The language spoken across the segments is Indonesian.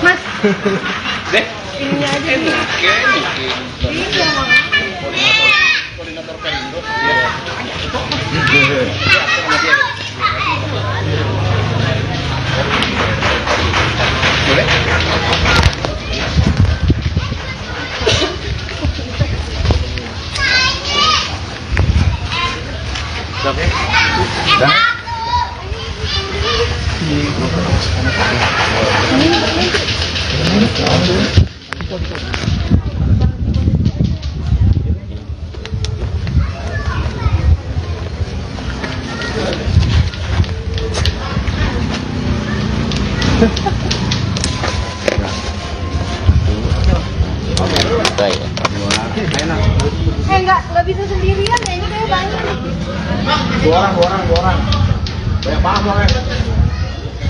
Mas. Deh. Ini aja. Koordinator Perindo. Boleh? Dah. Enggak bisa sendirian ya, ini kayak banyak. Dua orang. Banyak banget orangnya.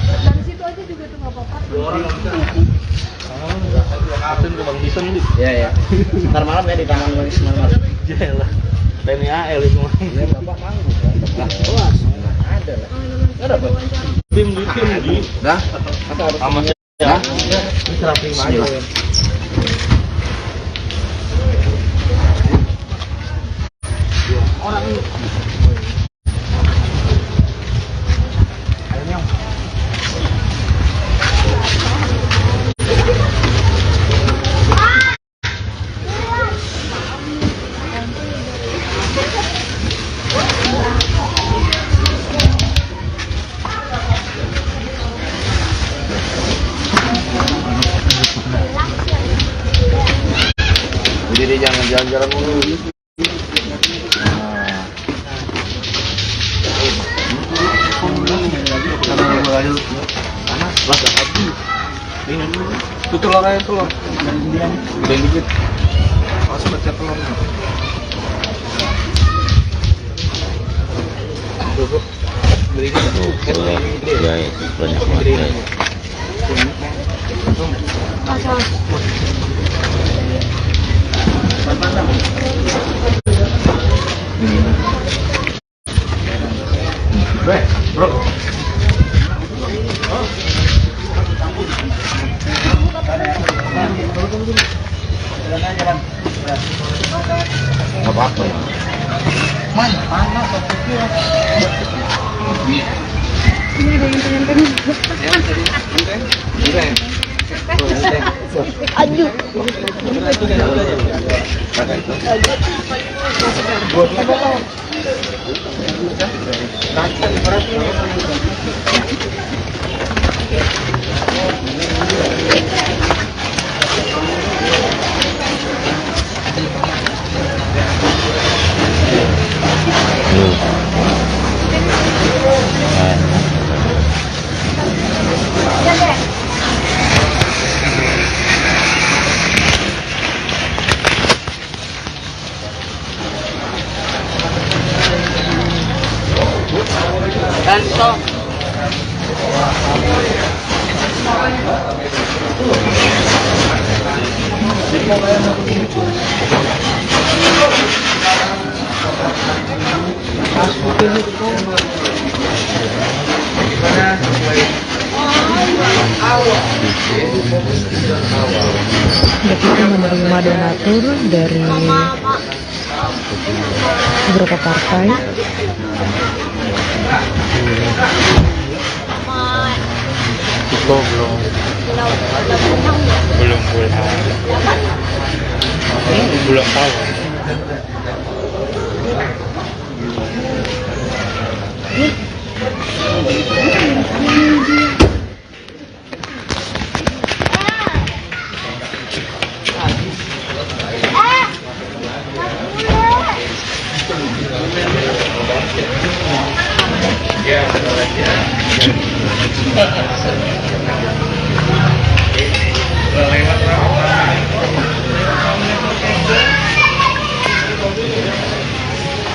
Dari situ aja juga tuh nggak apa-apa. Dua orang. Asin ke Bang Bison nih. Iya. Ntar malam ya di Taman Manis malam. Yaelah. TNI AL itu mah. Ya Bapak manggung. Lah, kelas. Ada lah. Enggak dapat. Tim di. Dah. Sama saya. Dah. Ini terapi aja. Orang ini. Jadi jangan jalan-jalan mulu. Itu telur aja telur. Udah dikit. Awas baca telur. Cukup. Beri kita. Ya, banyak banget. Asal. Bro. Jalan. Nggak apa-apa ya. Mana? Panas atau Ini ada yang pengen. Aduh. Kanto. Kita menerima donatur dari beberapa partai. Itu belum tahu.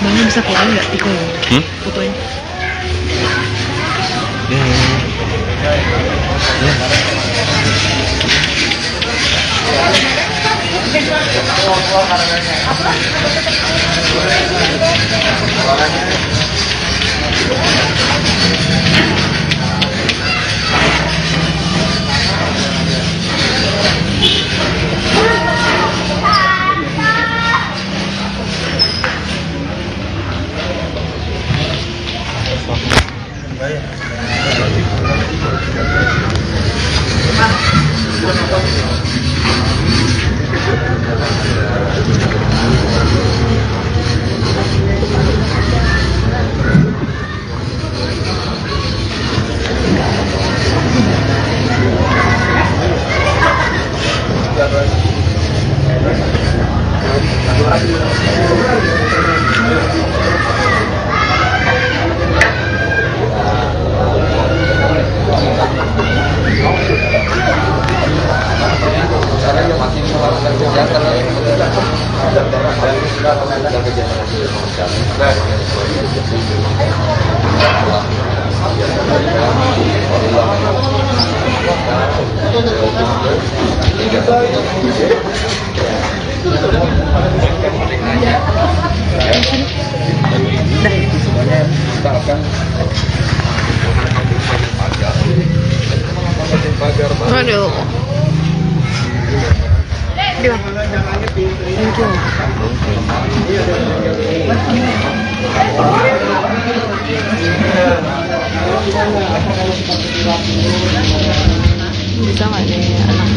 Bang bisa keluar nggak Tiko ya? Fotonya. Aduh. Dia. Thank you. Bisa nggak nih anak?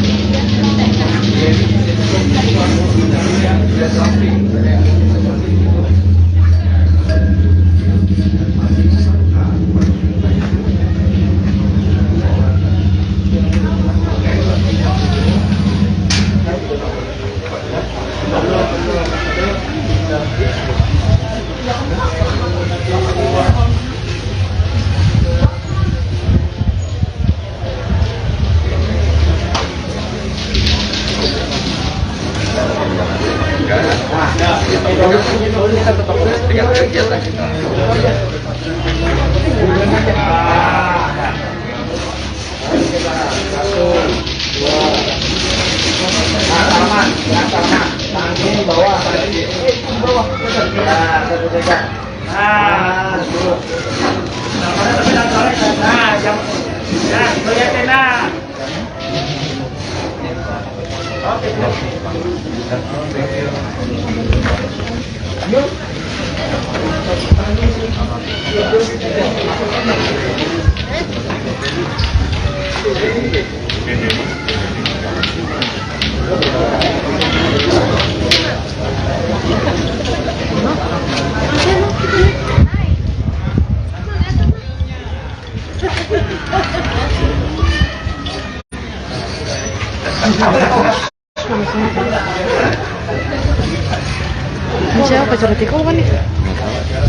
Siapa pacar tiko kan nih?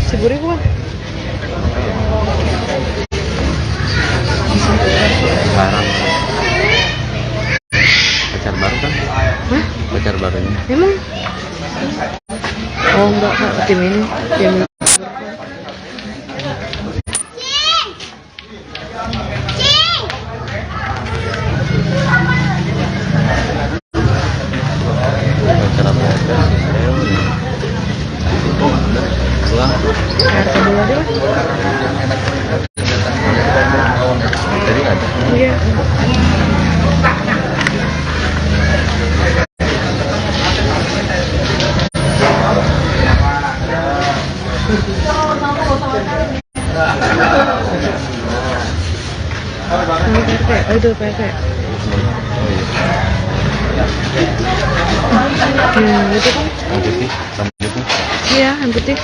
Siburi kan? Barang. Pacar baru kan? Hah? Pacar barunya. Emang? Oh enggak, tim ini. Pacar apa aja? Pulang. RT dulu aja lah. Jadi nggak ada. Iya. Oh itu PT. Itu kan? Yang putih, sama itu. Iya, yang putih.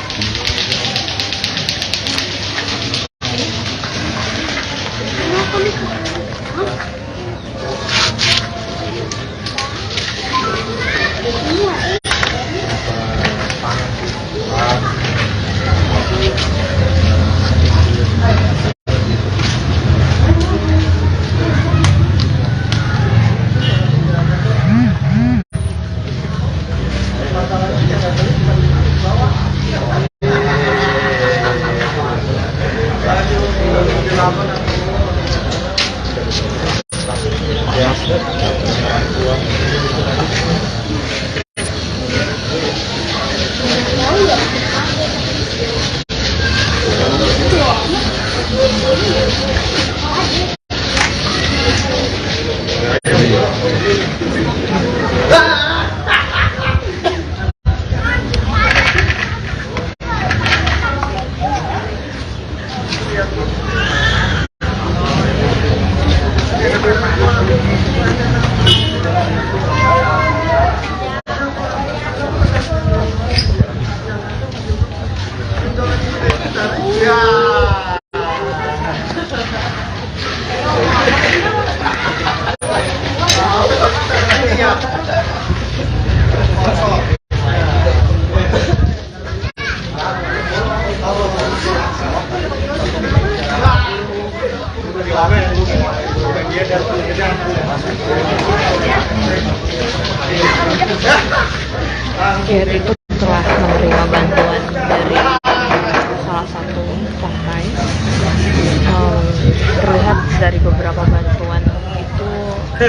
Kir itu telah menerima bantuan dari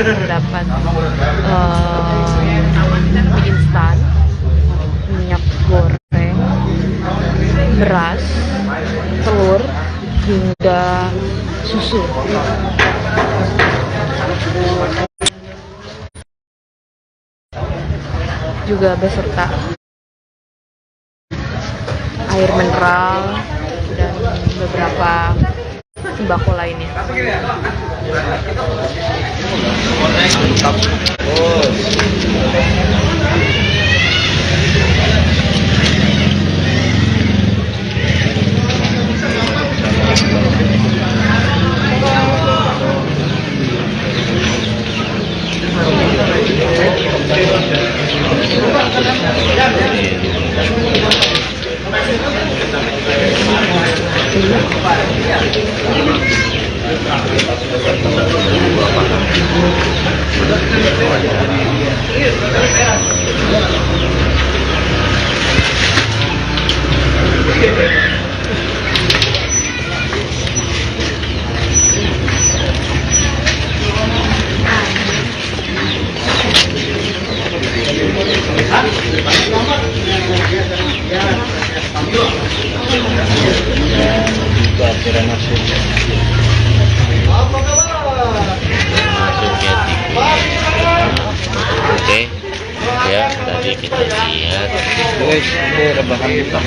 terdapat mie instan, minyak goreng, beras, telur, hingga susu. Juga beserta air mineral dan beberapa sembako lainnya. Masuk ya TV. Oke, ya tadi kita lihat. Guys, ini rebahan kita.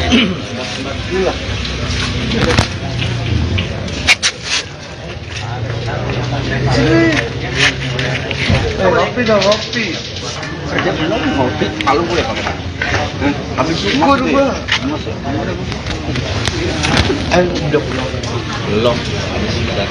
Kopi dah kopi. Kerja belum kopi, kalau boleh pakai. Habis syukur gua. Udah Belum. Habis kita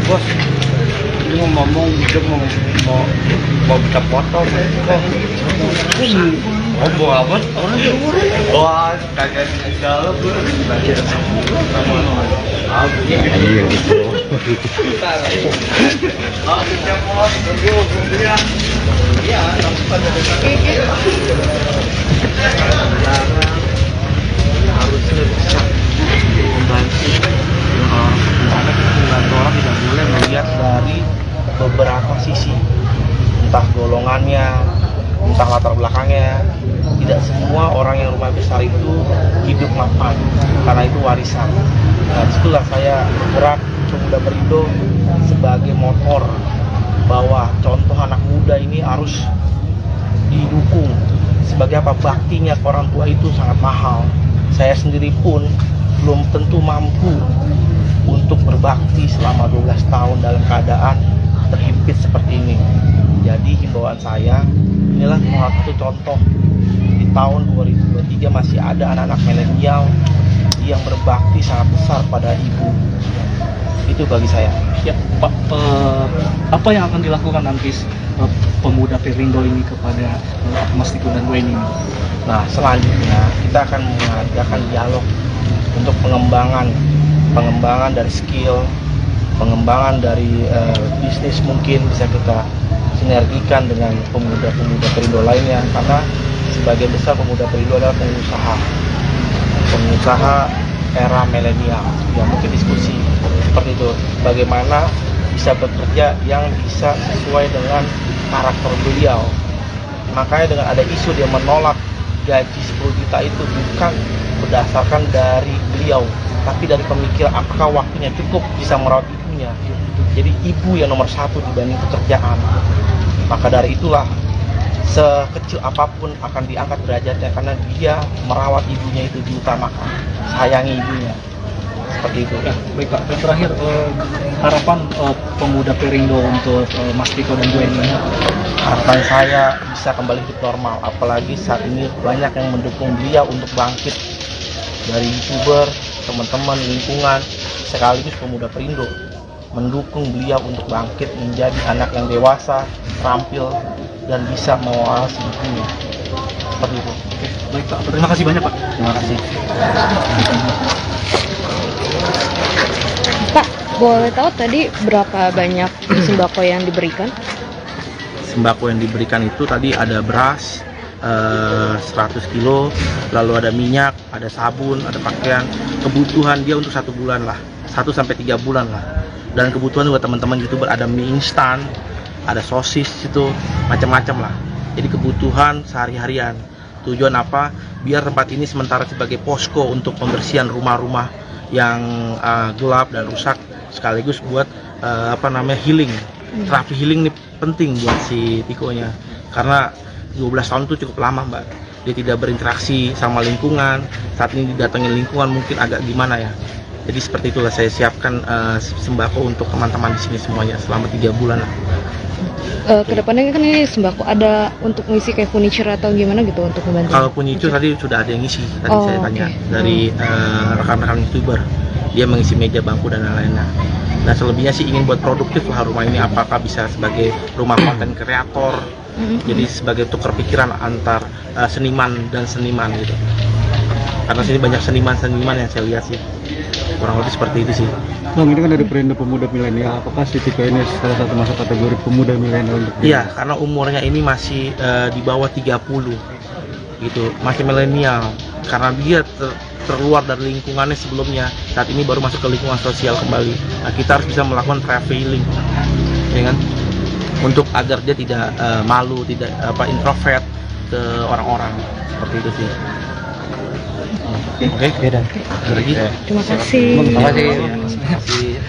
bos, ini mau ngomong gitu mau kita potong. Ngomong apa? Wah, kagak jawab gue. iya gitu. Harusnya bisa membantu orang tidak boleh melihat dari beberapa sisi, entah golongannya, entah latar belakangnya. Tidak semua orang yang rumah besar itu hidup mapan, karena itu warisan. Nah, disitulah saya bergerak Pemuda Perindo sebagai motor bahwa contoh anak muda ini harus didukung. Sebagai apa? Baktinya ke orang tua itu sangat mahal. Saya sendiri pun belum tentu mampu untuk berbakti selama 12 tahun dalam keadaan terhimpit seperti ini. Jadi himbauan saya, inilah salah satu contoh. Di tahun 2023 masih ada anak-anak milenial yang berbakti sangat besar pada ibu. Itu bagi saya. Ya, Pak, apa yang akan dilakukan nanti Pemuda Perindo ini kepada Mas Tiko dan Bu Eni? Nah, selanjutnya kita akan mengadakan dialog untuk pengembangan dari skill, pengembangan dari bisnis, mungkin bisa kita sinergikan dengan pemuda-pemuda Perindo lainnya, karena sebagian besar pemuda Perindo adalah pengusaha era milenial. Ya, mungkin diskusi seperti itu, bagaimana bisa bekerja yang bisa sesuai dengan karakter beliau. Makanya dengan ada isu dia menolak gaji 10 juta itu bukan berdasarkan dari beliau, tapi dari pemikiran apakah waktunya cukup bisa merawat ibunya. Jadi ibu yang nomor satu dibanding pekerjaan. Maka dari itulah sekecil apapun akan diangkat derajatnya, karena dia merawat ibunya itu diutamakan, sayangi ibunya. Seperti itu. Ya, baik Pak. Dan terakhir, harapan Pemuda Perindo untuk Mas Tiko dan Bu Eni. Harapan saya bisa kembali hidup normal, apalagi saat ini banyak yang mendukung beliau untuk bangkit, dari YouTuber, teman-teman, lingkungan, sekaligus Pemuda Perindo mendukung beliau untuk bangkit menjadi anak yang dewasa, terampil, dan bisa mengawasi ibunya. Seperti itu. Baik Pak, terima kasih banyak Pak. Terima kasih. Pak, boleh tahu tadi berapa banyak sembako yang diberikan? sembako yang diberikan itu tadi ada beras 100 kilo, lalu ada minyak, ada sabun, ada pakaian, kebutuhan dia untuk 1 bulan lah, 1 sampai 3 bulan lah. Dan kebutuhan buat teman-teman YouTuber ada mie instan, ada sosis itu, macam-macam lah. Jadi kebutuhan sehari-harian. Tujuan apa? Biar tempat ini sementara sebagai posko untuk pembersihan rumah-rumah yang gelap dan rusak, sekaligus buat healing. Terapi healing ini penting buat si Tikonya, karena 12 tahun itu cukup lama, Mbak. Dia tidak berinteraksi sama lingkungan. Saat ini didatangi lingkungan mungkin agak gimana ya. Jadi seperti itulah saya siapkan sembako untuk teman-teman di sini semuanya selama 3 bulan. Kedepannya kan ini sembako ada untuk ngisi kayak furniture atau gimana gitu untuk membantu? Kalau furniture tadi sudah ada yang ngisi. Tadi saya tanya dari rekan-rekan YouTuber. Dia mengisi meja, bangku dan lain-lainnya. Nah selebihnya sih ingin buat produktif lah rumah ini, apakah bisa sebagai rumah konten kreator, jadi sebagai tukar pikiran antar seniman dan seniman gitu. Karena sini banyak seniman-seniman yang saya lihat sih, kurang lebih seperti itu sih. Bang, ini kan dari Perindo Pemuda Milenial, apakah si Tiko ini salah satu masuk kategori pemuda milenial? Iya, karena umurnya ini masih di bawah 30 gitu, masih milenial. Karena dia terluar dari lingkungannya sebelumnya, saat ini baru masuk ke lingkungan sosial kembali. Nah, kita harus bisa melakukan traveling, ya kan, untuk agar dia tidak malu, tidak introvert ke orang-orang, seperti itu sih. Oke, beda. Ada lagi? Terima kasih. Terima kasih.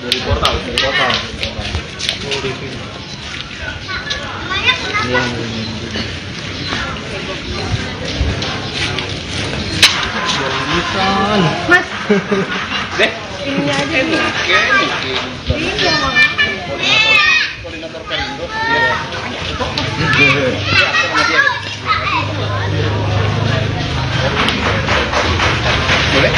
Dari portal. Mas. Ini aja nih. Iya, Mama. Koordinator Perindo. Boleh?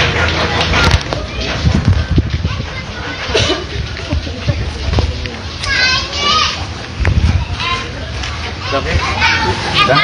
Dah.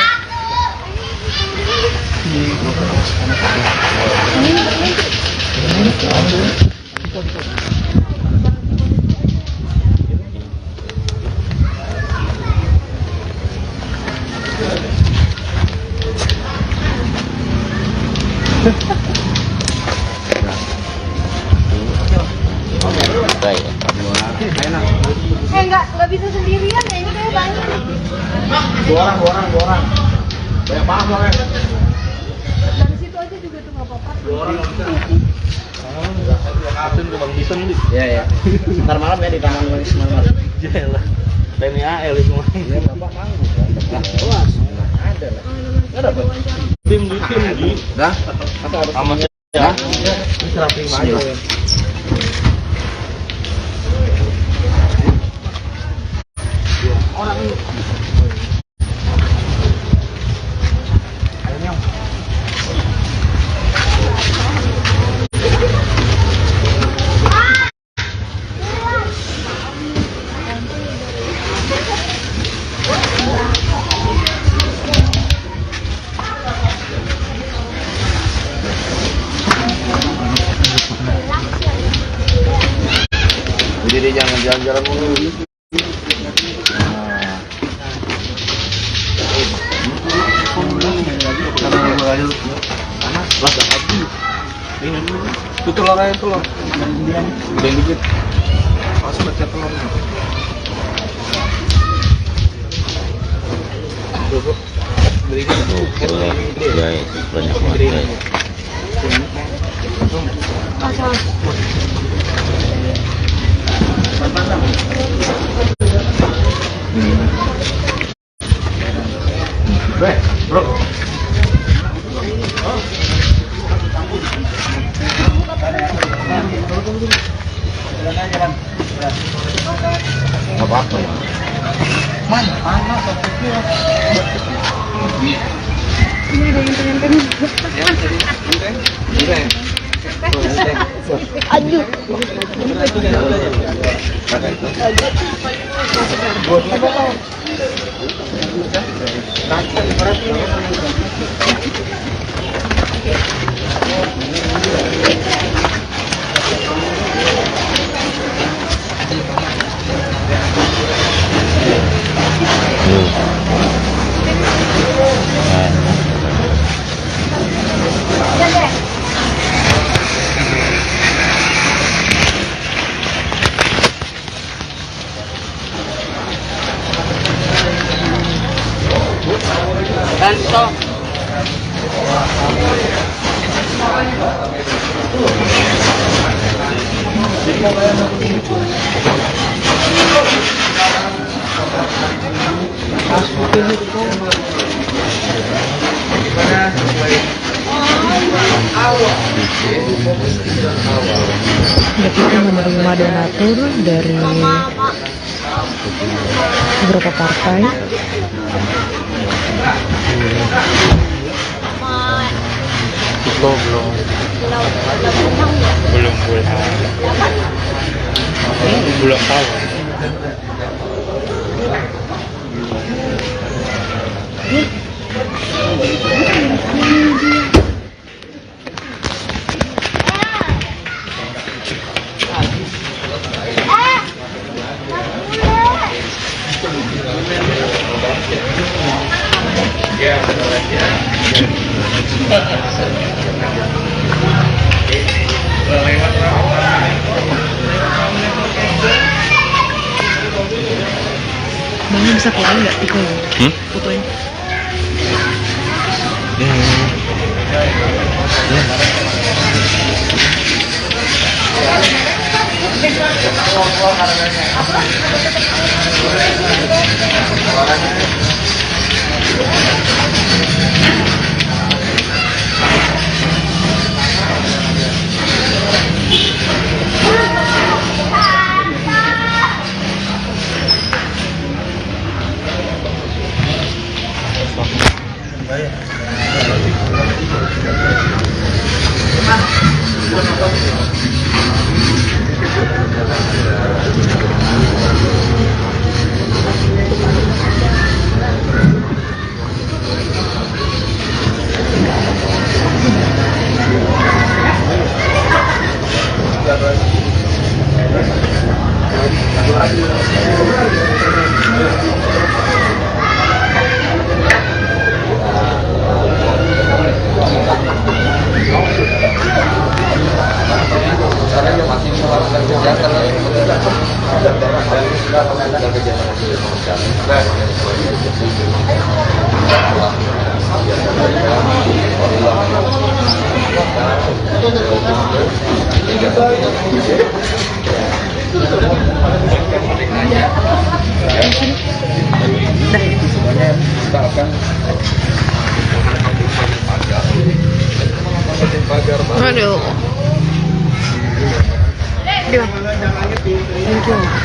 Enggak bisa sendirian ya, ini kayak banyak. Dua orang. Banyak banget orangnya. Dari situ aja juga tuh nggak apa-apa. 2 orang nggak bisa. Asun ke Bang Bison nih. Iya. Ntar malam ya di Taman Manis malam. Ya lah. TNI AL itu semua. Ya Bapak manggung. Luas. Ada lah. Enggak dapat. Tim. Dah. Sama saya. Dah. Ini serah terima aja. Jadi jangan jalan-jalan mulu. Itu telur aja telur. Udah dikit. Masuk baca telur. Berikan tuh. Guys, banyak banget. Masalah. apa-apa ya. Mana? Panas atau kira? Ini ada yang pengen. Aduh. Kita menerima donatur dari beberapa partai. Belum tahu. Bang bisa keluar nggak ikonya? Fotonya. Aduh. Thank you.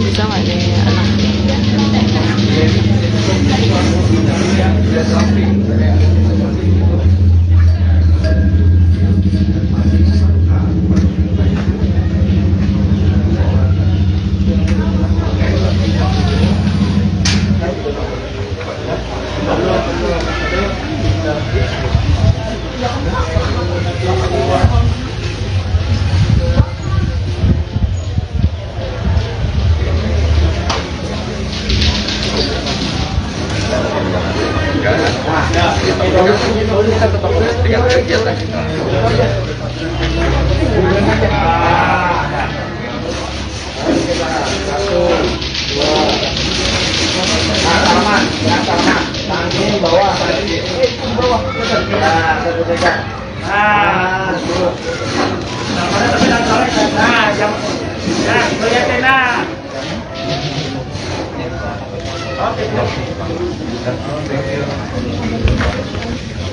Bisa nggak nih anak?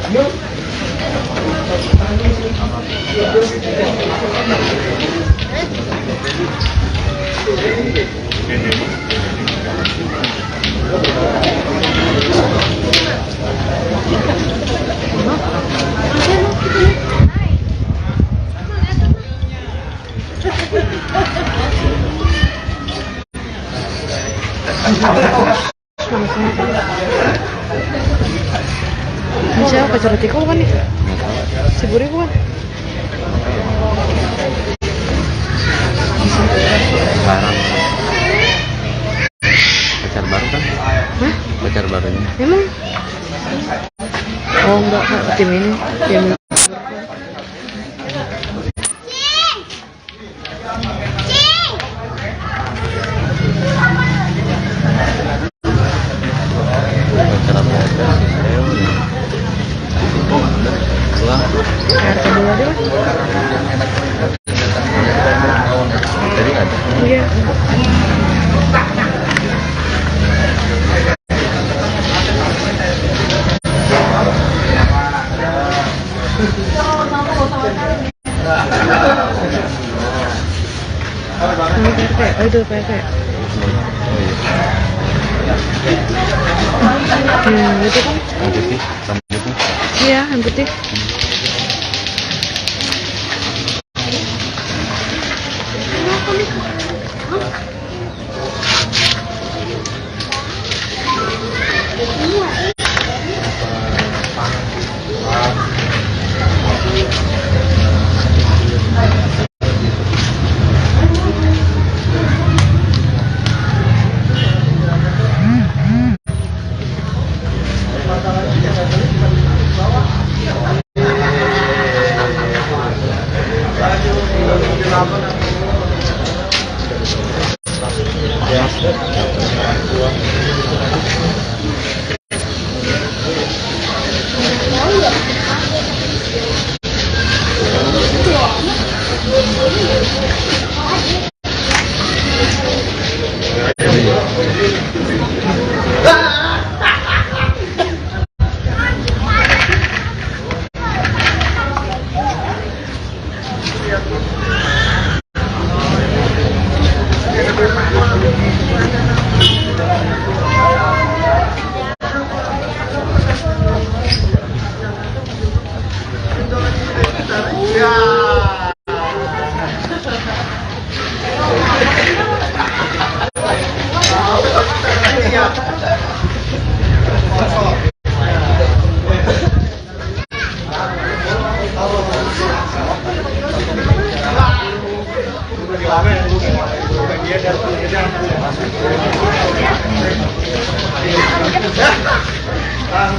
Ini siapa pacar Tiko kan nih? Si Buri bukan? Barang. Pacar baru kan? Hah? Pacar barunya. Emang? Oh enggak, tim ini. Tim ini. Pacar apa aja sih? Pulang. RT dulu aja lah. Jadi nggak ada. Iya. Oh itu PT. Oh iya. Itu kan? Yang putih, sama putih. Iya, yang putih.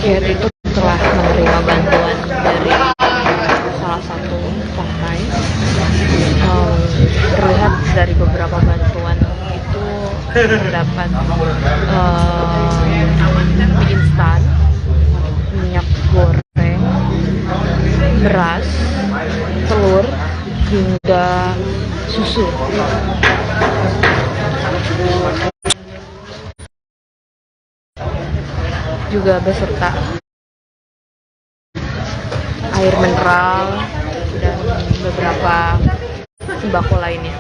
Ya itu telah menerima bantuan dari salah satu partai. Terlihat dari beberapa bantuan itu terdapat mie instan, minyak goreng, beras, telur, hingga susu. Juga beserta air mineral dan beberapa sembako lainnya.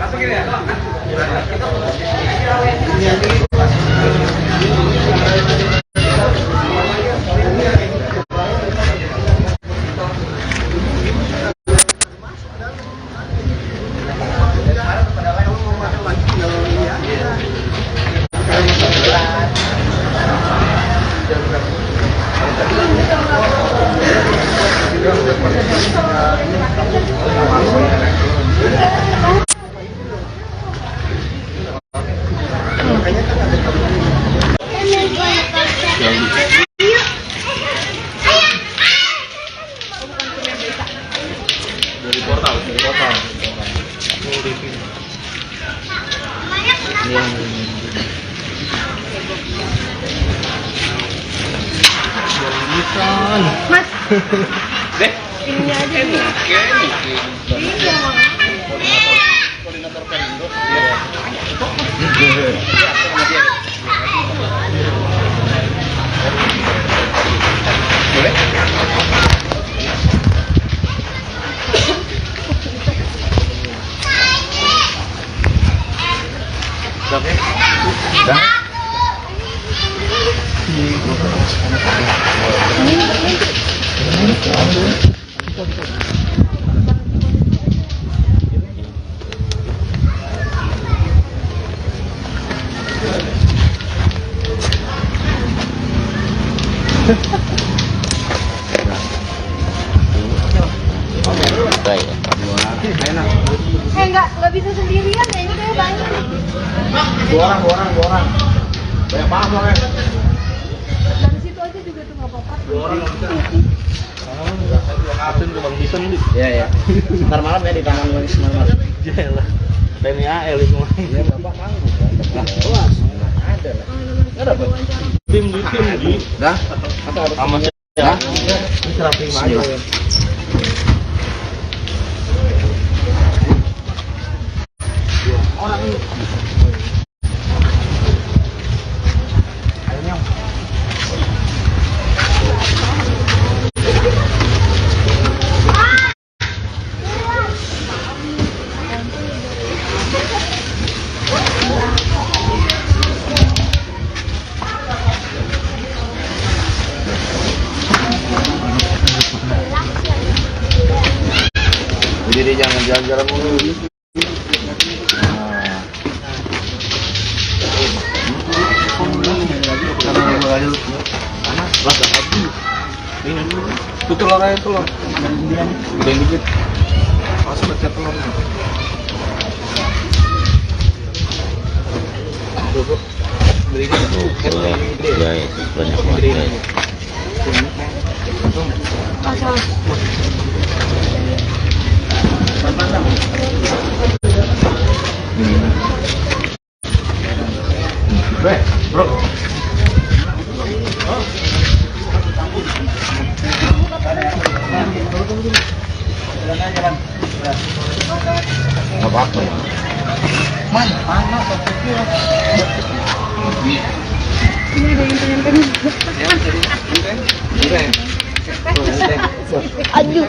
Dari portal. Mas, ininya aja nih. Boleh? Baik. Nggak bisa sendirian ya, ini kayak banyak. Dua orang. Banyak banget orangnya. Dari situ aja juga tuh nggak apa-apa. Iya ya. Ntar malam ya di tangan lagi semangat. Jelah. TNI AL itu mah. Iya bapak manggung. Kelas. Ada lah. Ada apa? Tim di. Dah. Atau harus Sama ya? saya. Serah prima aja. Jadi jangan jalan-jalan mulu. Itu telur aja telur. Udah dikit. Pas pecah telur. Berikan itu. Ya, banyak banget. Bro. Nggak apa-apa ya. Ini ada yang pengen. Aduh.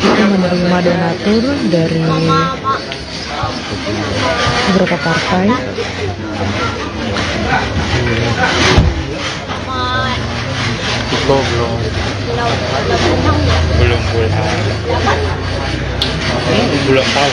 Kita menerima donatur dari beberapa partai. Belum tahu.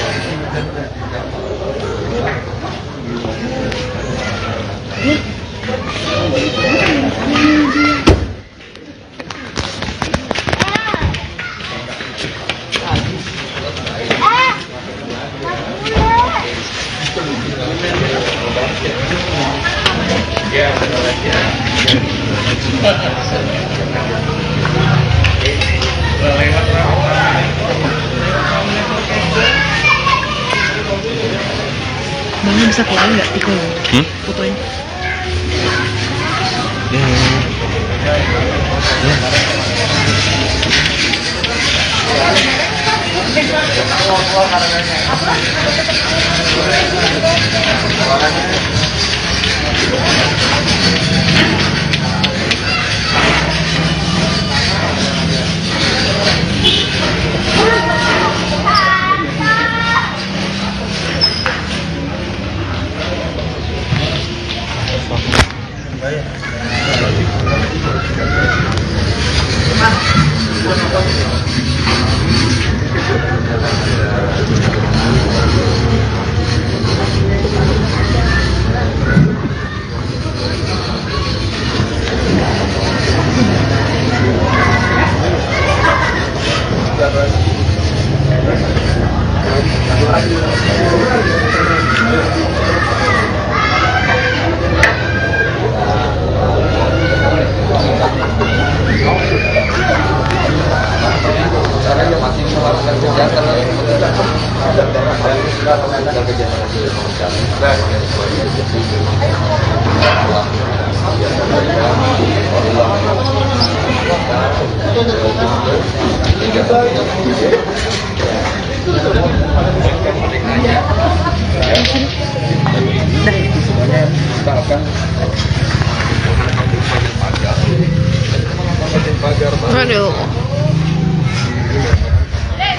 Bang bisa fotoin nggak Tiko? Fotoin.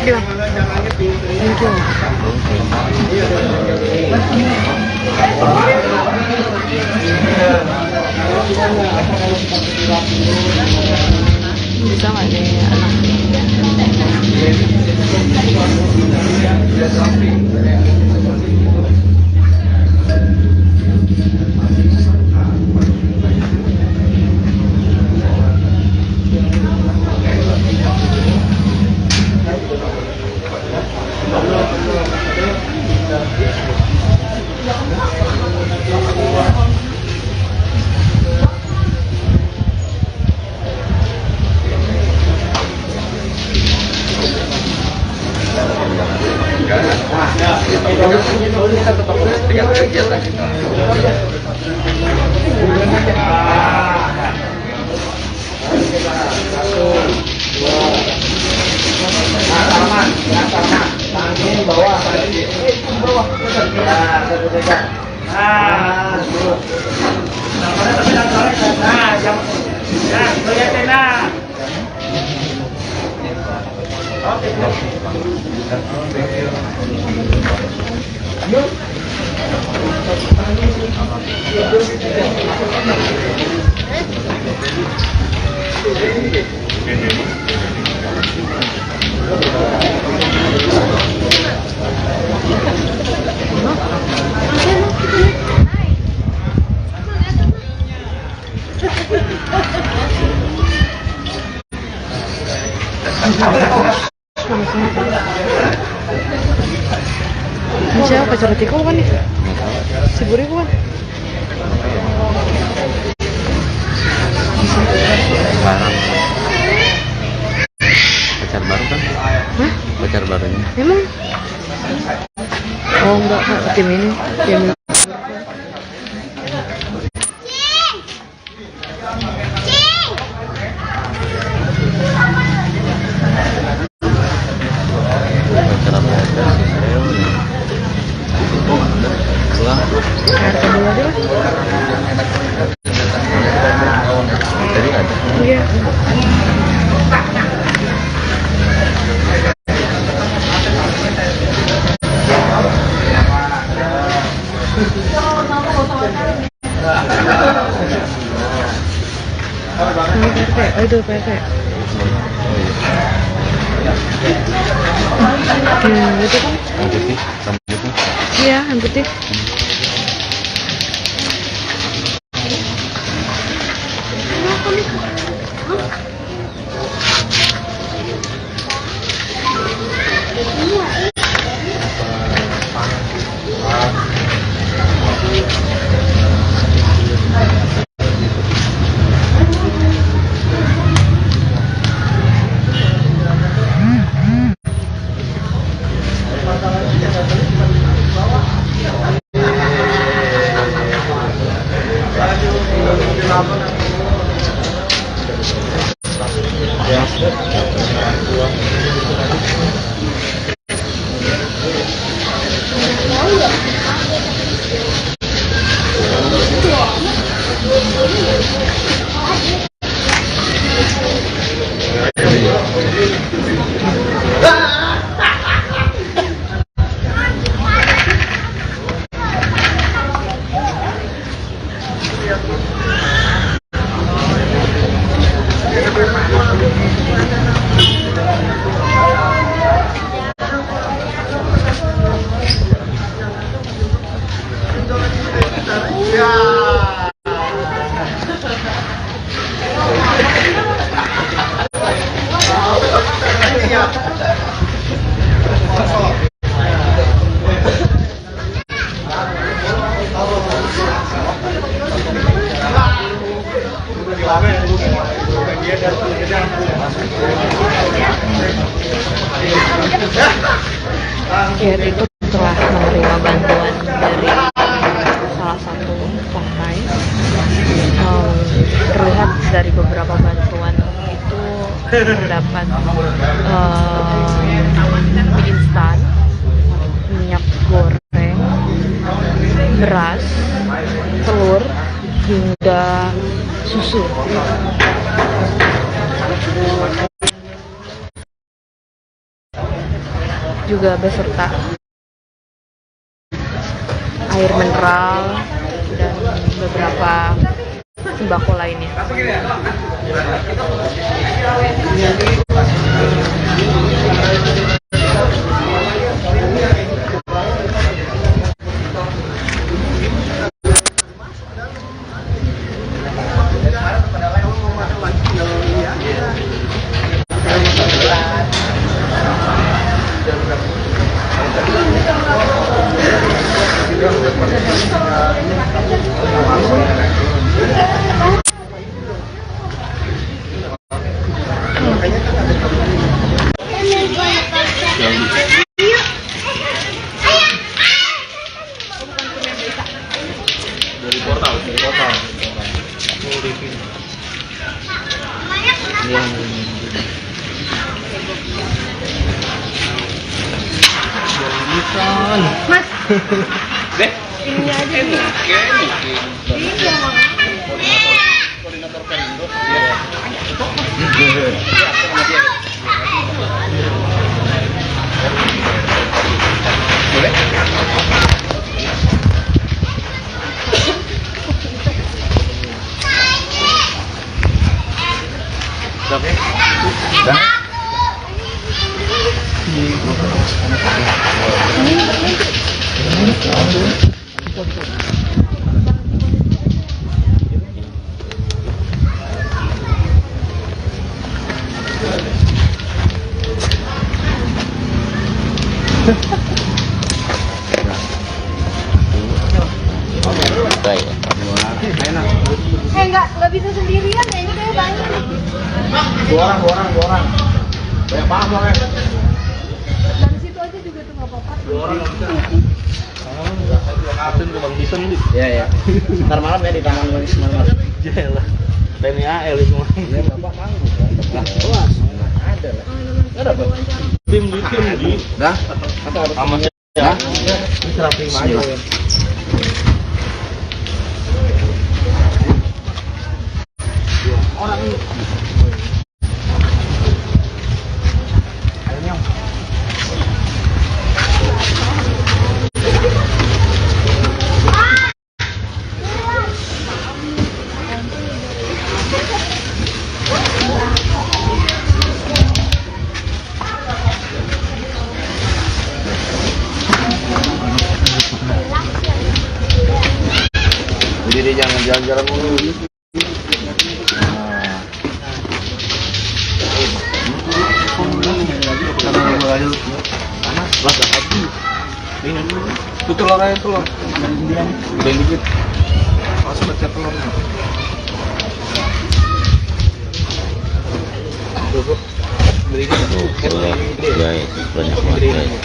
you. Thank you. Bisa nggak nih anak? Ini siapa pacar Tiko kan nih? Si Buri kan? Barang. Pacar baru kan? Hah? Pacar barunya. Emang? Oh enggak, Kak. Tim ini. Tim Pacar apa aja sih saya udah. Pulang. RT dulu aja lah. Tadi ada. Iya. Oh itu PT. Itu kan? Yang putih, rambutnya. Iya, yang putih. Ya, itu telah menerima bantuan dari salah satu partai. Terlihat dari beberapa bantuan itu terdapat mie instan, minyak goreng, beras, telur, hingga susu. juga beserta air mineral dan beberapa sembako lainnya. Dari portal. Mas, Deh, ini aja nih. Iya, Koordinator Perindo. boleh? Dah. nggak bisa sendirian ya, ini kayak banyak nih. Dua orang. Banyak banget orangnya. Dari situ aja juga tuh nggak apa-apa. Asun ke Bang Bison nih. Iya. Ntar malam ya di Taman Wisma Marmar. Jelah. TNI AL itu mah. Iya, Bapak manggung kan. Kelas. Ada lah. Ada apa? Tim di. Dah. Atau harus Sama ya. ya. Ini terapi aja. Orang ini. Jadi jangan jalan-jalan mulu. Itu telur aja telur. Udah dikit. Masuk baca telur. Cukup. Beri Ya, banyak banget.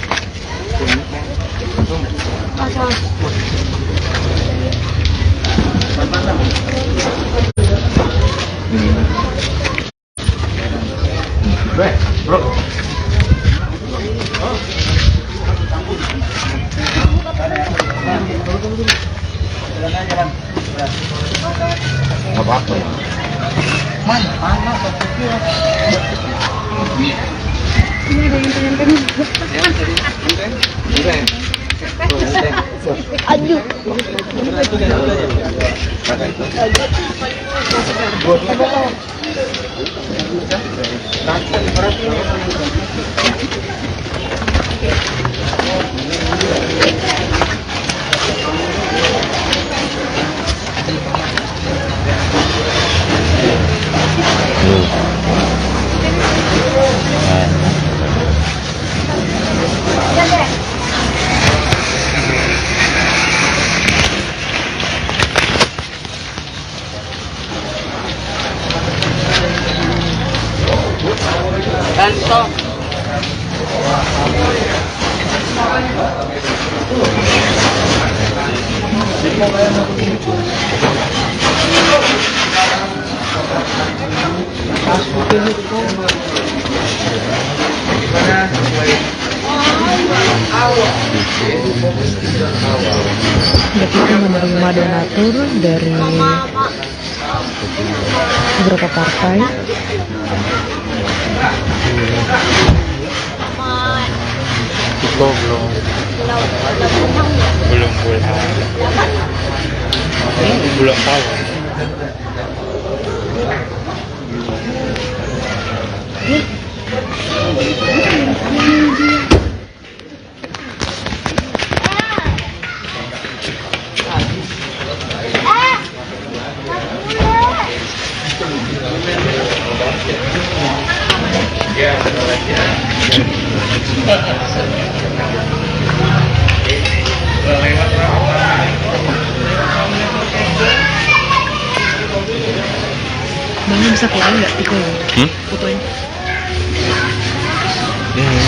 Bro. Nggak apa-apa ya. Ini ada yang pengen aduh. Kita menerima donatur dari beberapa partai. belum belum tahu. Bang bisa keluar nggak Tiko fotonya? Aduh.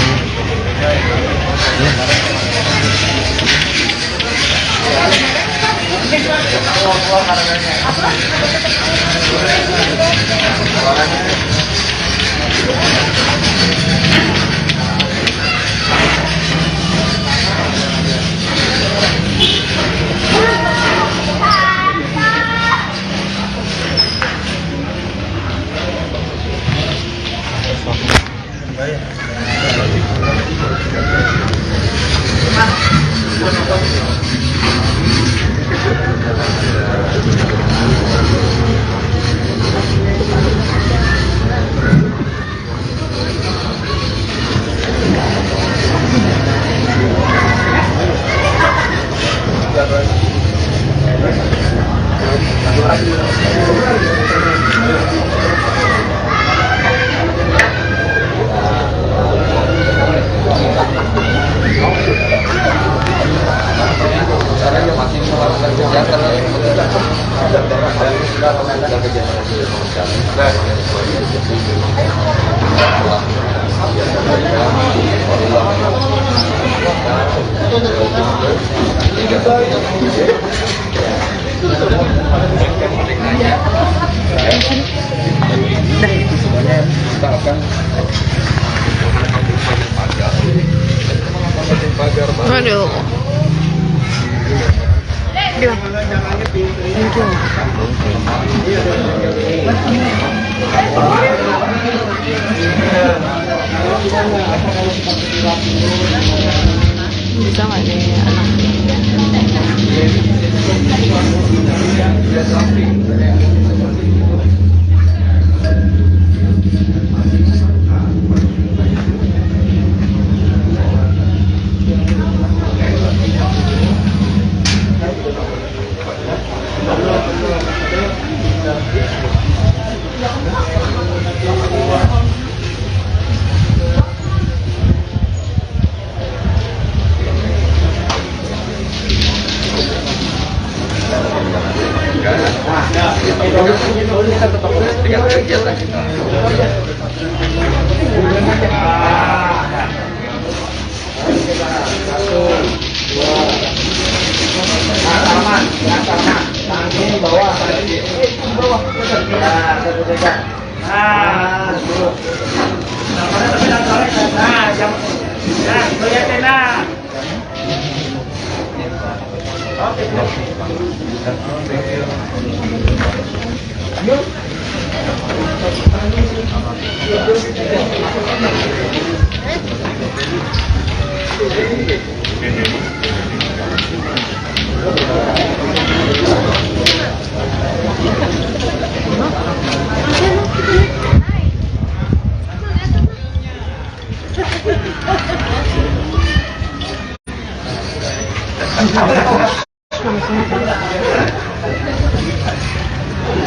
Bisa nggak nih anak?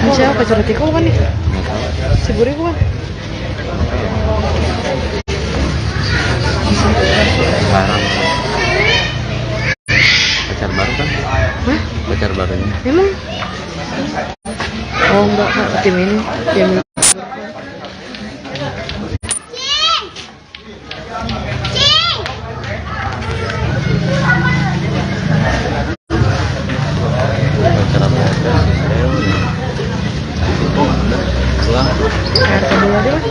Siapa pacar Tiko kan nih? Si Buri bukan? Barang. Pacar baru kan? Hah? Pacar barunya. Emang? Oh enggak, tim ini. Tim Pacar apa aja? RT dulu aja lah.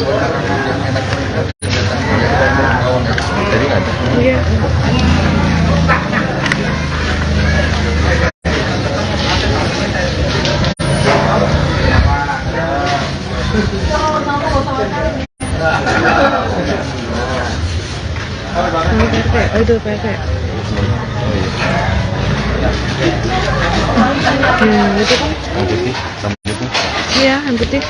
Tadi ada. Iya. Ini RT. Oh itu PRT. Itu kan? Yang putih, sama itu. Iya, yang putih.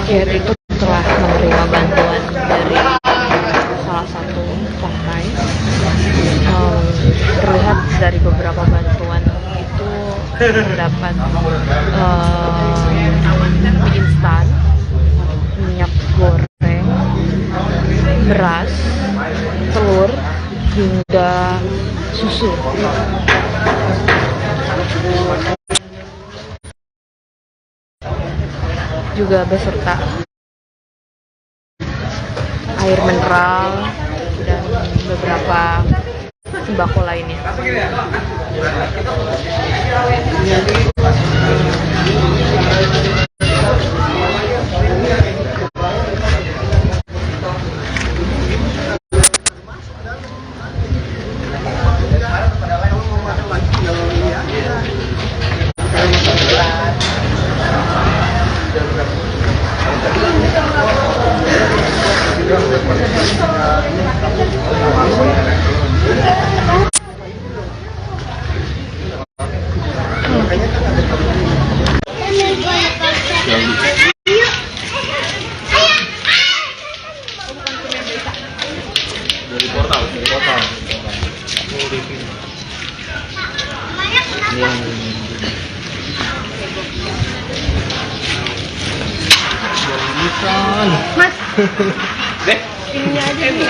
Ya itu telah menerima bantuan dari salah satu partai. Terlihat dari beberapa bantuan itu terdapat mie instan, minyak goreng, beras, telur, hingga susu. Juga beserta air mineral dan beberapa sembako lainnya. Mas, ini aja nih.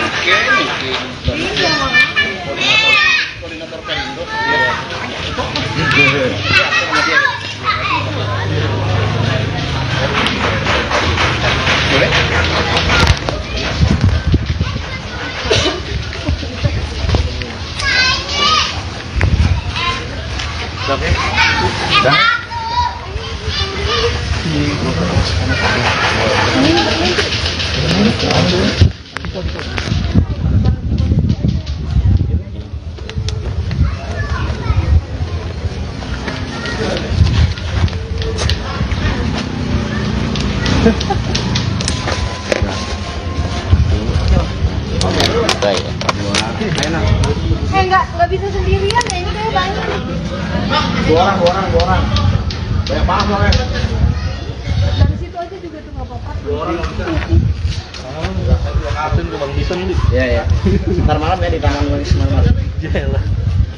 Koordinator Perindo. Boleh? Dah. Enggak bisa sendirian ya, ini kayak banyak. Dua orang. Banyak banget orangnya. Dari situ aja juga tuh nggak apa-apa. Atin ke Bang Bison nih. Iya. Ntar malam ya di Taman Wisma Marga. Jalan.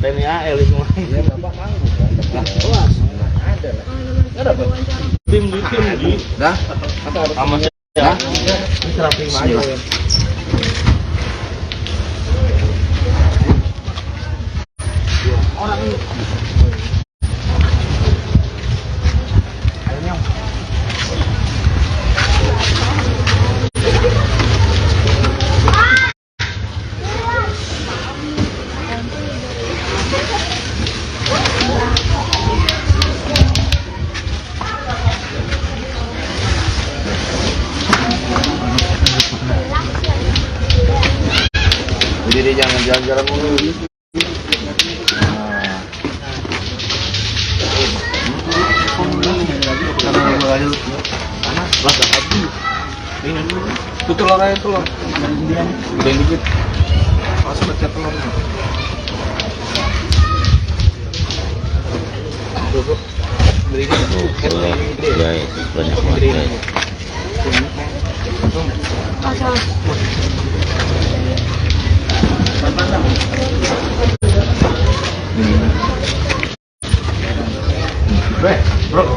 TNI AL semua. Iya, Bapak manggung kan. Lah, ada lah. Enggak dapat. Tim di. Dah. Apa harus Sama ya? saya. Ini terapi aja. Orang ini. sendiri, jangan jalan-jalan mulu. Itu telur aja, telur. Gedein dikit. Masuk pecah telur. Guys, banyak banget. Bro.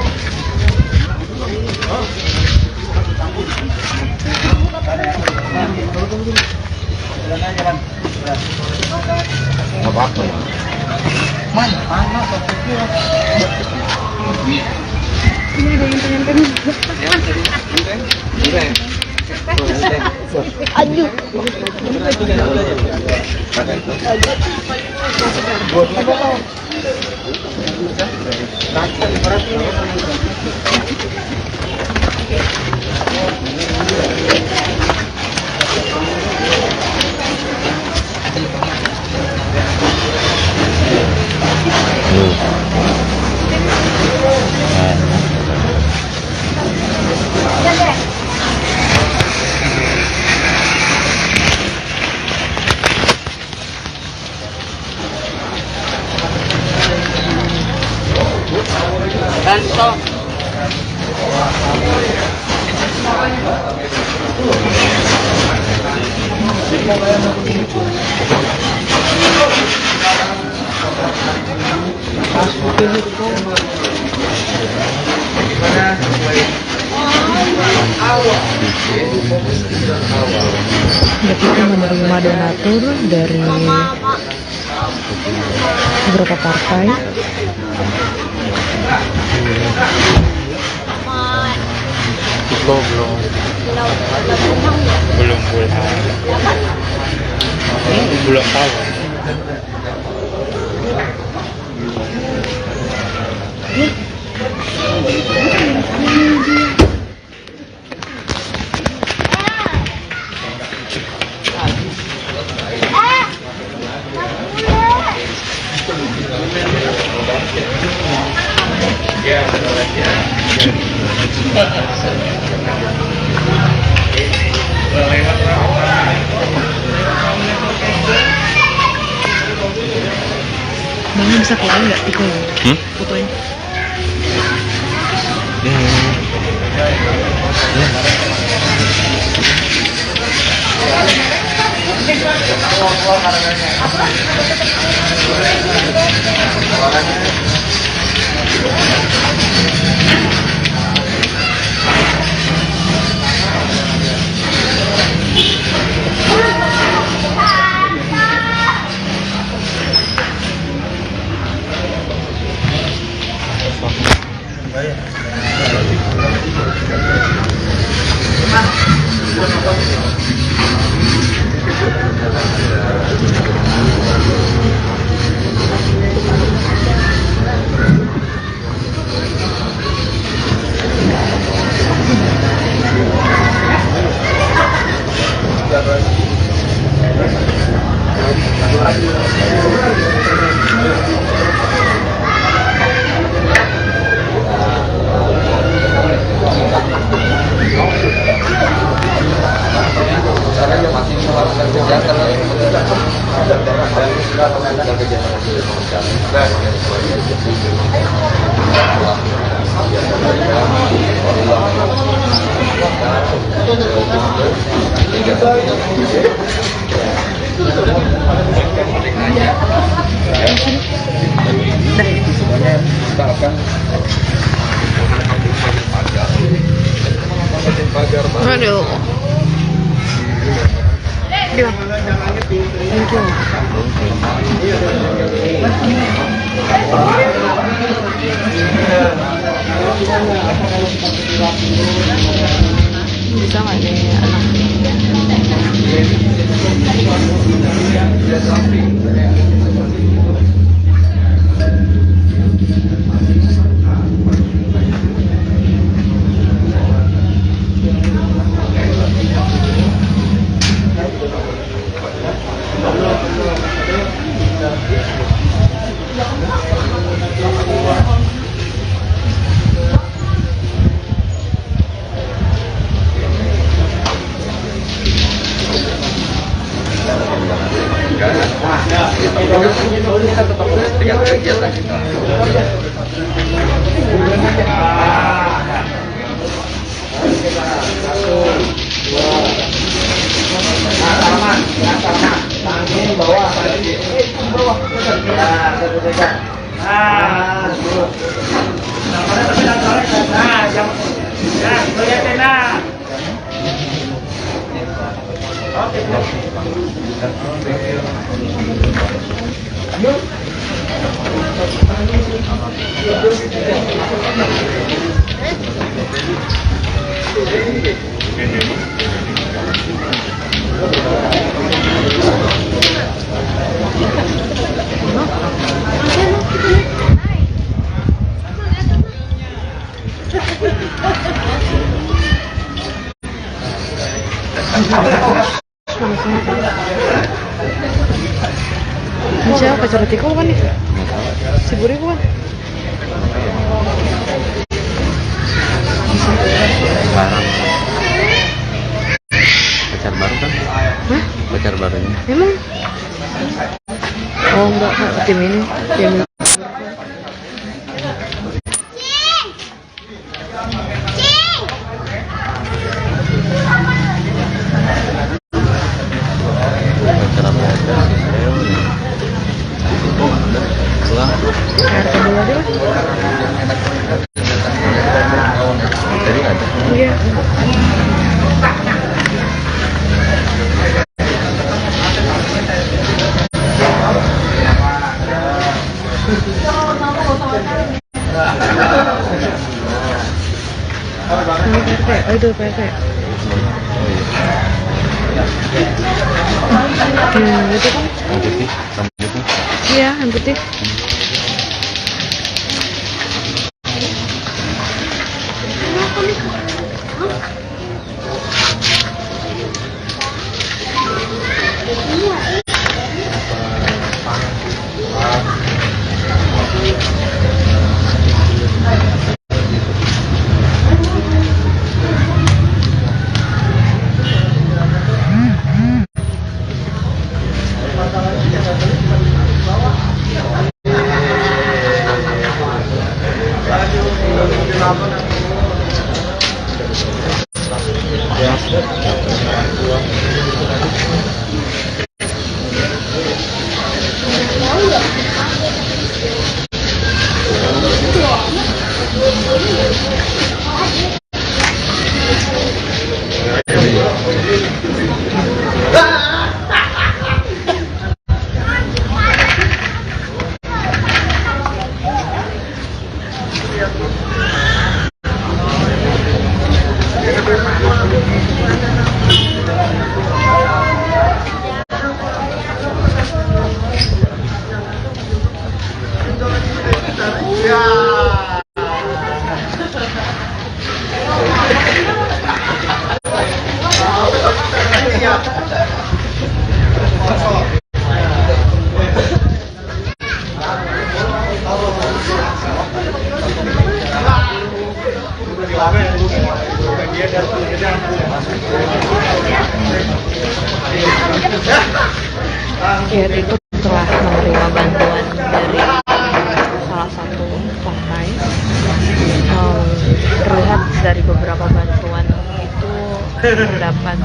Nggak apa-apa ya. Aduh. Kita menerima donatur dari beberapa partai. Belum pulang. Belum tahu. Bang bisa keluar nggak fotonya? Fotonya. Aduh. Thank you. Bisa nggak nih anak? kita tetap dengan kegiatan kita. Siapa pacar tiko kan nih? Si Buri bukan? Barang pacar baru kan? Hah? Pacar barunya. Emang? Oh enggak, tim ini. Pacar apa aja sih saya nih. Pulang. Air kedua aja lah. Tadi ada. Iya. Oh itu PRT. Itu kan? Yang putih, sama putih. Iya, yang putih. Ya itu telah menerima bantuan dari salah satu partai. Terlihat dari beberapa bantuan itu terdapat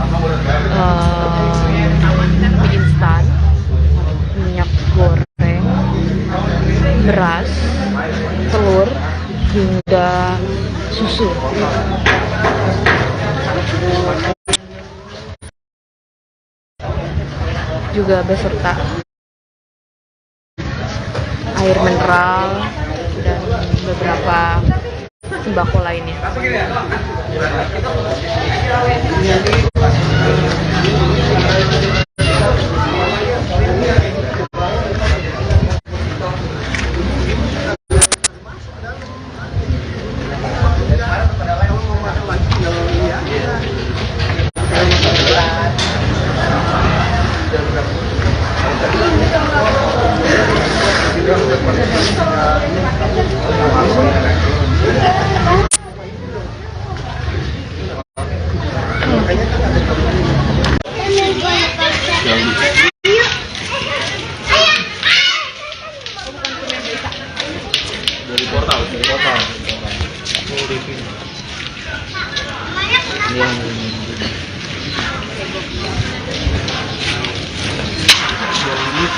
mie instan, minyak goreng, beras, telur, hingga susu. Juga beserta air mineral dan beberapa sembako lainnya.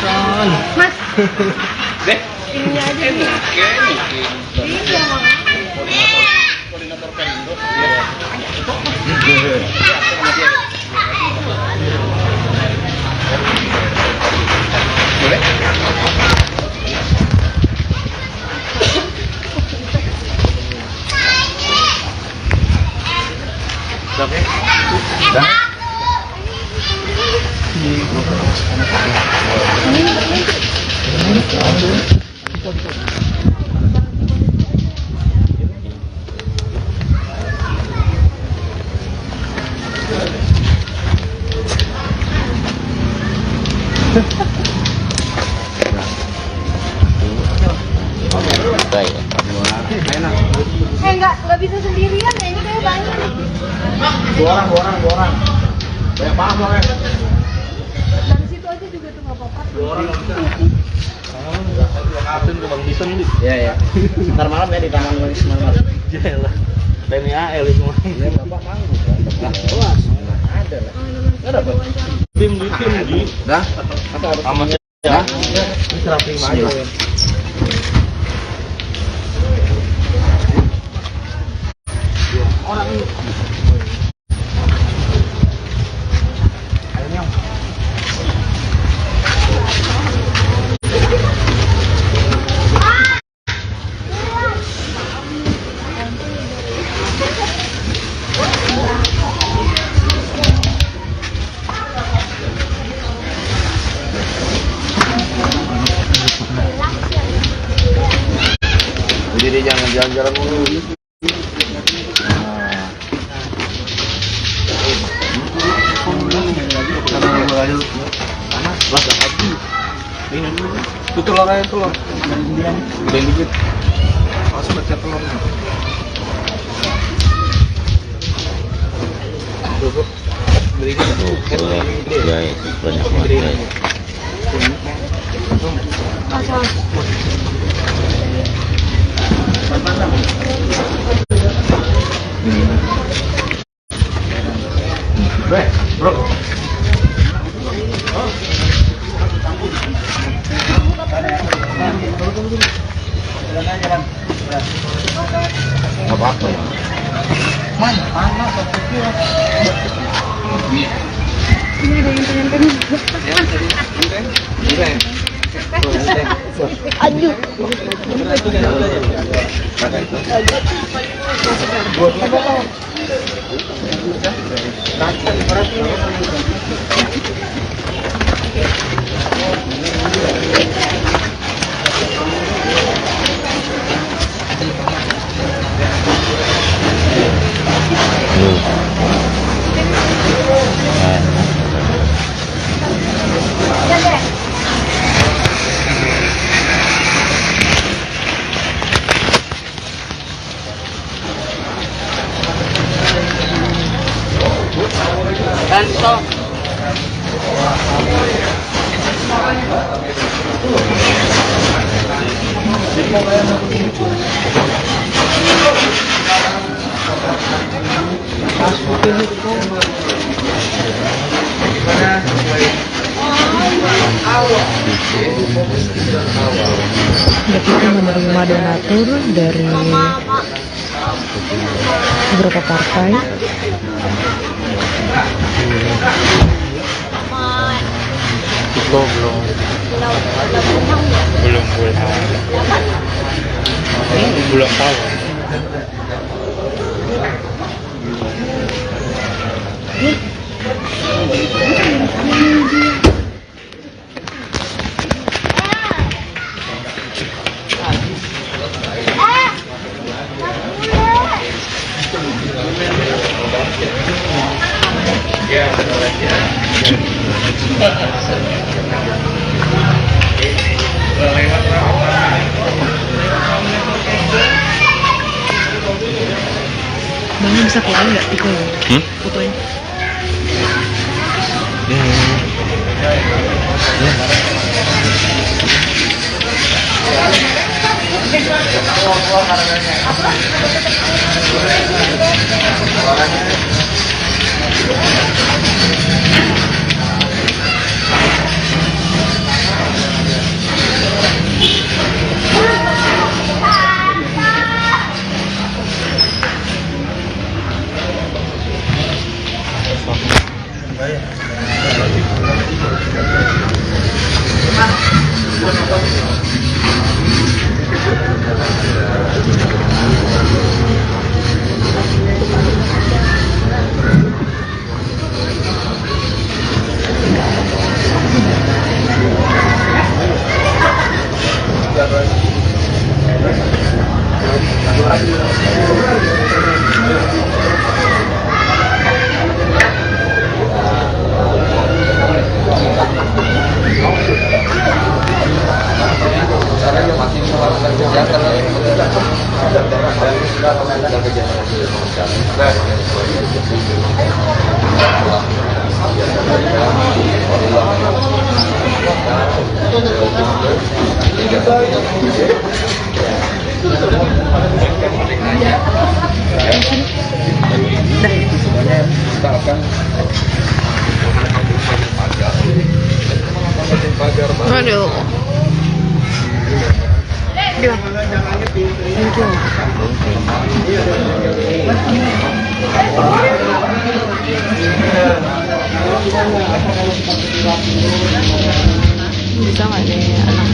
Mas. Ini aja nih. Iya, Mang. Koordinator Perindo. Baik. Enggak bisa sendirian ya, ini kayak banyak. Dua orang. Banyak banget orangnya. Dari situ aja juga tuh nggak apa-apa. Asin ke Bang Bison nih. Iya. Ntar malam ya di Taman Wisma Marmar. Jelah. TNI AL itu. Ya Bapak manggung. Nah, kelas. Ada lah. Enggak dapat. Tim di. Dah. Sama ya. Ini serapin aja. Jadi jangan jalan-jalan mulu. Itu telur aja telur. Gedein dikit. Langsung baca telur. Cukup. Beri gitu. Guys, banyak banget guys. Bro. Nggak apa-apa ya. Ini ada yang pengen. Aduh. Kita menerima donatur dari beberapa partai. Belum tahu. Bang bisa keluar nggak itu fotonya? Aduh. Dia. Thank you. Bisa nggak nih anak?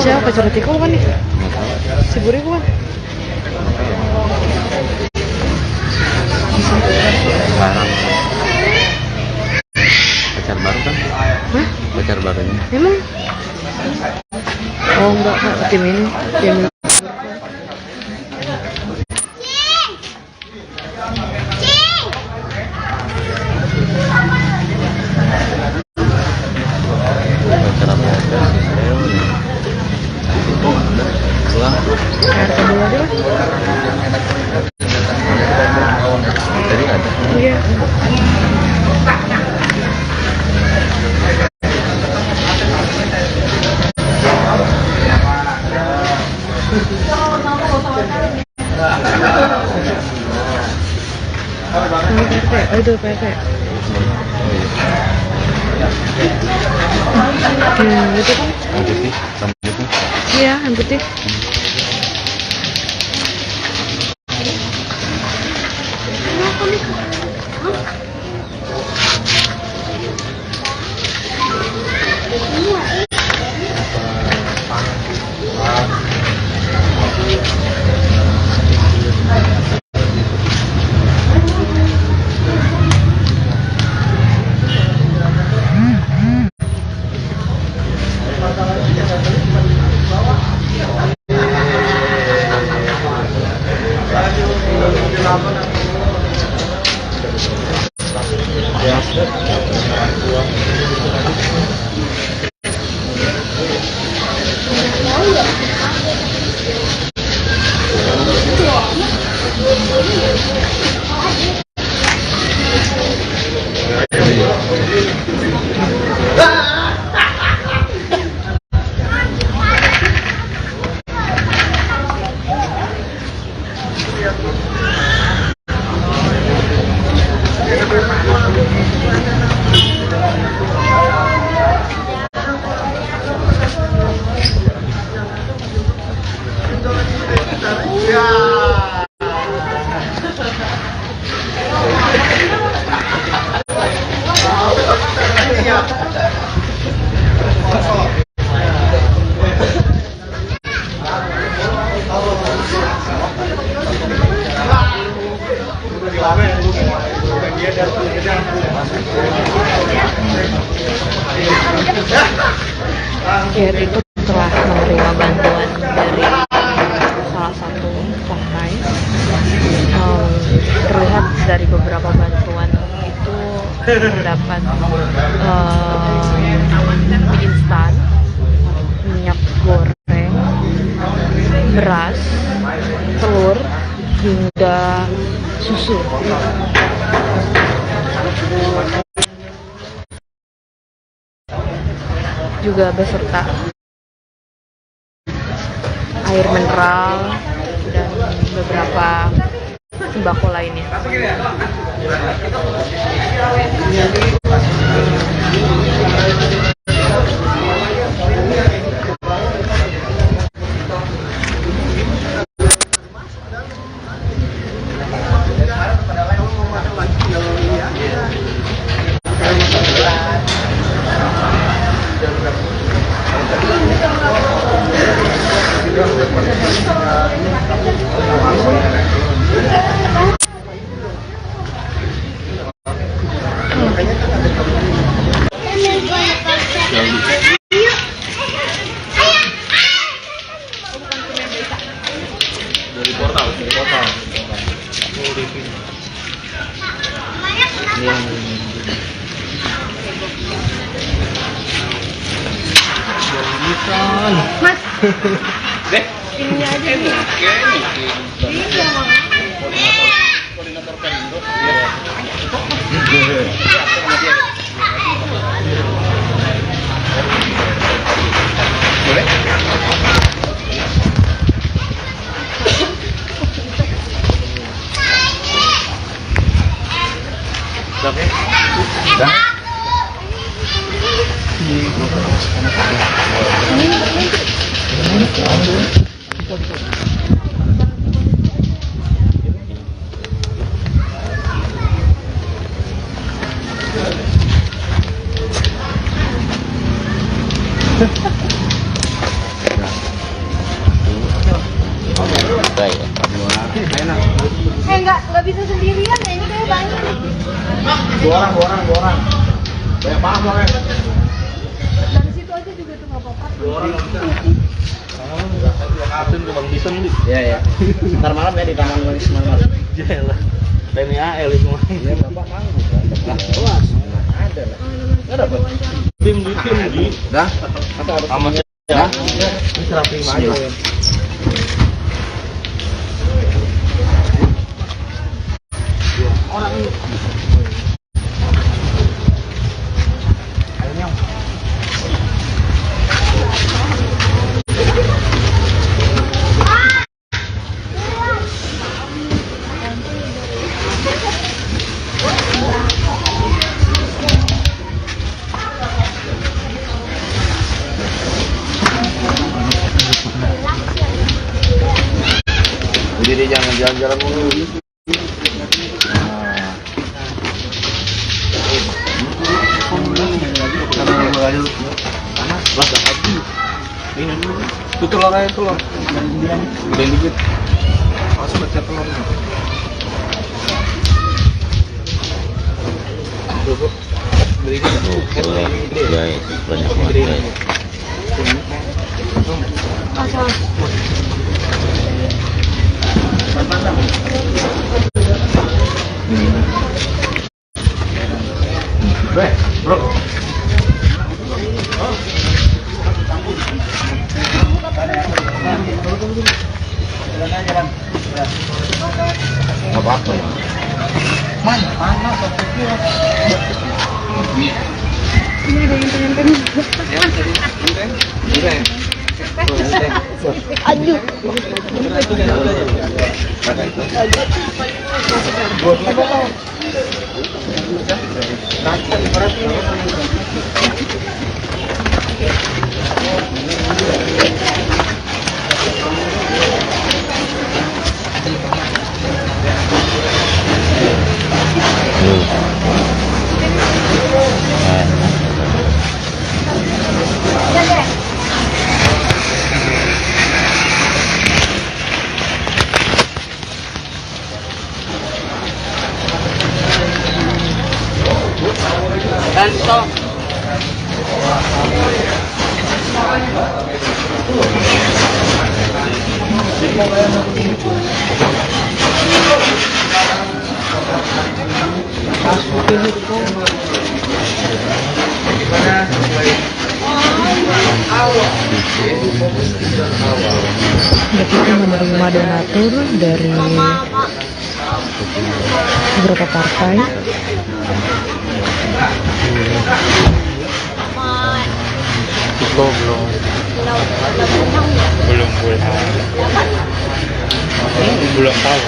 Siapa pacar tiko kan nih? Si Buri kan? Barang. Pacar baru kan? Hah? Pacar barunya. Emang? Oh enggak, tim ini. Pacar apa aja sih saya nih. Pulang. RT dulu aja lah. Tadi nggak ada. Iya. Oh itu PT. Itu kan? Yang putih, sama itu. Iya, yang putih. Ya, itu telah menerima bantuan dari salah satu partai. Terlihat dari beberapa bantuan itu terdapat mie instan, minyak goreng, beras, telur, hingga susu. Juga beserta air mineral dan beberapa sembako lainnya. Dari portal. Mas, ini aja nih. Iya, Koordinator Perindo. Boleh? Dah. nggak bisa sendirian ya, ini kayak banyak. Dua orang. Banyak banget orangnya. Dari situ aja juga tuh nggak apa-apa. Asin ke Bang Bison nih. Iya. Ntar malam ya di Taman Wisma Marmar. Jalan. TNI AL itu mah. Iya, Bapak manggung. Kelas. Ada lah. Ada apa? Tim di. Dah. Atau harus Sama ya? ya. Ini terapi aja. Orang ini. Jadi jangan jalan-jalan mulu. Itu telur aja telur. Udah dikit. Awas baca telur. Cukup. Berikan. Guys, banyak banget. Bro. Nggak apa-apa ya. Ini ada yang pengen. Aduh. Kita menerima donatur dari beberapa partai. Iko belum tahu.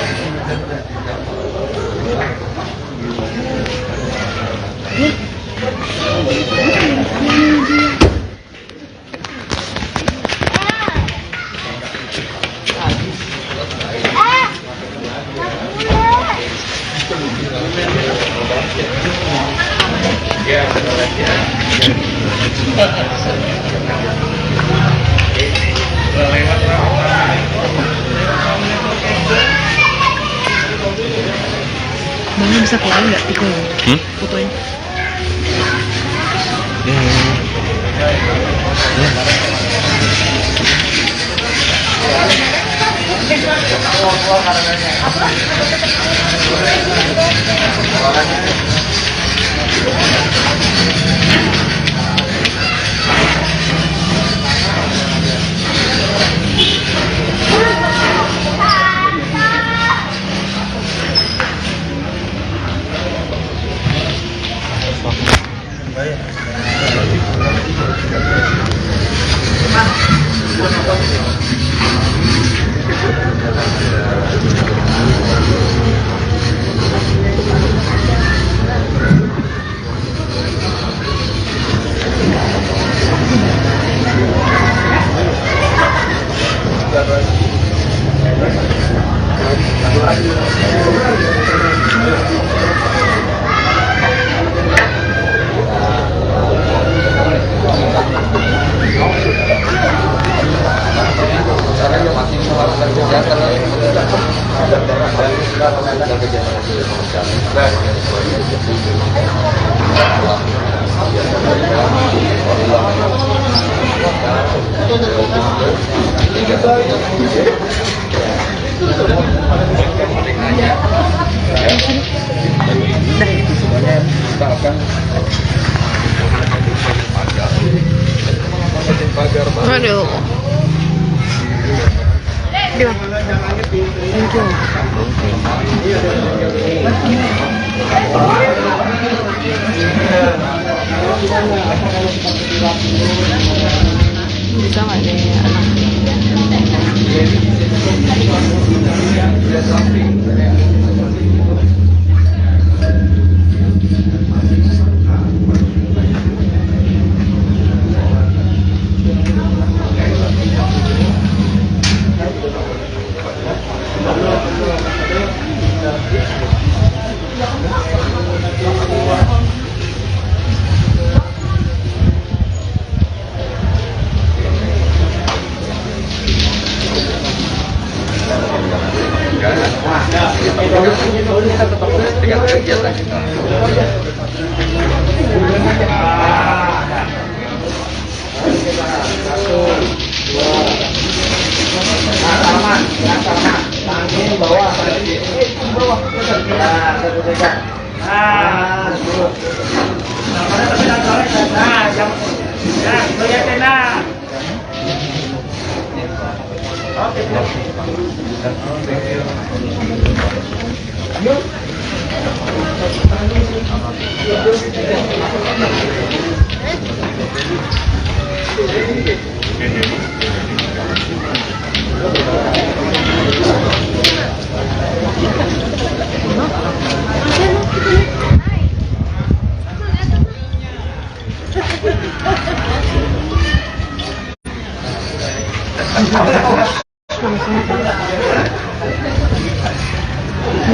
Bang bisa fotoin nggak Tiko? Fotoin. Aduh. Gimana? Thank you. Bisa nggak nih anak?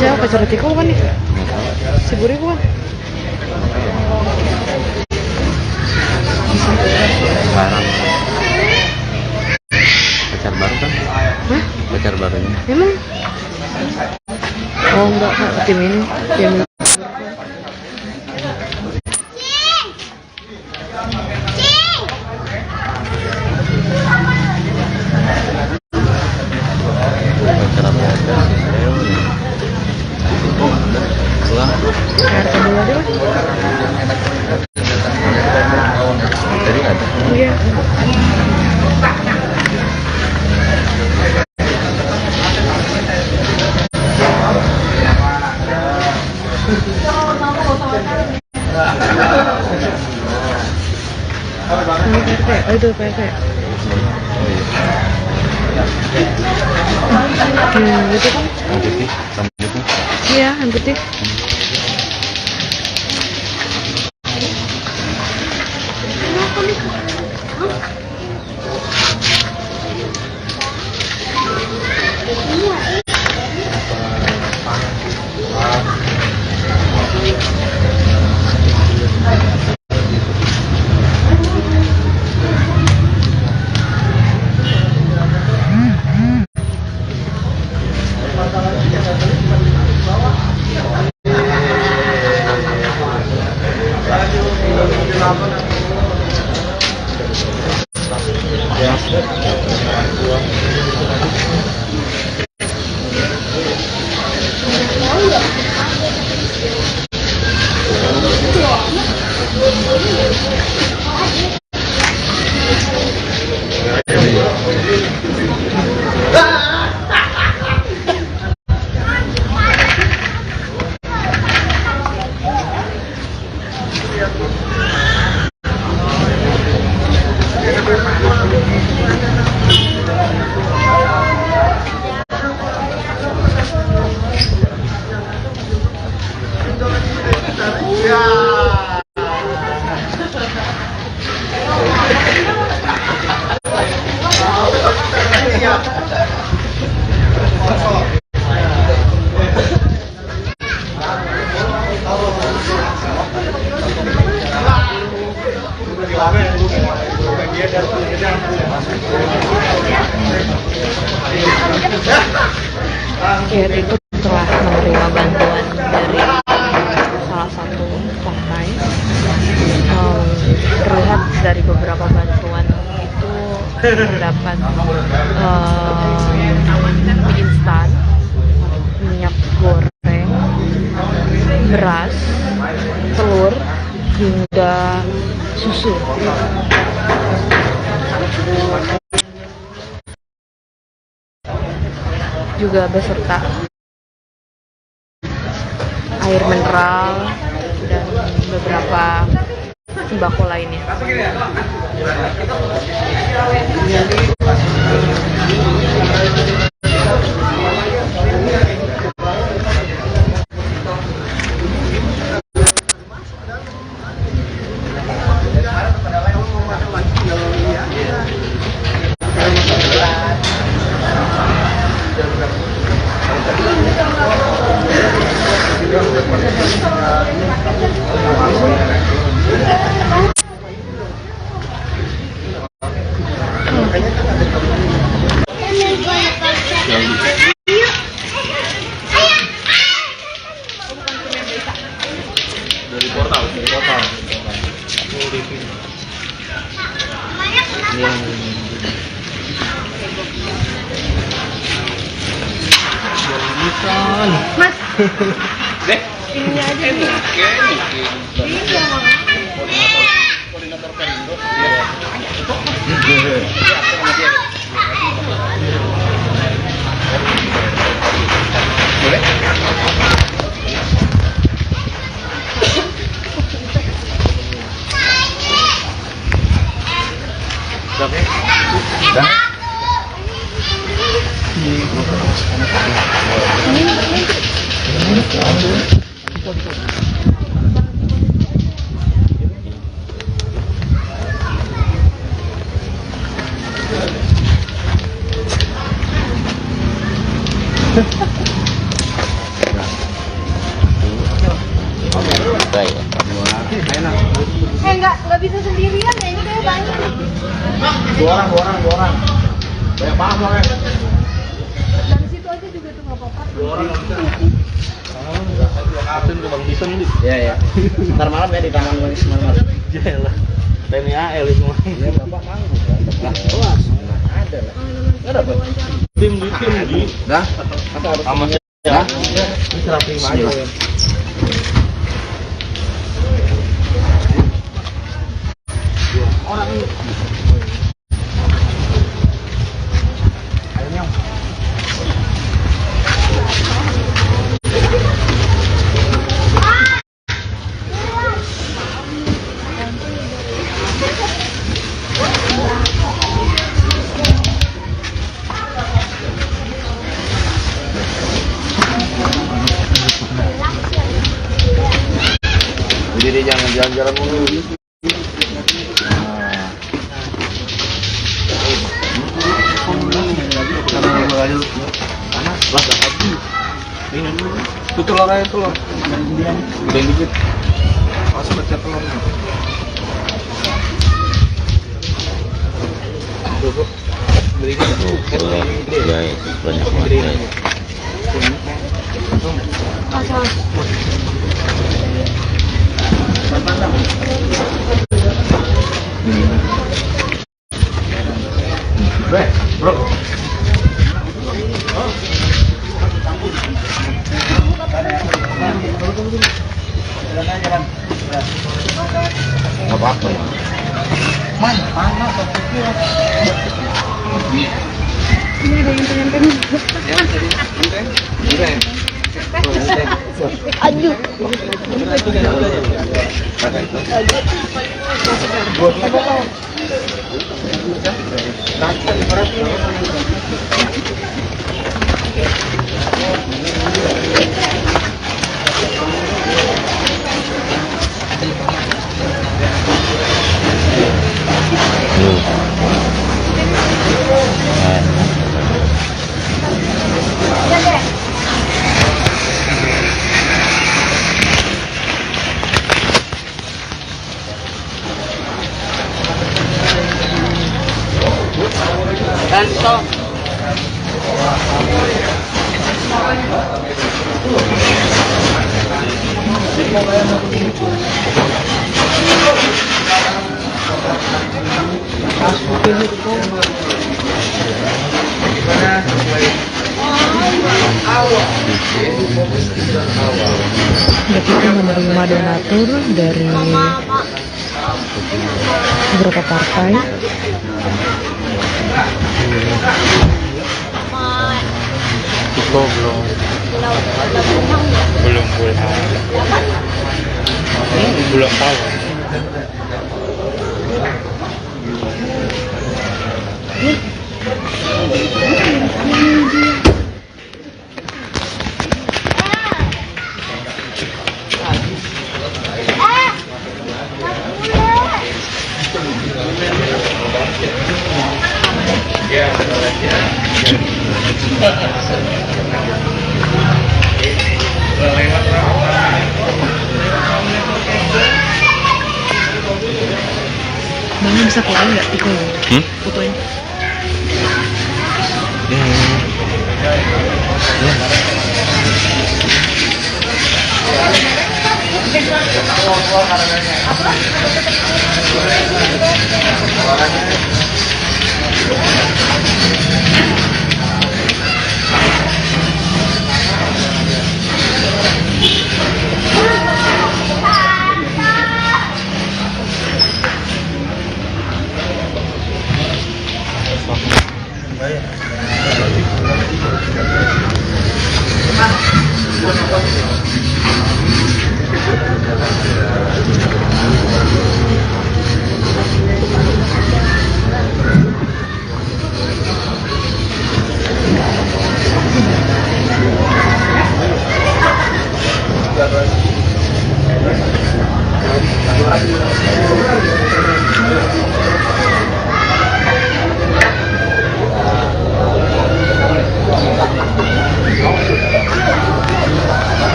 Siapa pacar Tiko kan nih? Si Buri kan? Sekarang pacar baru kan? Hah? Pacar barunya. Emang? Oh enggak, Kak, tim ini. Tim Pacar apa aja sih? Air dulu aja lah. Jadi ada. Iya. Oh itu PRT. Gitu kan? Yang putih, sama itu. Iya, yang putih. Kiat itu telah menerima bantuan dari salah satu partai. Terlihat dari beberapa bantuan itu terdapat mie instan, minyak goreng, beras, telur, hingga susu. Juga beserta air mineral dan beberapa sembako lainnya. Mas, ini aja nih. Koordinator Perindo. Boleh? Dah. Enggak bisa sendirian ya, ini kayak banyak. Dua orang. Banyak banget orangnya. Dari situ aja juga tuh nggak apa-apa. Aten ke Bang Bison nih. Iya. Ntar malam ya di Taman Wisma Marga. Jalan. TNI AL semua. Iya, Bapak manggung. Lah, kelas. Ada lah. Enggak dapat. Tim di. Dah. Apa harus sama Ya. Ini terapi aja. Jadi jangan jalan-jalan mulu. Itu telur aja telur. Gedein dikit. Masuk baca telurnya. Beli gitu. Ya, banyak banget. Bro. Nggak apa-apa ya. Ini ada yang pengen. Aduh. Kita menerima donatur dari beberapa partai. Itu belum tahu. Bang bisa fotoin nggak itu? Fotoin.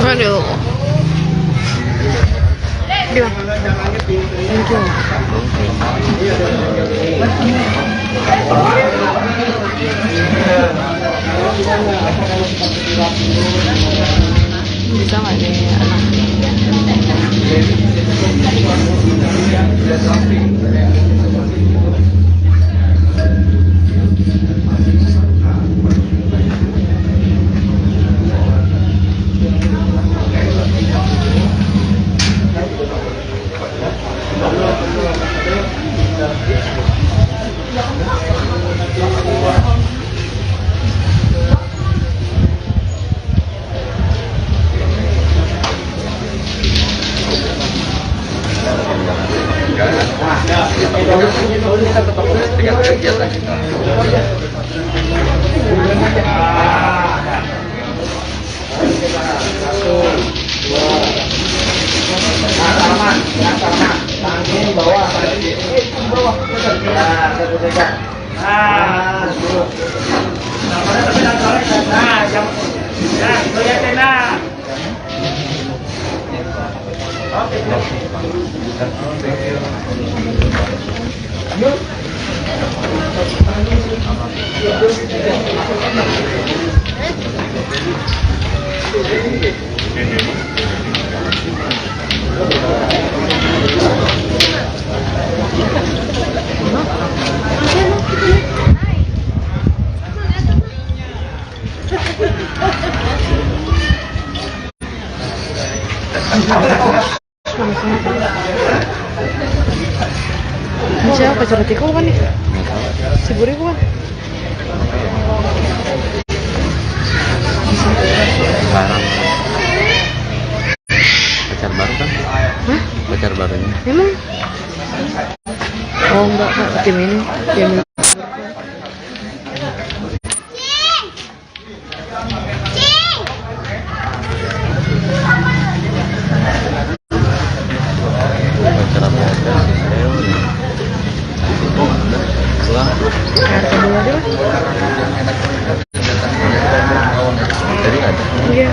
Aduh. Thank you. Bisa nggak nih anak? kita tetap dengan kegiatan kita. Siapa curhat kau kan nih? Si Buri bukan? Sekarang pacar baru kan? Hah? Pacar barunya. Emang? Oh enggak, tim ini. Pacar apa aja sih saya udah. Pulang. Kayak kedua deh. Jadi ada. Iya.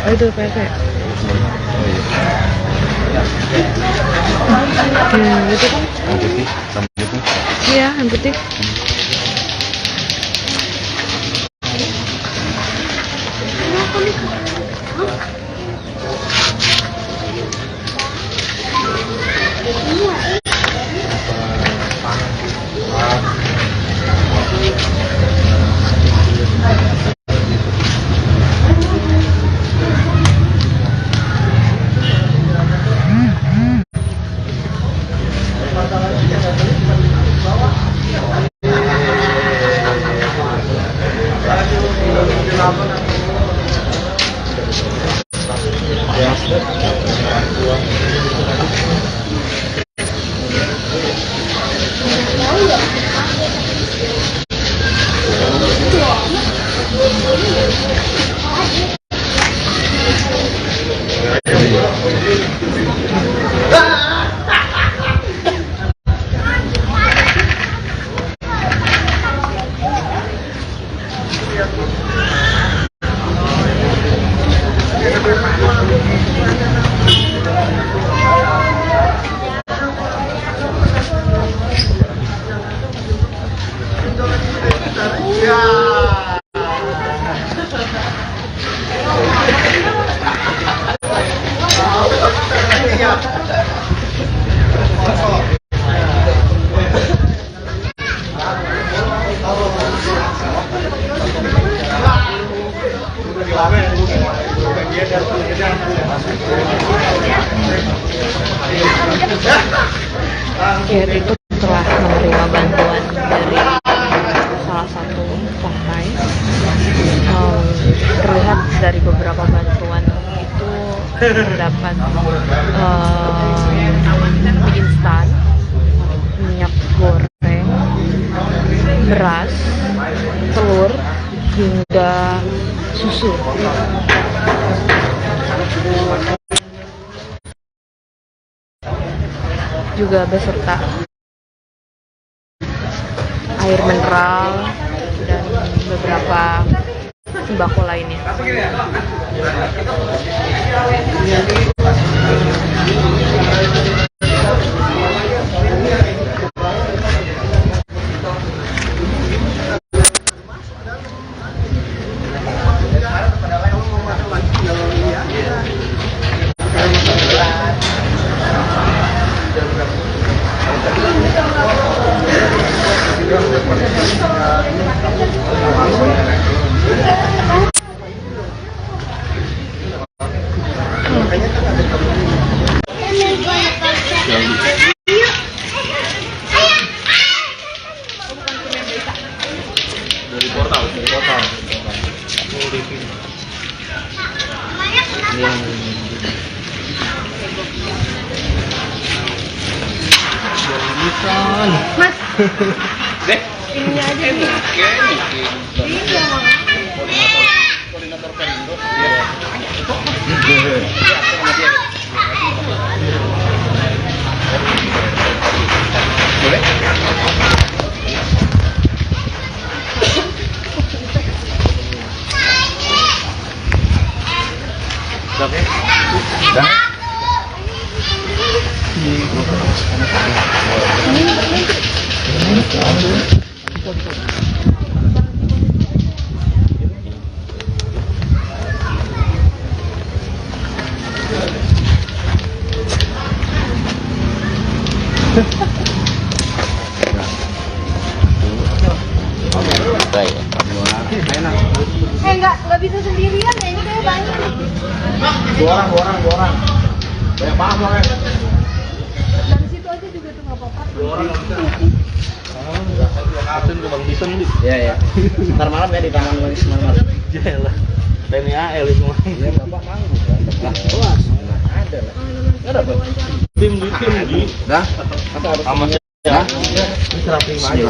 Oh itu PRT. Oh iya. Itu kan? Yang putih sama putih. Iya, yang putih. Ya itu telah menerima bantuan dari salah satu partai. Terlihat dari beberapa bantuan itu terdapat mie instan, minyak goreng, beras, telur, hingga susu. Juga beserta air mineral dan beberapa sembako lainnya. bukan. Mas, Deh, ininya aja nih. Iya, Koordinator Perindo. boleh? Oke. Dah. Baik. nggak bisa sendirian ya, ini kayak banyak. Dua orang. Banyak banget orangnya. Dari situ aja juga tuh nggak apa-apa. Asun ke Bang Bison nih. Iya. Ntar malam ya di Taman Wisma Marmar. Jelah. TNI AL itu mah. Iya, Bapak manggung. Lah, kelas. Ada lah. Enggak dapat. Tim di. Dah. Atau harus Sama ya. Dah. Serap lima aja.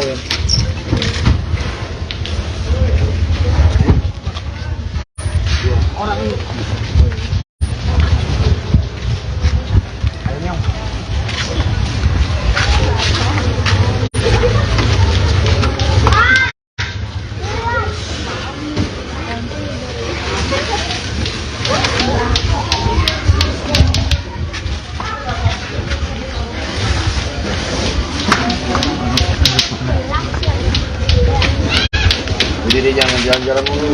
Jadi dia jangan jalan-jalan mulu.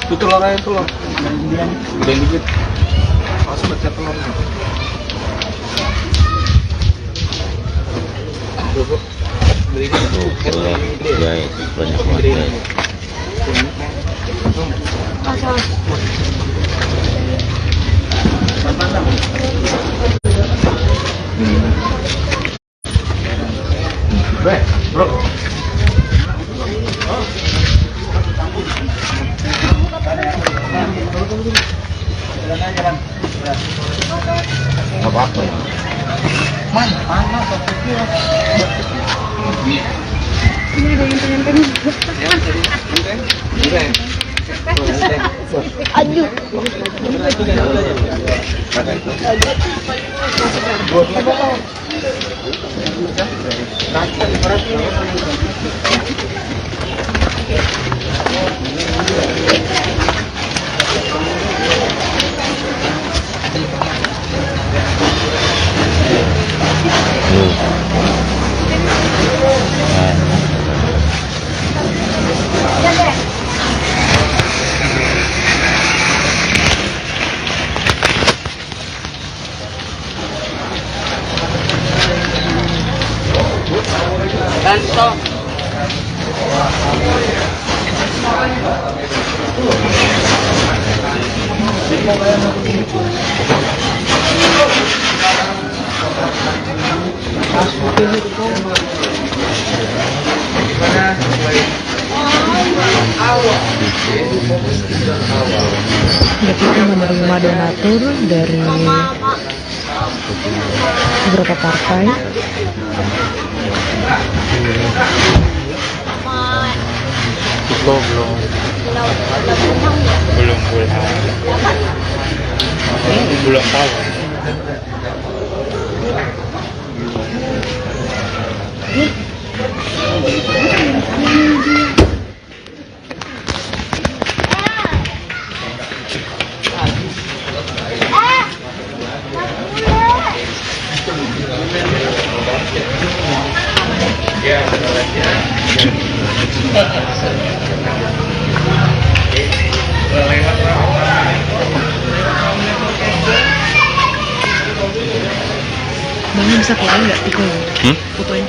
Itu telur aja telur. Udah dikit. Masuk baca telur. Berikan tuh. Ya, banyak banget. Bro. Nggak apa-apa ya. Ini ada yang pengen Aduh. Kita menerima donatur dari beberapa partai. Belum tahu. Bang bisa keluarin nggak fotonya? Fotonya.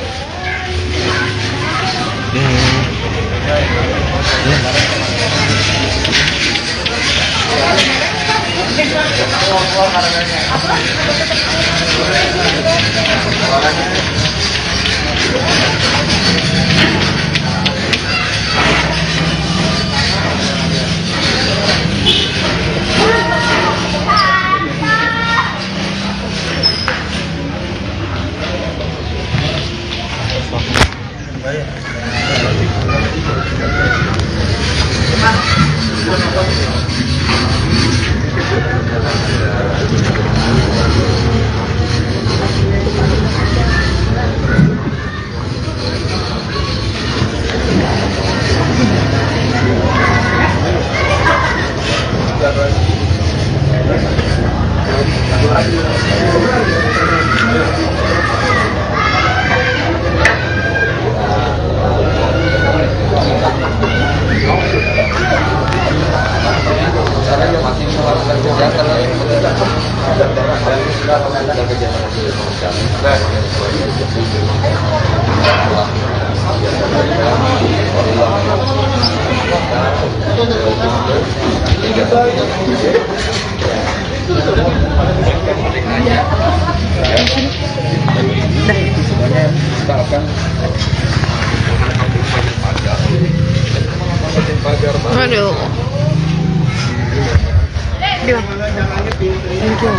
Aduh. Dia. Thank you.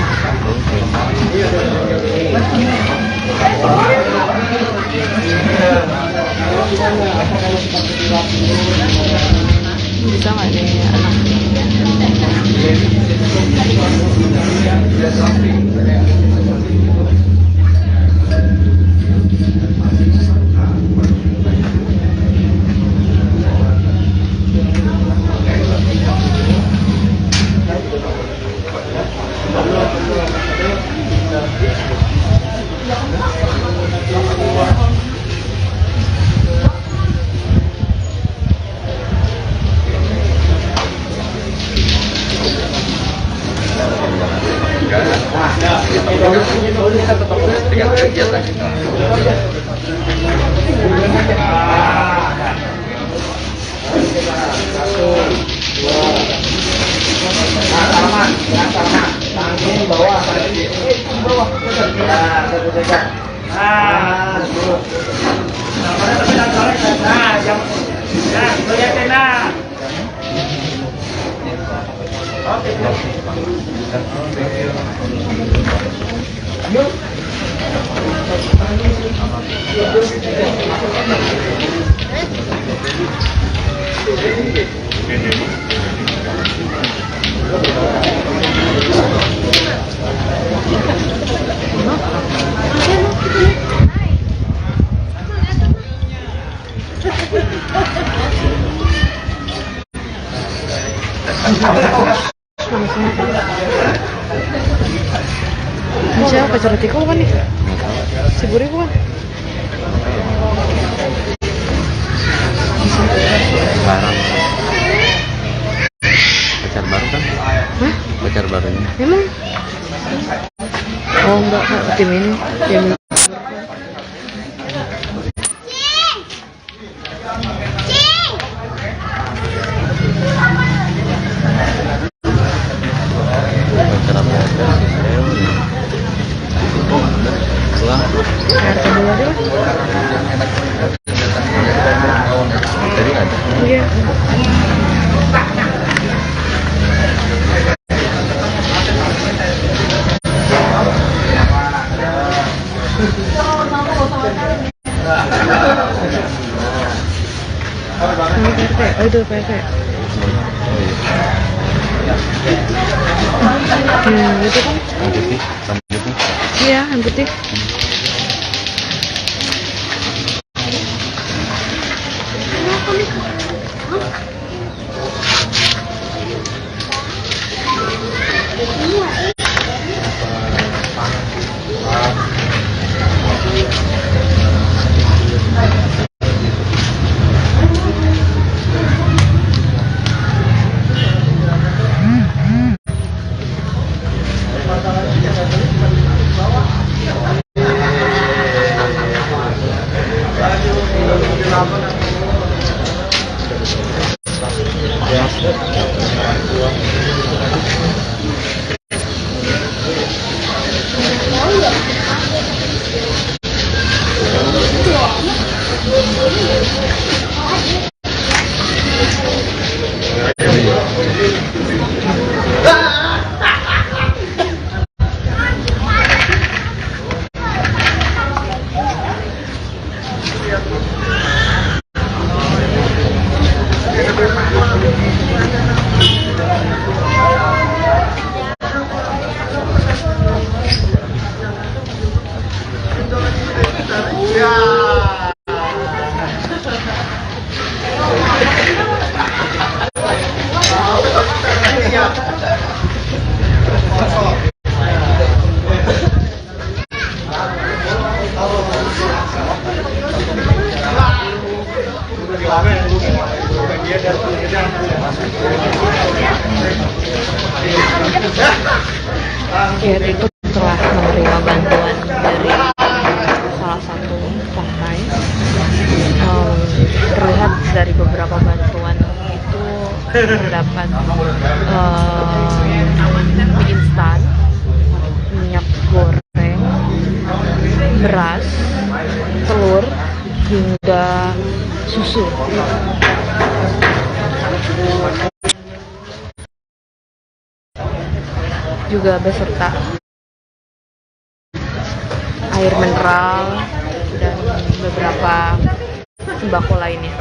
Bisa nggak nih anak? Siapa pacar tiko kan nih? Si Buri kan? Barang. Pacar baru kan? Hah? Pacar barunya. Emang? Oh enggak, tim ini. Tim ini. Pacar apa aja sih saya. Pulang. RT dulu aja lah. Tadi ada. Iya. Oh itu PT. Itu kan? Yang putih, sama putih. Iya, yang putih. Ya, itu telah menerima bantuan dari terdapat mie instan, minyak goreng, beras, telur, hingga susu. Juga beserta air mineral dan beberapa sembako lainnya.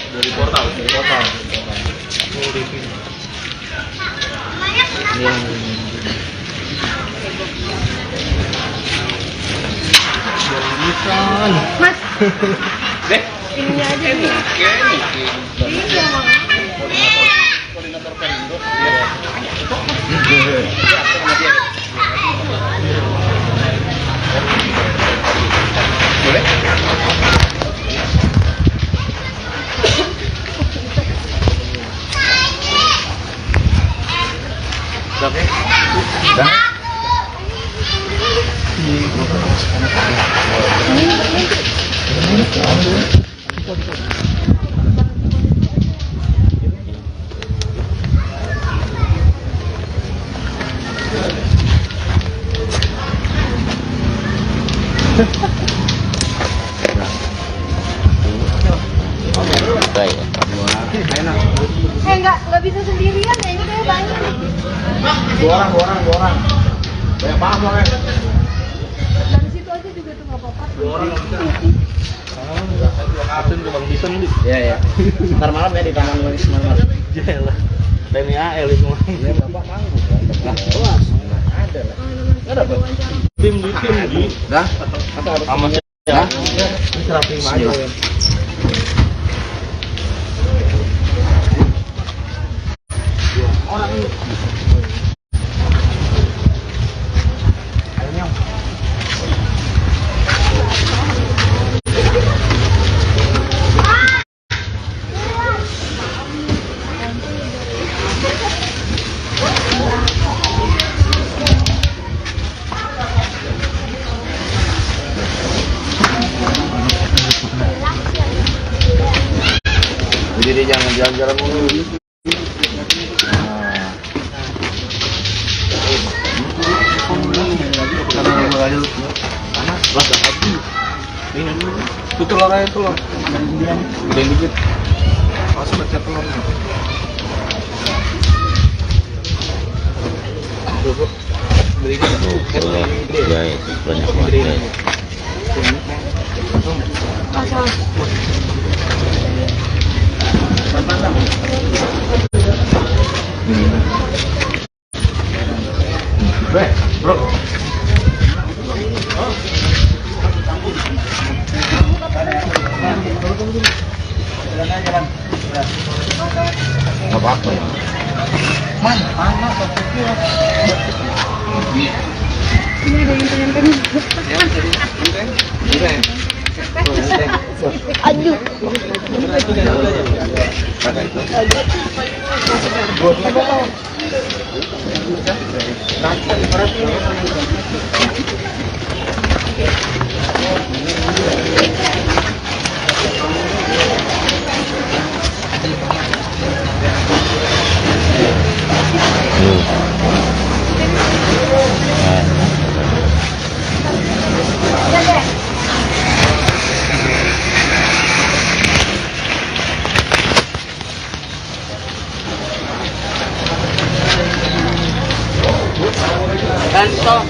Dari portal. Mas, ininya aja nih. Iya, Koordinator Perindo. Boleh? Dah. Baik. nggak bisa sendirian ya, ini kayak banyak. Dua orang. Banyak banget orangnya. Dari situ aja juga tuh nggak apa-apa. Asin ke Bang Bison ini. Iya. Ntar malam ya di Taman Wisma Marmar. Jelah. TNI AL itu mah. Iya, Bapak manggung. Kelas. Ada lah. Ada, Bang. Tim. Dah. Atau harus Sama ya. ya. Serapi maju. Orang ini. Jadi jangan jalan-jalan mulu. Itu telur aja telur. Udah dikit. Pas baca telur. Cukup. Berikan. Ya, banyak banget. Bro. Nggak apa-apa ya. Ini ada yang pengen. Aduh. Kantong.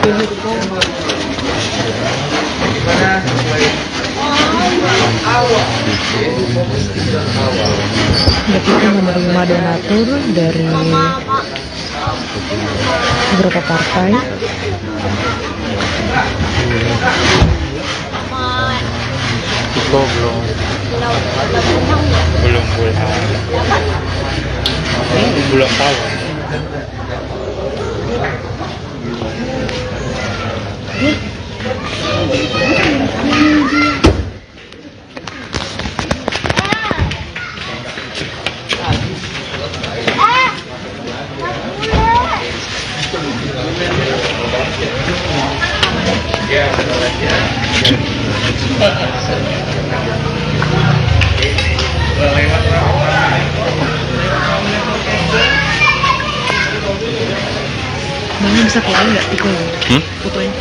Kita menerima donatur dari beberapa partai. Iko belum tahu. Bang bisa fotoin nggak Tiko ini? Fotoin.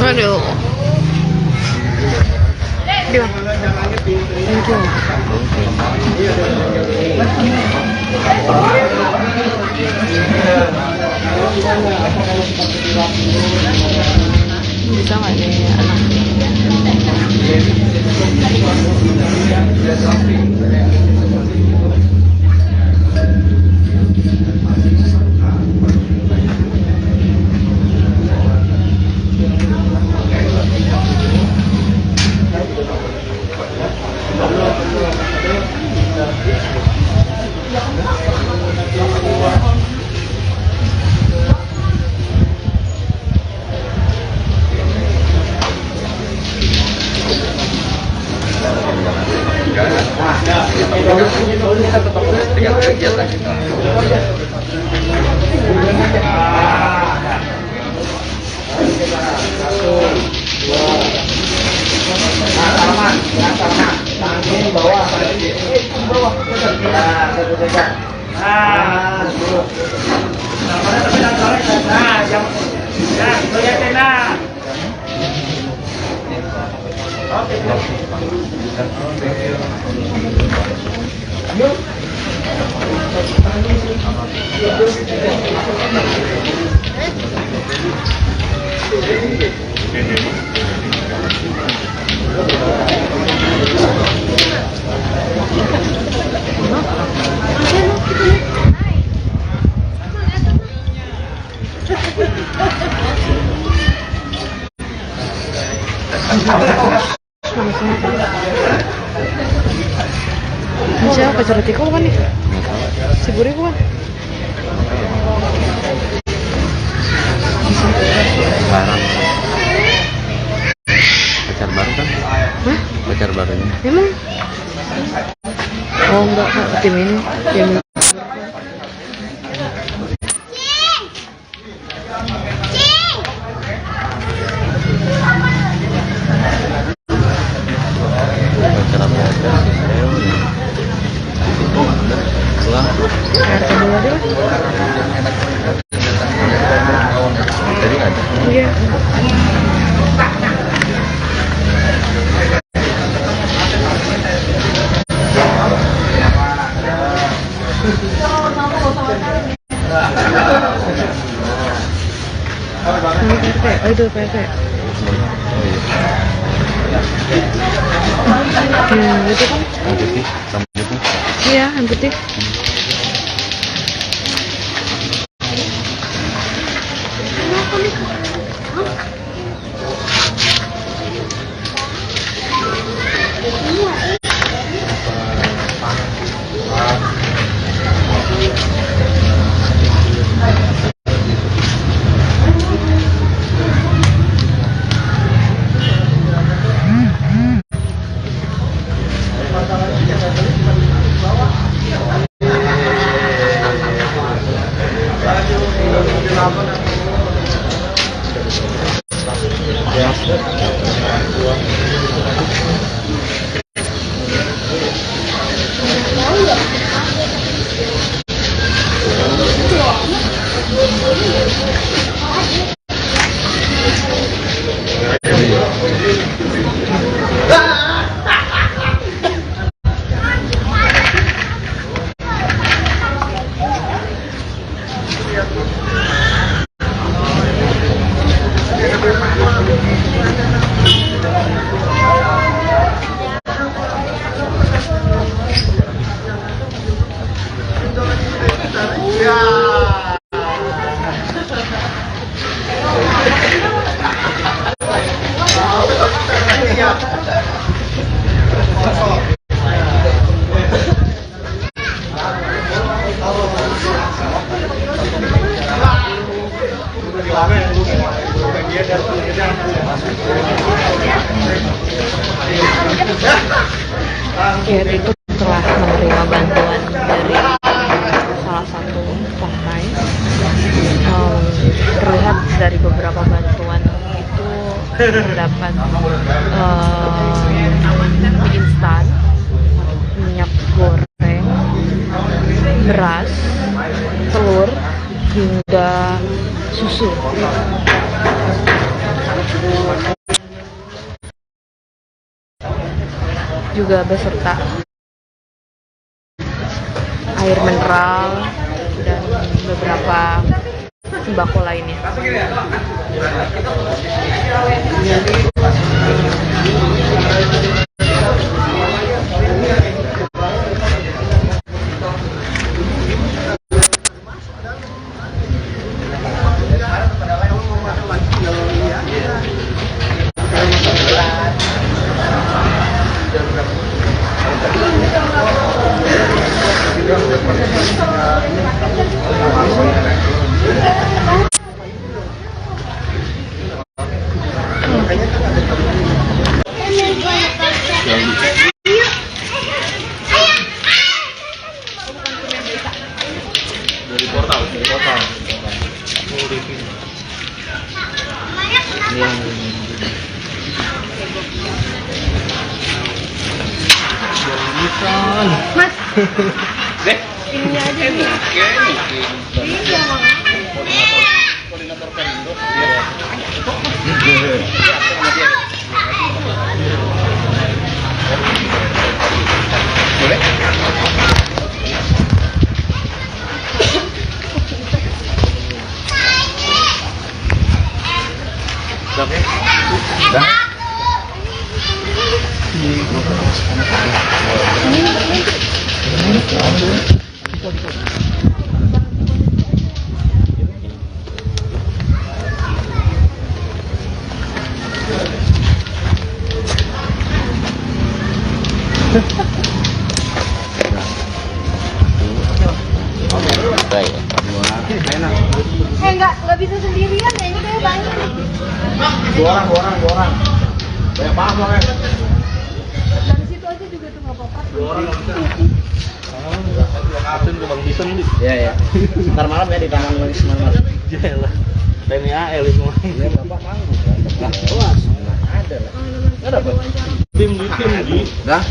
Aduh. Dia. Thank you. Bisa nggak nih anak? Siapa pacar Tiko bukan nih? Si Buri bukan? Barang. Pacar baru kan? Hah? Pacar barunya. Emang? Oh enggak, Kak. Tim ini. Tim Pacar apa aja sih saya udah. RT dulu aja lah. Tadi ada. Iya. PRT, oh itu PRT. Itu kan? Yang putih, sama putih. Iya, yang putih. Kiat itu telah menerima bantuan dari salah satu partai. Terlihat dari beberapa bantuan itu terdapat mie instan, minyak goreng, beras, telur, hingga susu. Juga beserta air mineral dan beberapa sembako lainnya. Dari portal. Mas, Deh, ini aja nih. Iya, koordinator Perindo. Boleh? Dah. Enggak bisa sendirian ya, ini kayak banyak nih. Dua orang. Banyak banget orangnya. Dari situ aja juga tuh nggak apa-apa. Dua orang nggak bisa. Asin ke Bang Bison nih. Iya. Ntar malam ya di Taman Wisman Marta. Jelah. TNI AL semua. Iya, Bapak manggung kan. Lah, luas. Ada lah. Ada apa? Tim di. Dah.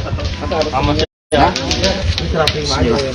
Atau harus Sama dah. ini serapin aja.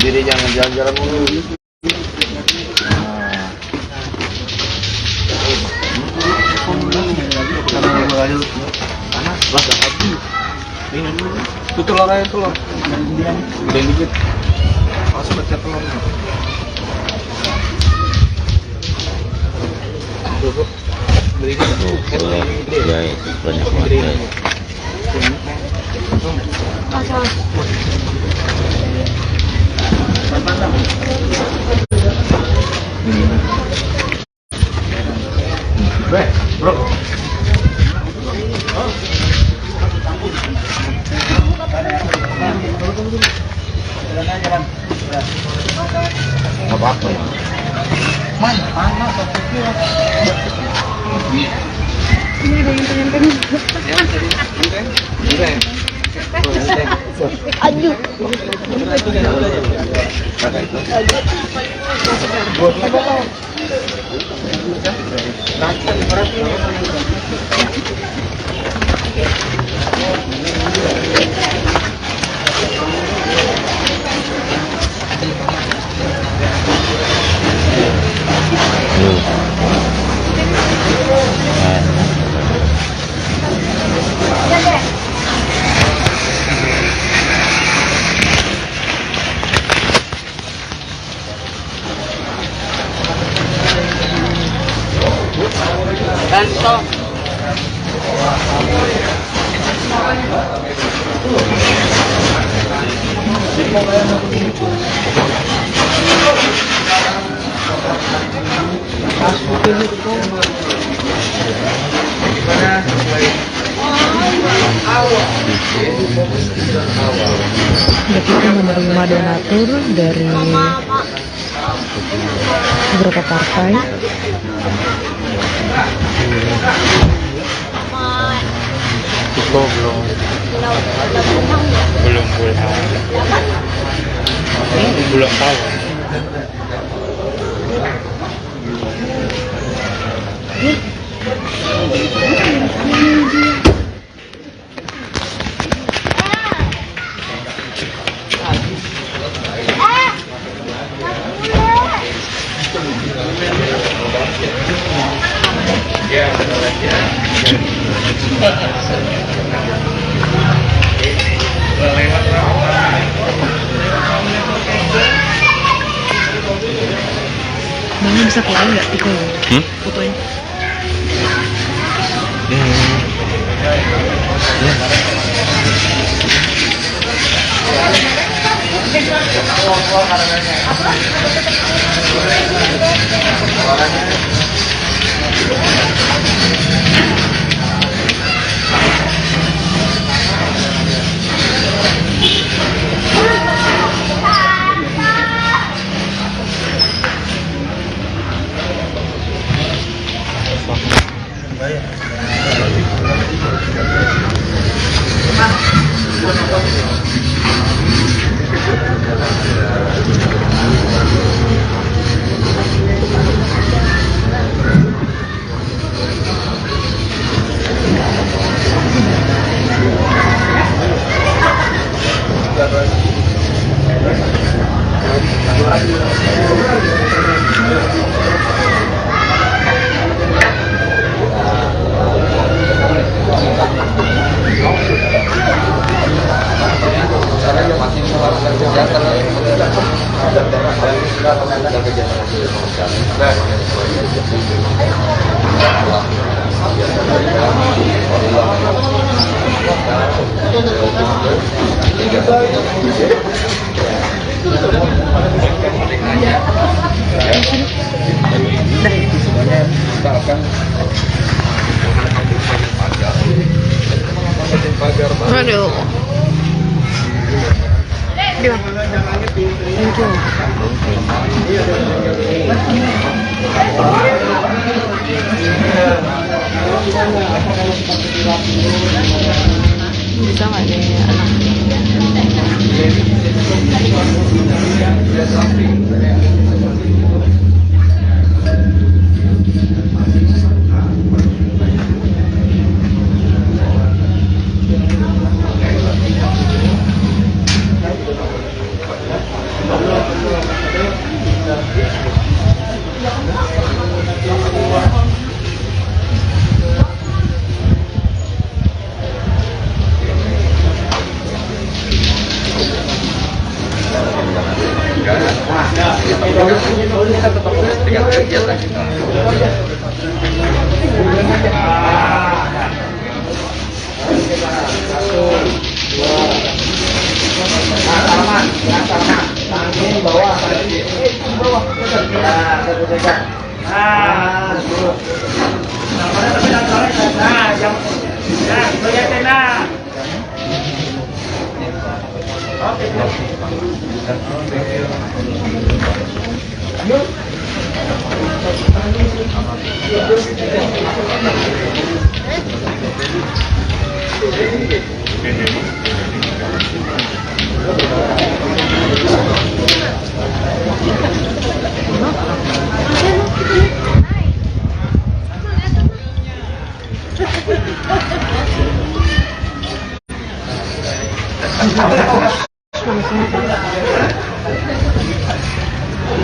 Jadi jangan jalan-jalan mulu. Tutul lah itu loh. Udah dikit. Masuk baca telur. Ya, banyak banget. Bro. Apa-apa ya? Ini ada yang pengen. Aduh. Kita menerima donatur dari beberapa partai. Itu belum tahu. Bang bisa keluar nggak Tiko? Fotoin. Aduh. Bisa nggak deh anak? dengan kegiatan kita.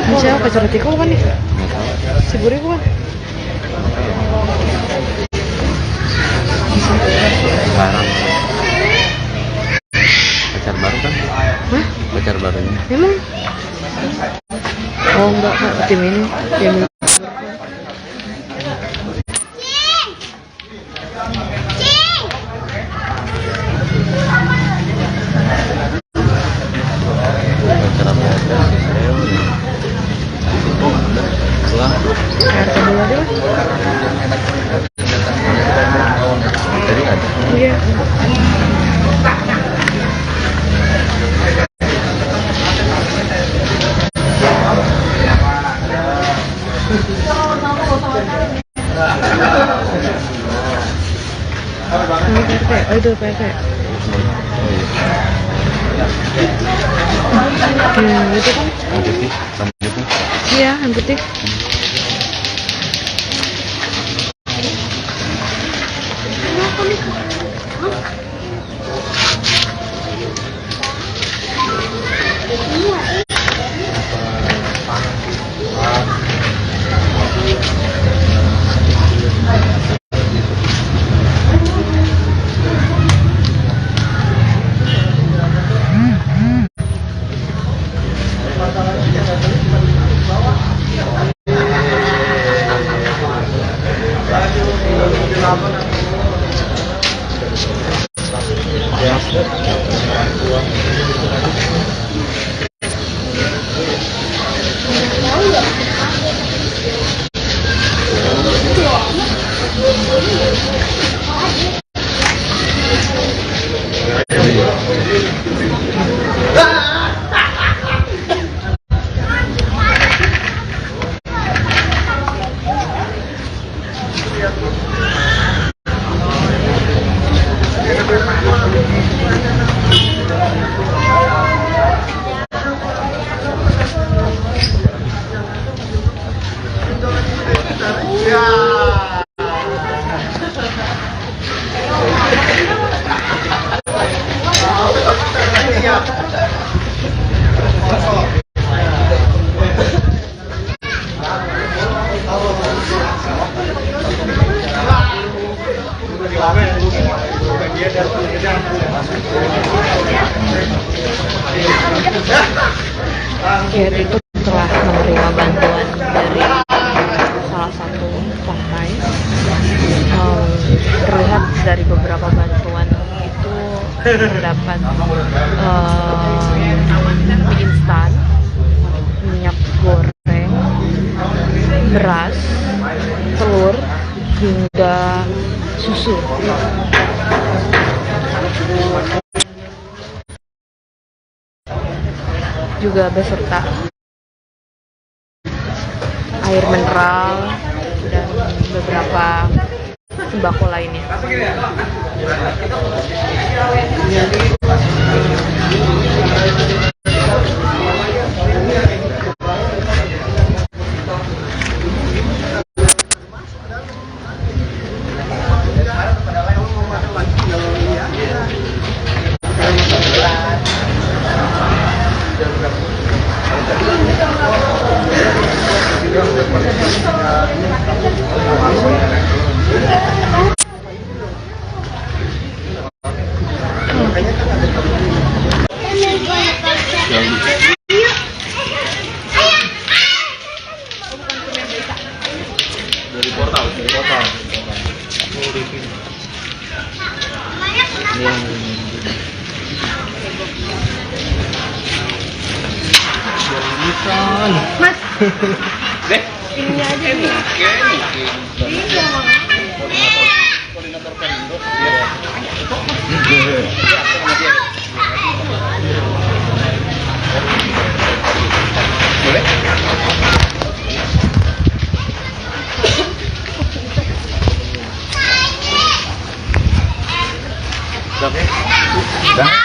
Ini siapa pacar Tiko bukan nih? Si Buri bukan? Sekarang pacar baru kan? Hah? Pacar barunya. Emang? Oh enggak, tim ini. Tim ini. Pacar apa aja sih saya udah. Pulang. RT dulu aja lah. Tadi ada. Iya. Oh itu PRT. Itu kan? Yang putih, rambutnya. Iya, yang putih. Ya itu telah menerima bantuan dari salah satu partai. Terlihat dari beberapa bantuan itu terdapat mie instan, minyak goreng, beras, telur, hingga susu. Juga beserta air mineral dan beberapa sembako lainnya. Bukan. Mas, Deh, ininya aja nih. Iya, Koordinator Perindo. boleh? Dah.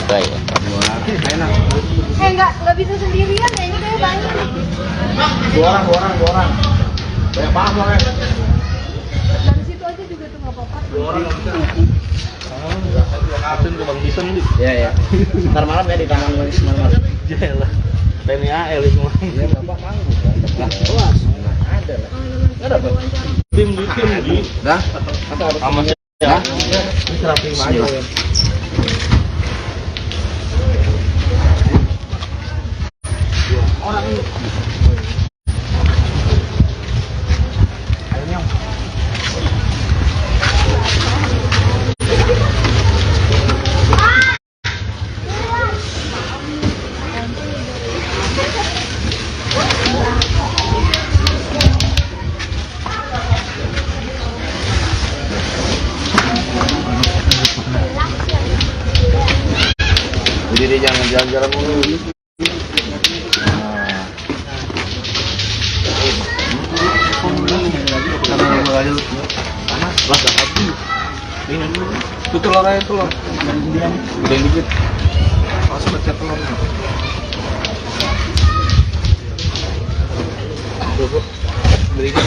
Baik. nggak bisa sendirian ya, ini kayak banyak. Dua orang. Banyak banget orangnya. Dari situ aja juga tuh nggak apa-apa. Asun ke Bang Bison nih. Iya. Ntar malam ya di Taman Wisma Marmar. Jalan. TNI AL itu mah. Iya, Bapak manggung. Lah, kelas. Ada lah. Enggak dapat. Tim di. Dah. Sama Dah. ini terapi aja. Jadi dia jangan jalan-jalan mulu. Itu telur aja telur. Udah dikit. Masuk baca telur. Berikan.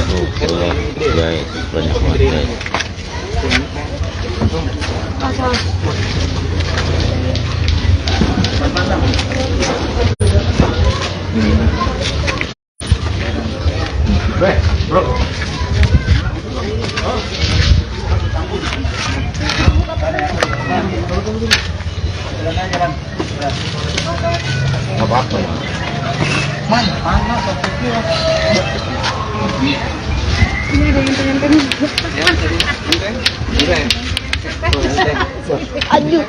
Guys, banyak banget. Bro. Nggak apa-apa ya. Ini ada yang pengen. Aduh.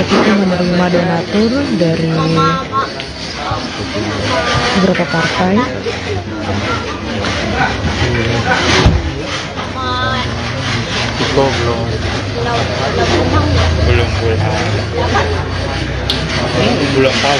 Kita menerima donatur dari beberapa partai. Belum tahu.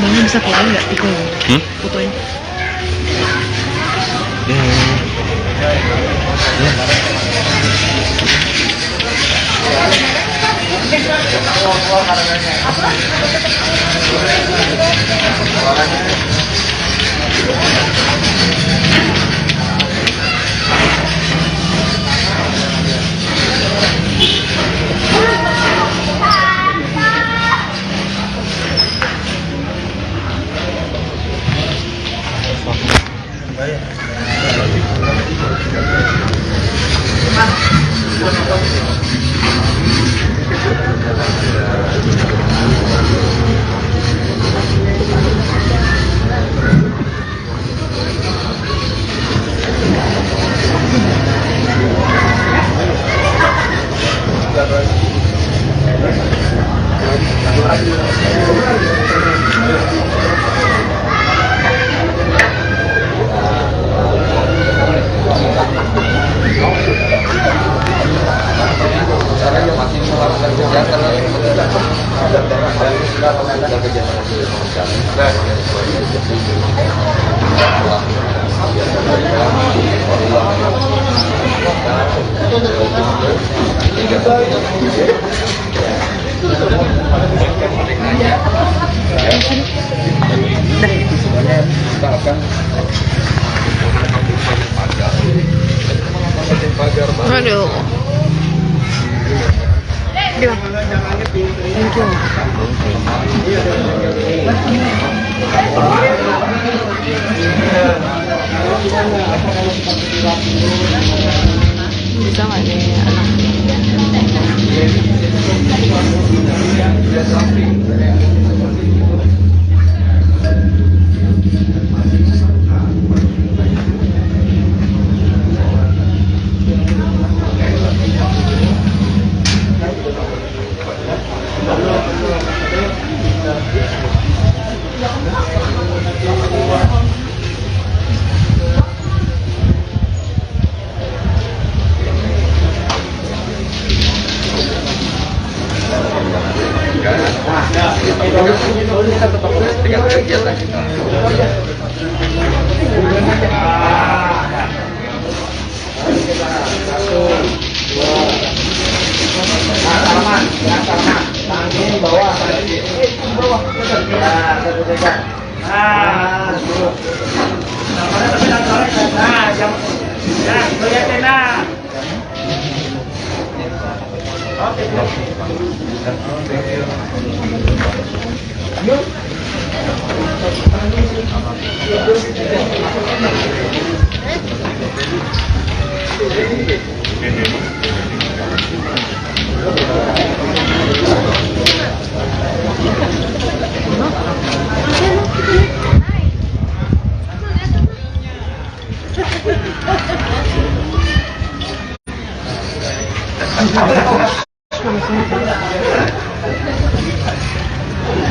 Bang bisa keluar nggak itu? Fotonya. Aduh. Dia. Thank you. Bisa nggak nih anak?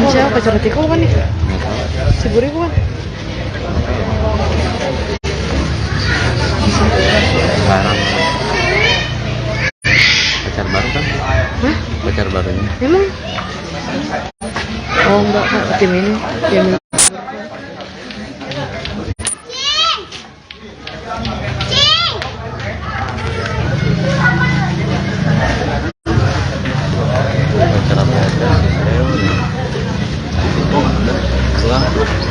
Siapa pacar tiko kan nih? Siburi kan? Barang. Pacar baru kan? Hah? Pacar barunya. Emang? Oh enggak, tim ini. Tim ini. Pacar apa aja sih saya.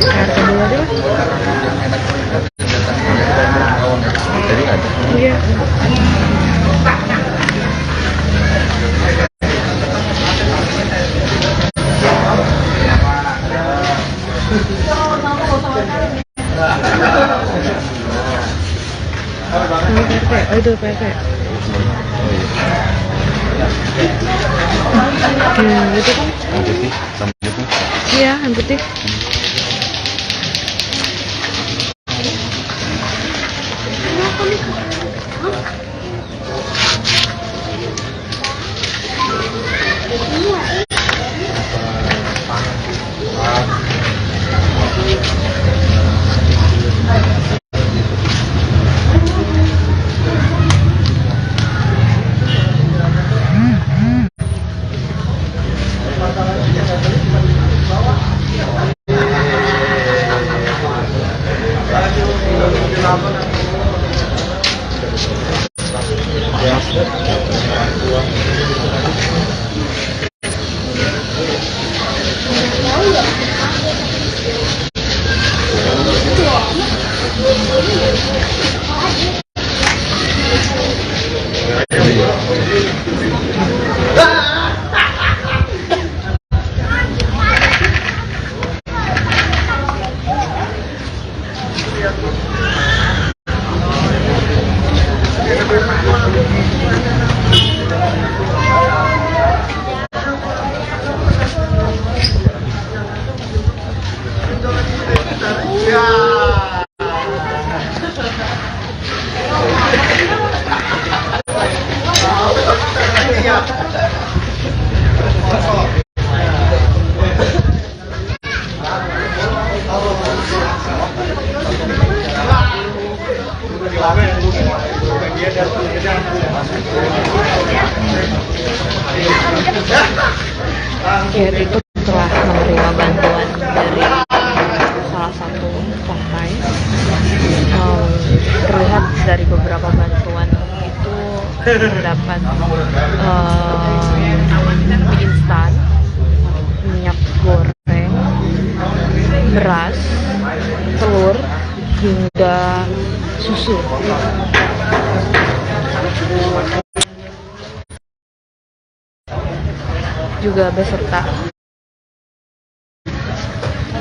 RT dulu aja lah. Jadi ada. Iya. Oh itu PP. Itu kan? Yang putih, sama itu. Iya, yang putih. Ya, itu telah menerima bantuan dari salah satu partai. Terlihat dari beberapa bantuan itu terdapat mie instan, minyak goreng, beras, telur, hingga susu. Juga beserta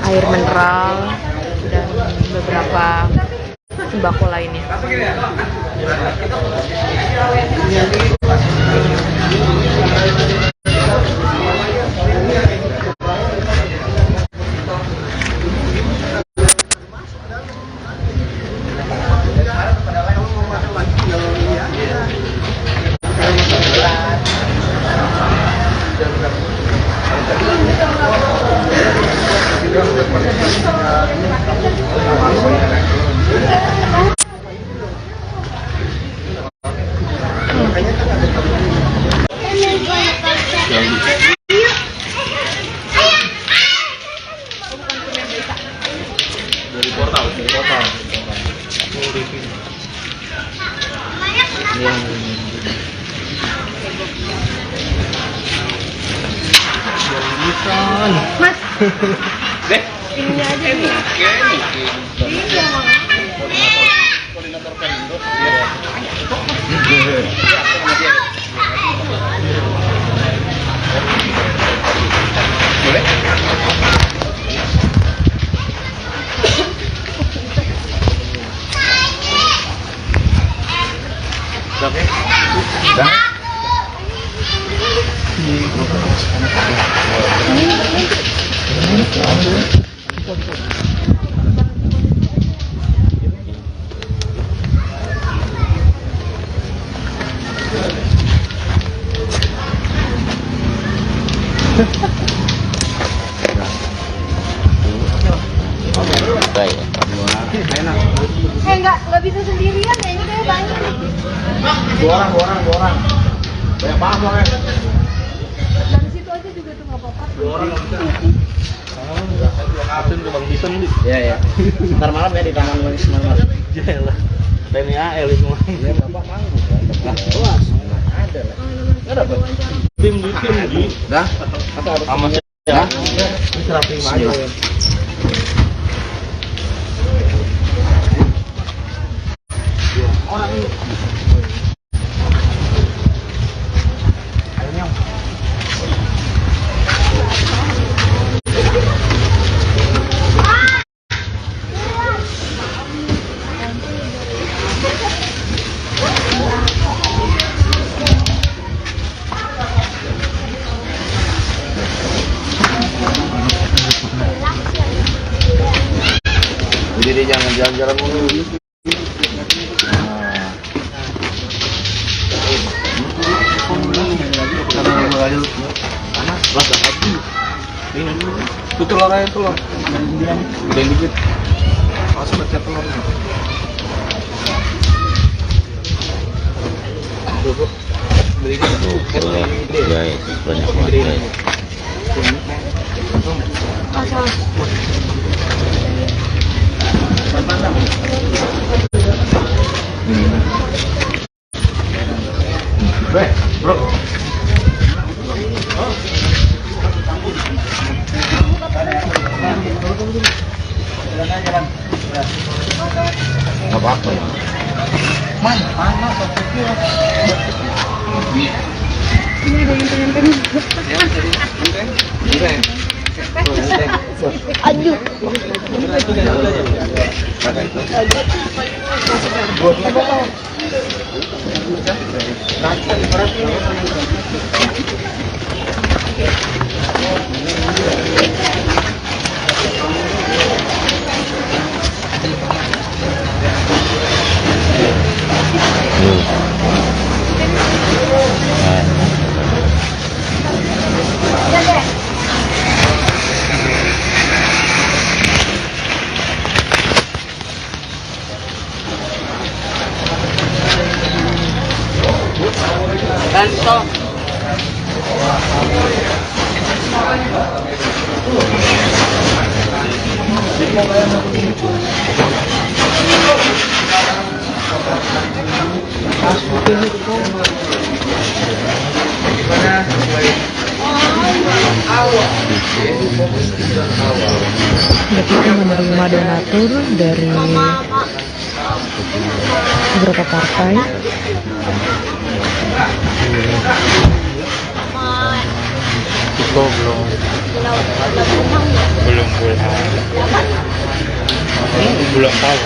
air mineral dan beberapa sembako lainnya. Dari portal. Mas, ininya aja nih. Iya, Koordinator Perindo. Boleh? Oke. Dah. Baik. nggak bisa sendirian ya, ini kayak banyak. Dua orang. Banyak banget orangnya. Dari situ aja juga tuh nggak apa-apa. Asin ke Bang Bison nih. Iya. Ntar malam ya di Taman Wisma Marmar. Jalan. TNI AL itu mah. Iya, Bapak manggung. Kelas. Ada lah. Ada apa? Tim di. Dah. Atau harus Sama ya? ya. Serap terima aja. Orang ini. Jadi jangan jalan-jalan mulu. Itu telur aja telur. Udah dikit. Awas pecah telur. Cukup. Berikan itu. Guys, banyak banget guys. Bro. Nggak apa-apa ya. Ini ada yang pengen. Aduh. Kita menerima donatur dari beberapa partai. Iko belum tahu.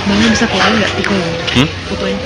Bang bisa fotoin nggak Tiko? Fotoin.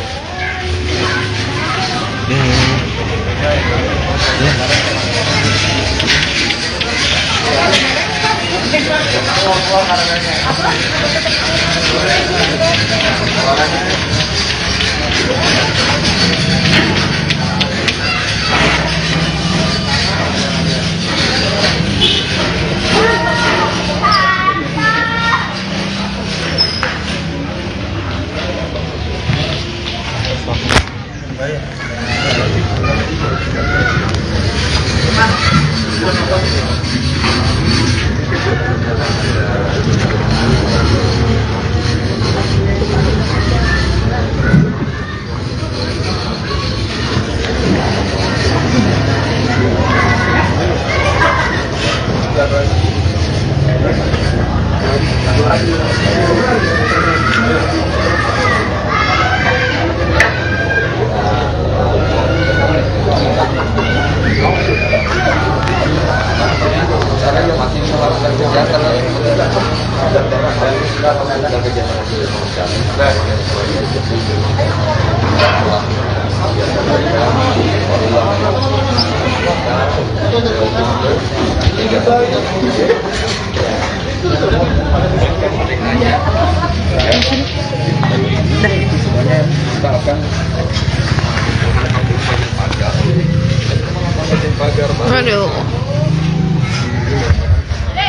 Aduh.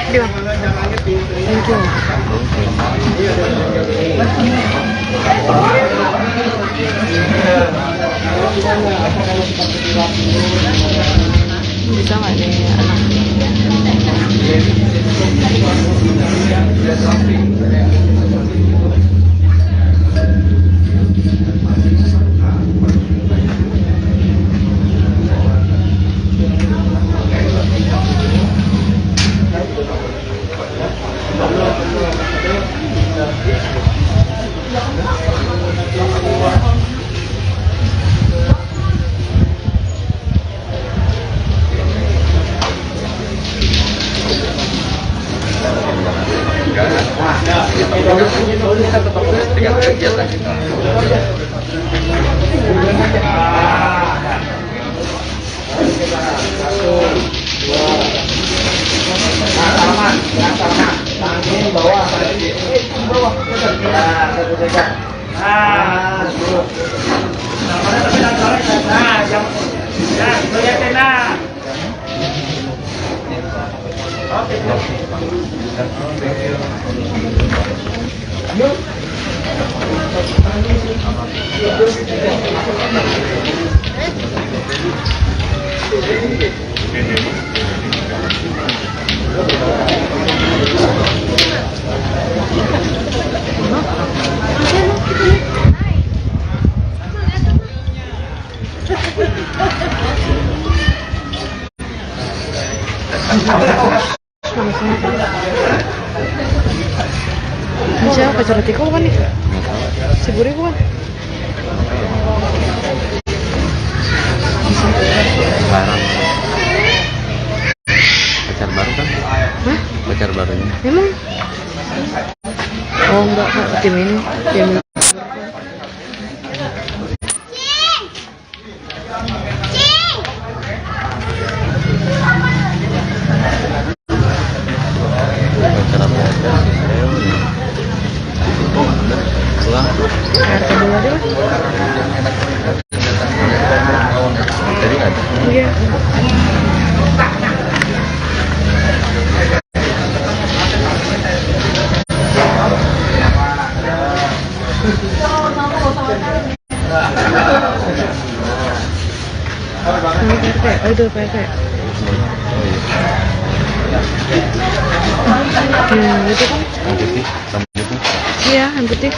Gimana? Thank you. Bisa nggak nih anak? Siapa pacar Tiko bukan nih? Si Buri bukan? Barang. Pacar baru kan? Hah? Pacar barunya. Emang? Oh enggak kak, tim ini. Tim Pacar apa aja sih? Oh itu PRT. Itu kan? Yang putih, sama itu. Iya, yang putih.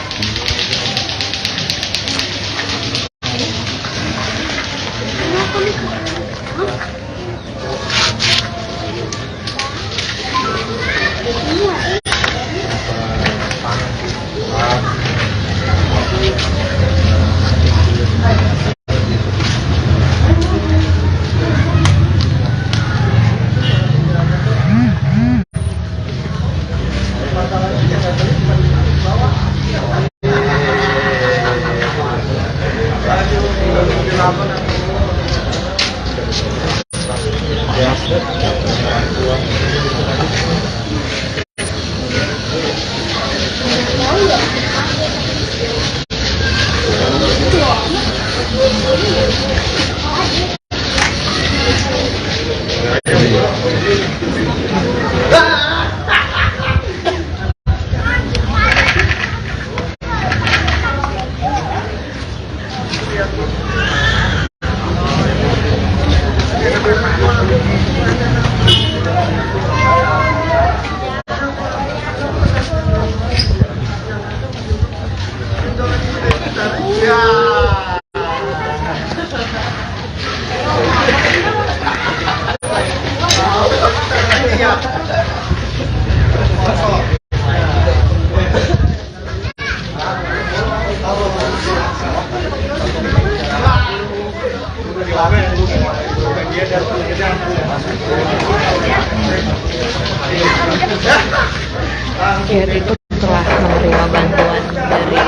Kiat itu telah menerima bantuan dari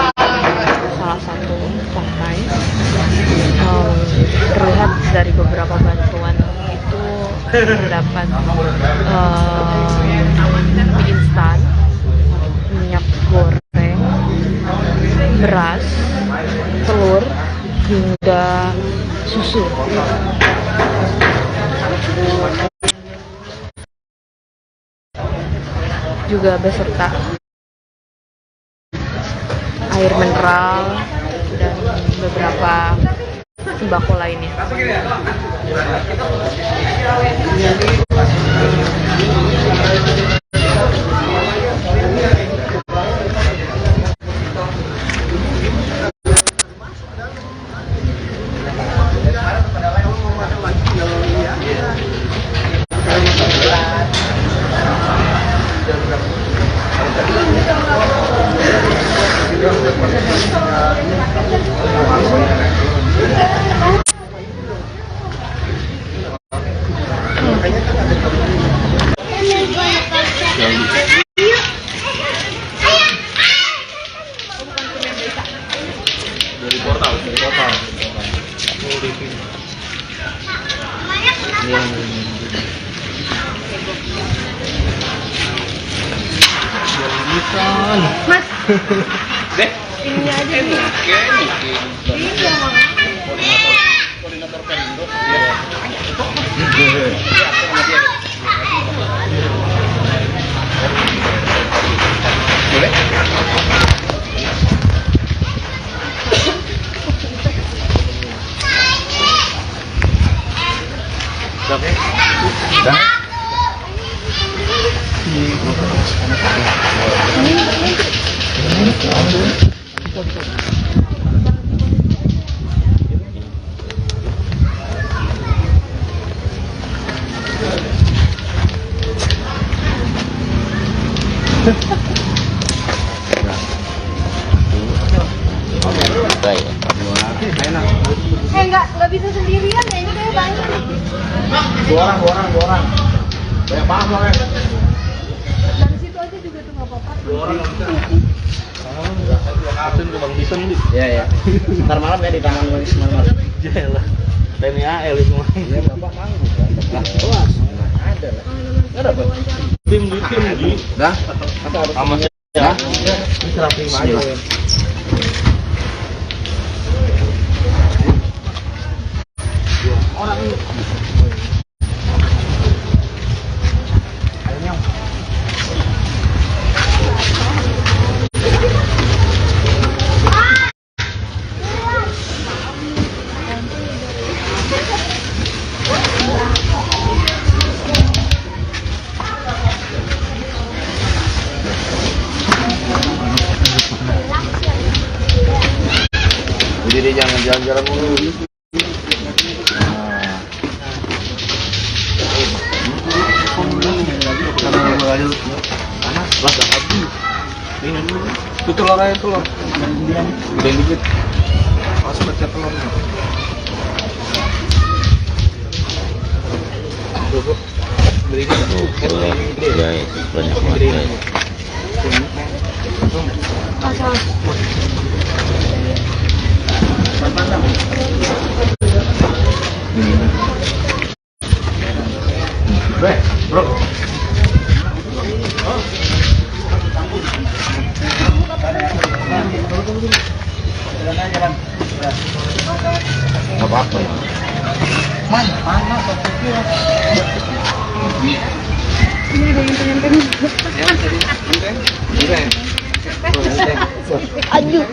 salah satu partai. Terlihat dari beberapa bantuan itu terdapat mie instan, minyak goreng, beras, telur, hingga susu. Juga beserta air mineral dan beberapa sembako lainnya. Mas, ini aja nih. Iya. Koordinator Perindo. Boleh? Dah. Enggak bisa sendirian ya, ini kayak banyak. Dua orang. Banyak banget orangnya. Dari situ aja juga tuh nggak apa-apa. Asun ke Bang Bison nih. Iya. Ntar malam ya di Taman Wisma Marga. Jalan. TNI AL semua. Iya, Bapak manggung kan. Lah, luas. Ada lah. Enggak dapat. Tim di. Dah. Sama ya. Ini terapi aja. jalan-jalan dulu. Itu telur aja telur. Gedein dikit. Masuk baca telurnya. Beri Guys, banyak banget guys. bro. Nggak apa-apa ya. Ini ada yang pengen aduh.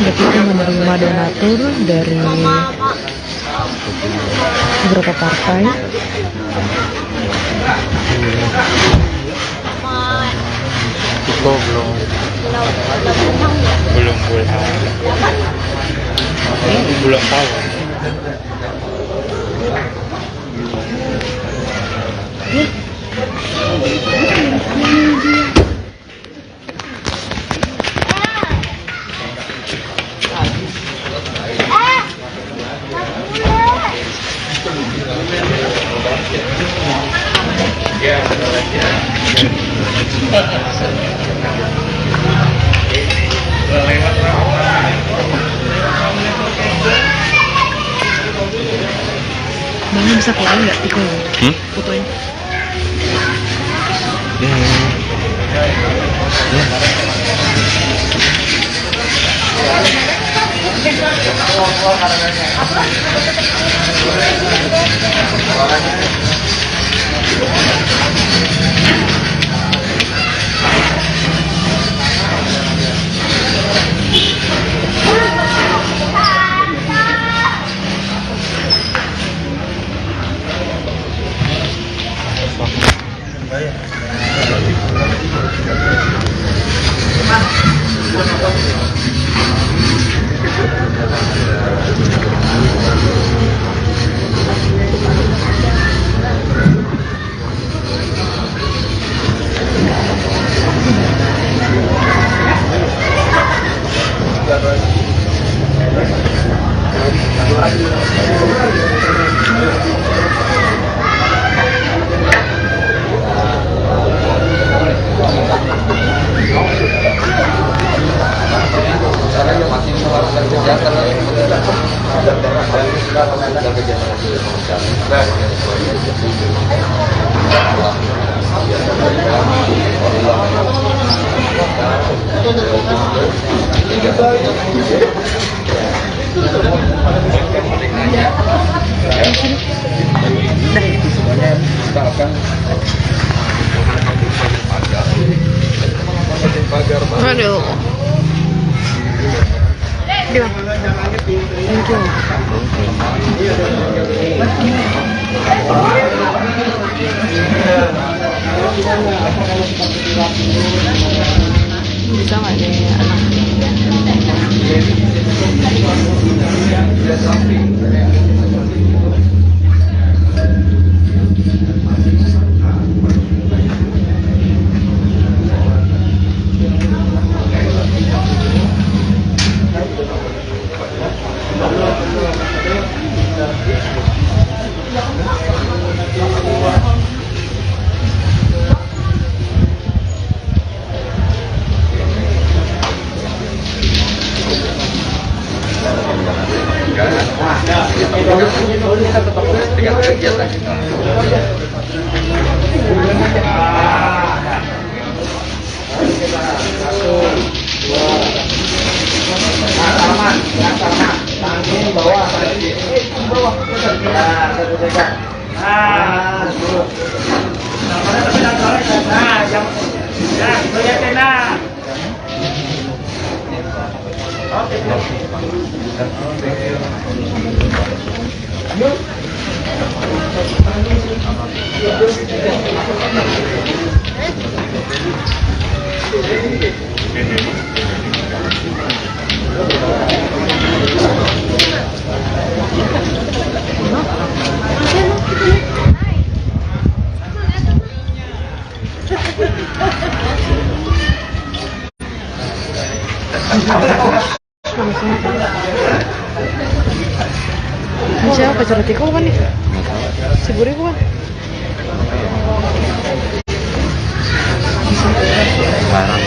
Kita menerima donatur dari beberapa partai. Belum tahu. Bang bisa fotoin nggak tikung? Fotoin. Aduh. Thank you. Bisa nggak deh anak? kita tetap dengan kegiatan kita. Ini siapa pacar Tiko bukan nih? Si Buri bukan? Barang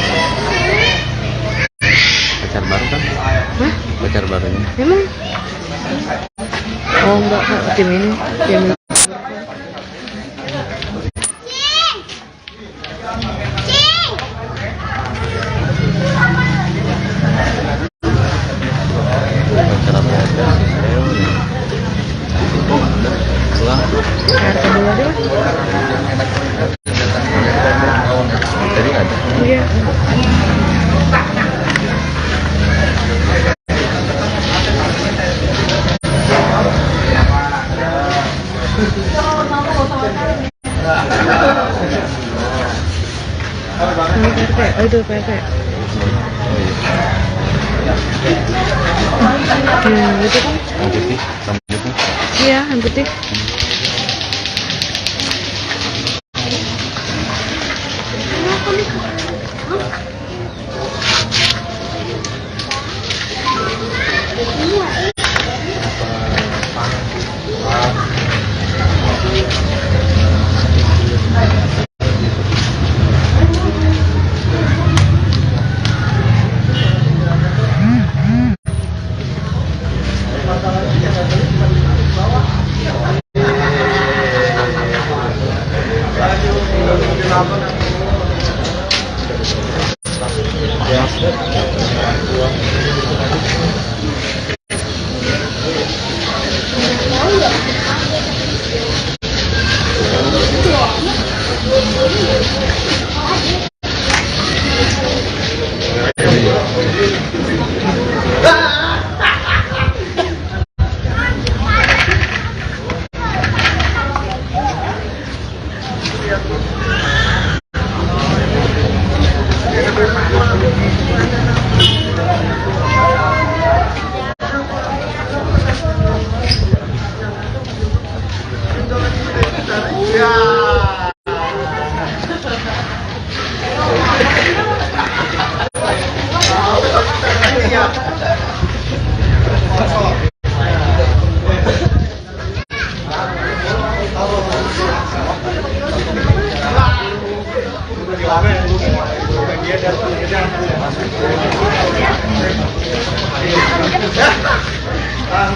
pacar baru kan? Hah? Pacar barunya. Emang? Oh enggak, tim ini. Pacar apa aja sih saya udah. Pulang. RT dulu aja lah. Tadi ada. Iya. Oh itu PRT. Itu kan? Yang putih, sama putih. Iya, yang putih.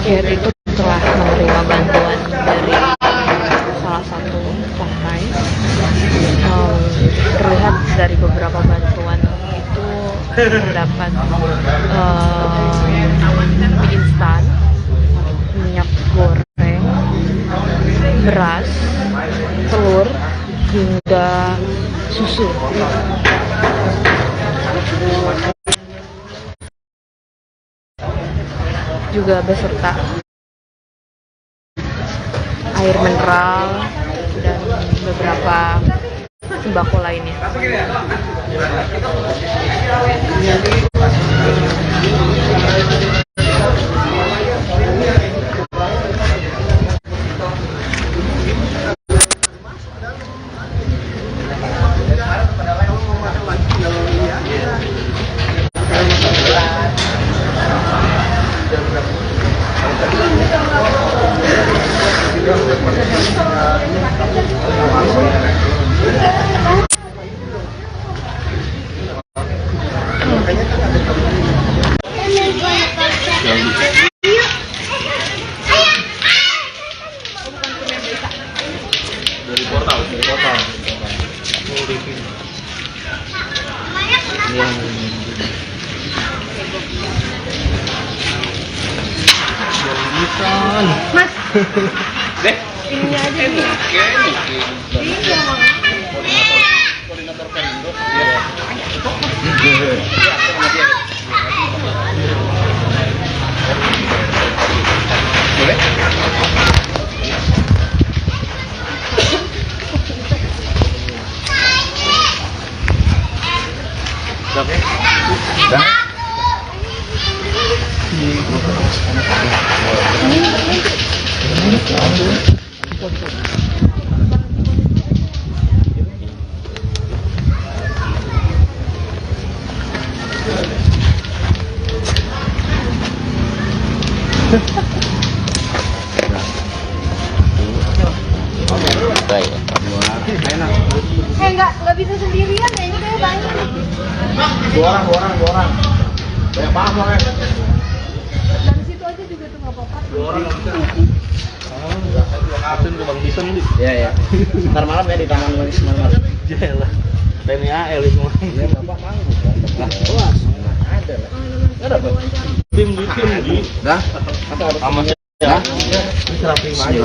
Ya itu telah menerima bantuan dari salah satu partai. Terlihat dari beberapa bantuan itu terdapat mie instan, minyak goreng, beras, telur, hingga susu. Juga beserta air mineral dan beberapa sembako lainnya. Bukan. Mas, Deh, ininya aja nih. Iya, Mang. Koordinator Perindo. Baik. Enggak bisa sendirian ya, ini kayak banyak. Dua orang. Banyak banget orangnya. Dari situ aja juga tuh nggak apa-apa. Asun ke Bang Bison nih. Iya. Ntar malam ya di Taman Manis Marmar. Jalan. TNI AL itu. Iya, Bapak manggung. Lah, luas. Ada lah. Enggak dapat. Tim di. Dah. Sama Dah. Serah prima aja.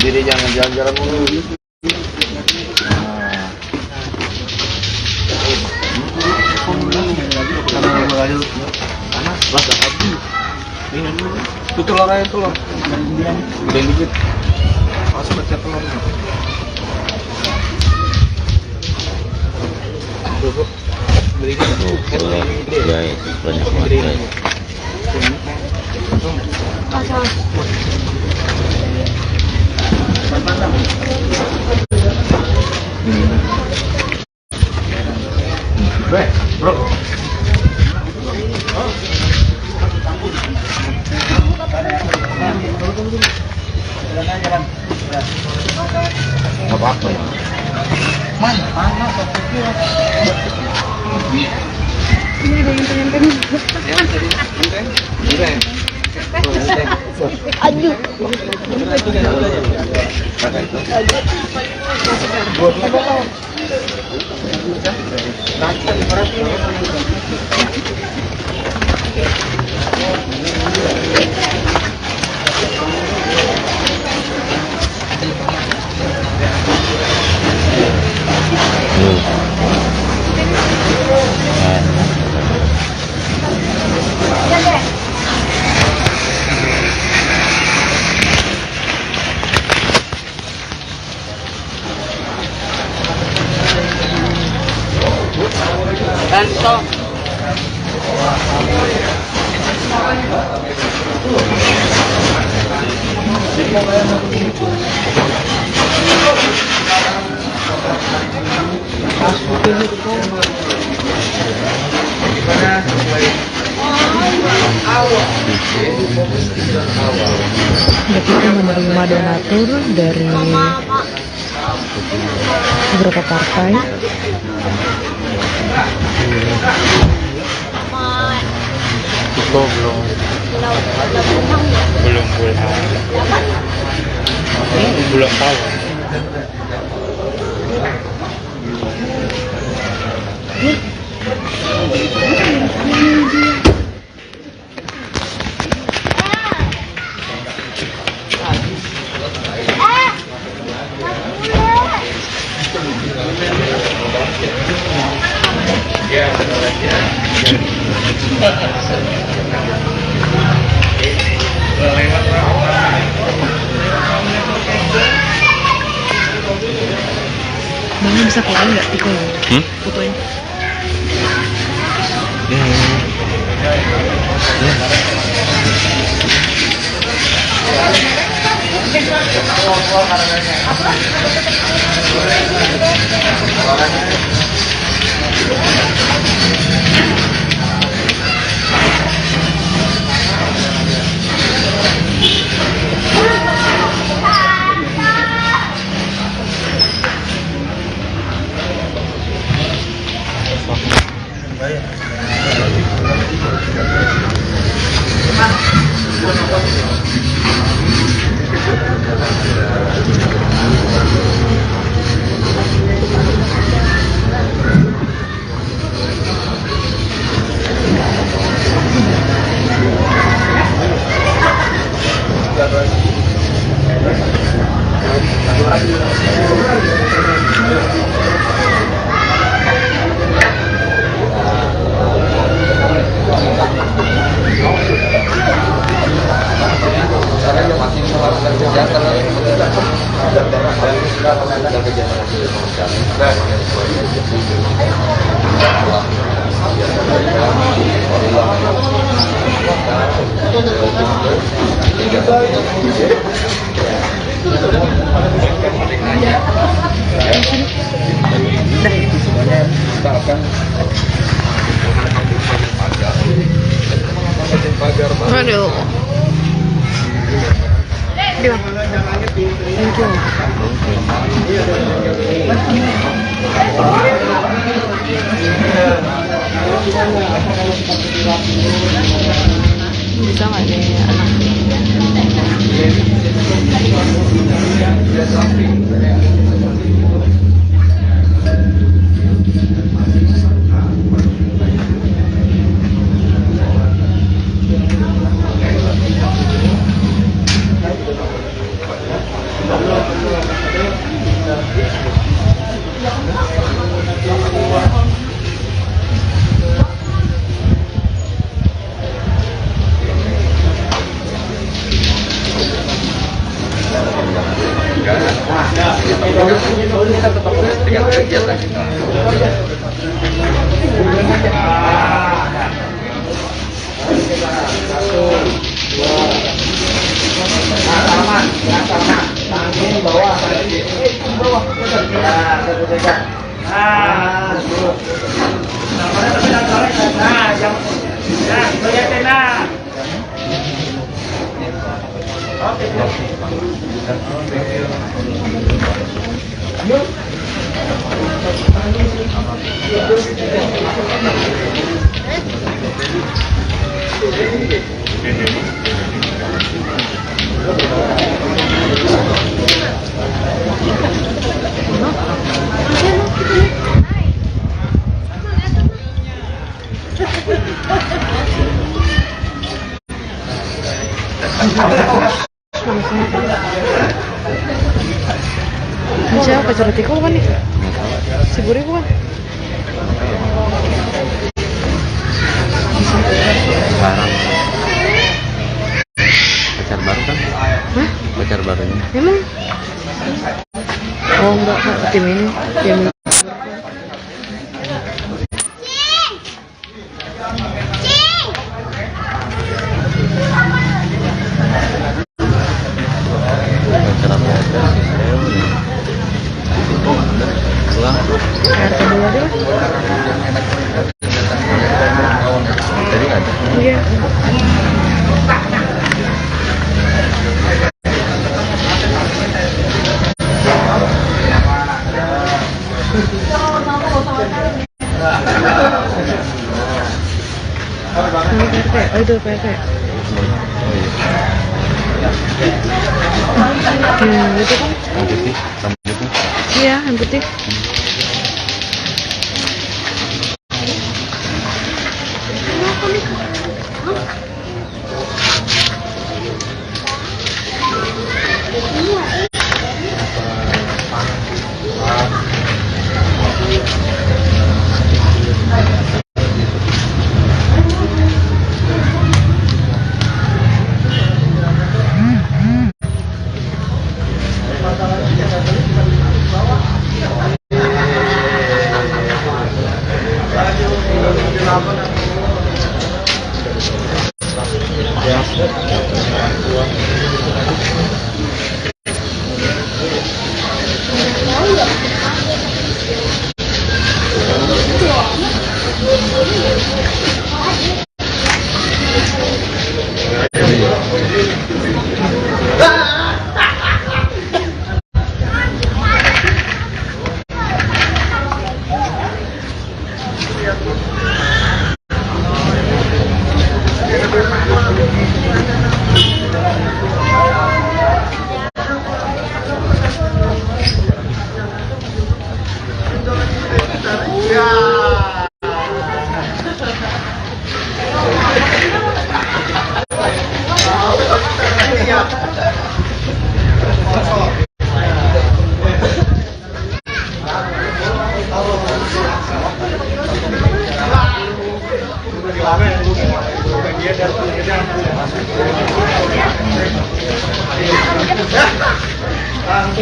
Jadi jangan jalan-jalan mulu. Itu telur aja telur. Gedein dikit. Masuk baca telur. Beri Guys, banyak banget guys. Bro. Nggak apa-apa ya. Ini ada yang pengen. Aduh. Kita menerima donatur dari beberapa partai. Belum tahu. Bang bisa keluar nggak ikut fotoin? Aduh. Dia. Thank you. Bisa nggak nih anak? Siapa pacar Tiko bukan nih? Si Buri bukan? Sekarang pacar baru kan? Hah? Pacar barunya. Emang? Oh enggak, tim ini. Tim ini. Pacar apa aja sih saya nih. Pulang. RT dulu aja lah. Tadi nggak ada. Iya. Oh itu PT. Itu kan? Yang putih, sama putih. Iya, yang putih.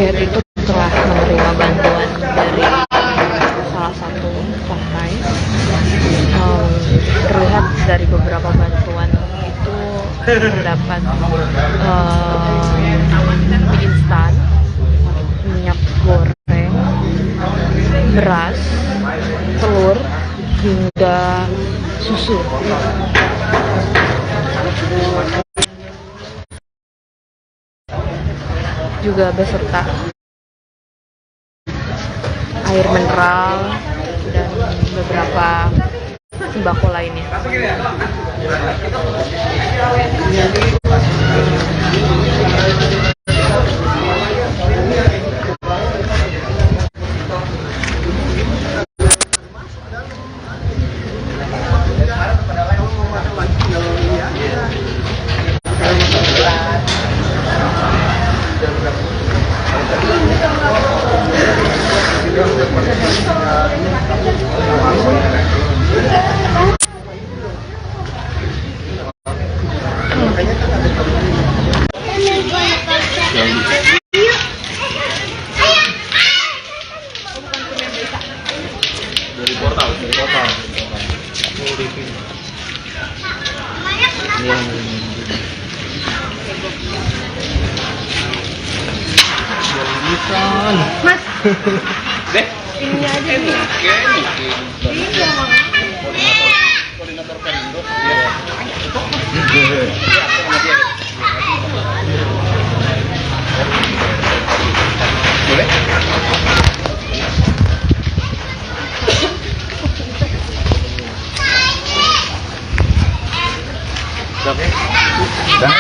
Jihad itu telah menerima bantuan dari salah satu partai. Terlihat dari beberapa bantuan itu terdapat mie instan, minyak goreng, beras, telur, hingga susu. Juga beserta air mineral dan beberapa sembako lainnya. Dari portal. Mas. Ini aja nih. Iya, Mama. Koordinator Perindo. Boleh? Dah.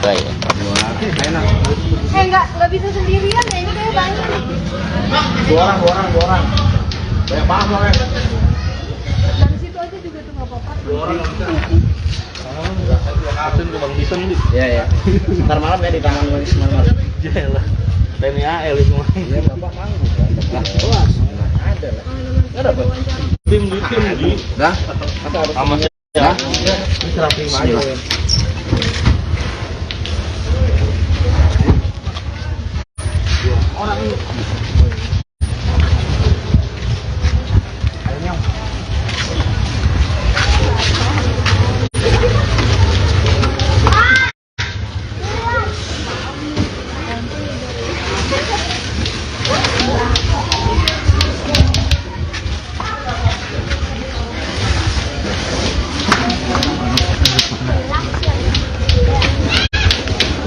Baik. Enggak bisa sendirian ya, ini kayak banyak nih. Dua orang. Banyak banget loh, Dari situ aja juga tuh nggak apa-apa. Asin ke Bang Bison nih. Iya. Ntar malam ya di Taman Wali Sinar Marga. Jelah. TNI AL itu mah. Iya, Bapak manggung. Kelas. Ada lah. Ada apa? Tim di. Dah. Sama saya. Serah terima aja.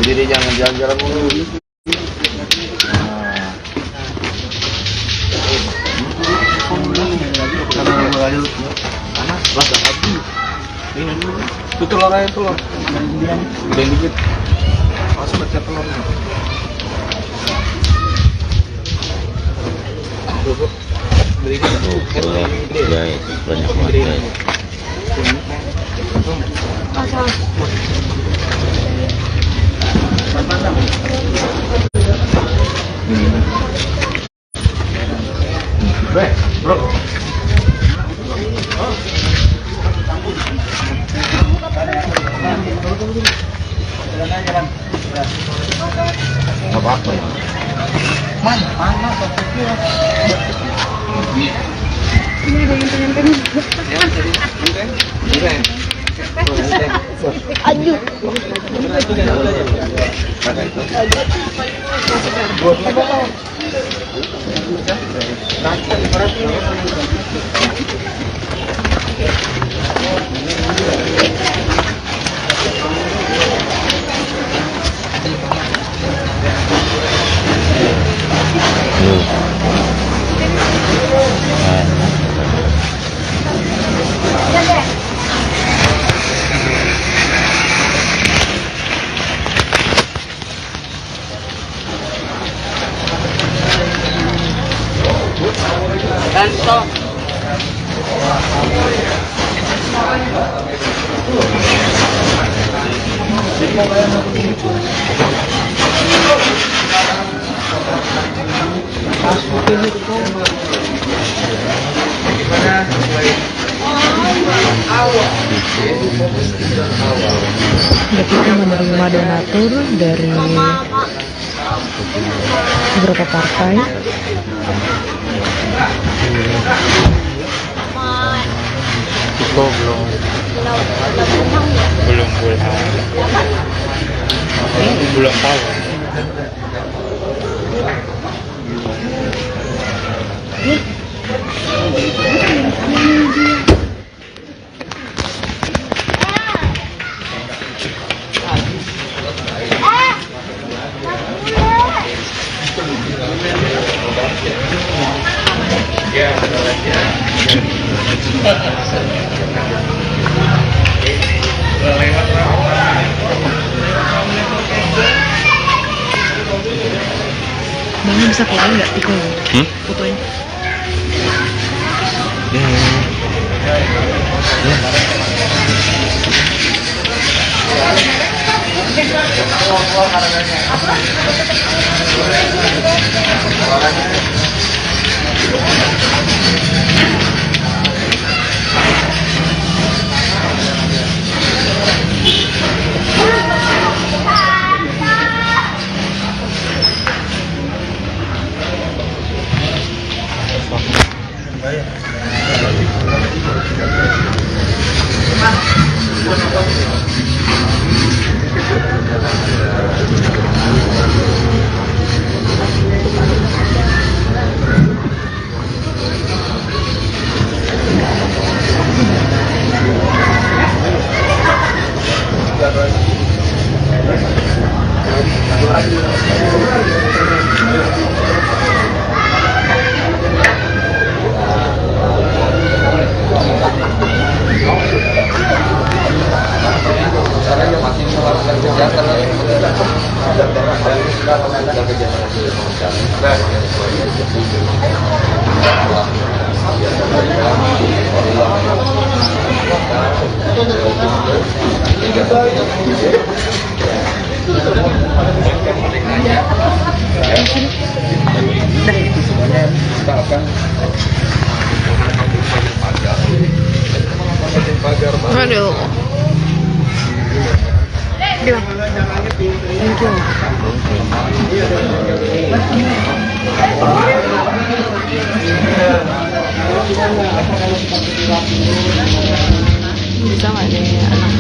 Jadi jangan jalan-jalan mulu. Panas, lah habis. Ini itu telur aja telur. Gedein dikit. Awas pecah telurnya. Tuh. Berikan tuh. Guys, banyak banget. Bro. Apa-apa ya. Ini ada yang pengen. Aduh. Kita menerima donatur dari beberapa partai. Iko belum belum tahu. Bang bisa fotoin nggak Tiko? Fotoin. Aduh. Gila. Thank you. Bisa nggak nih anak?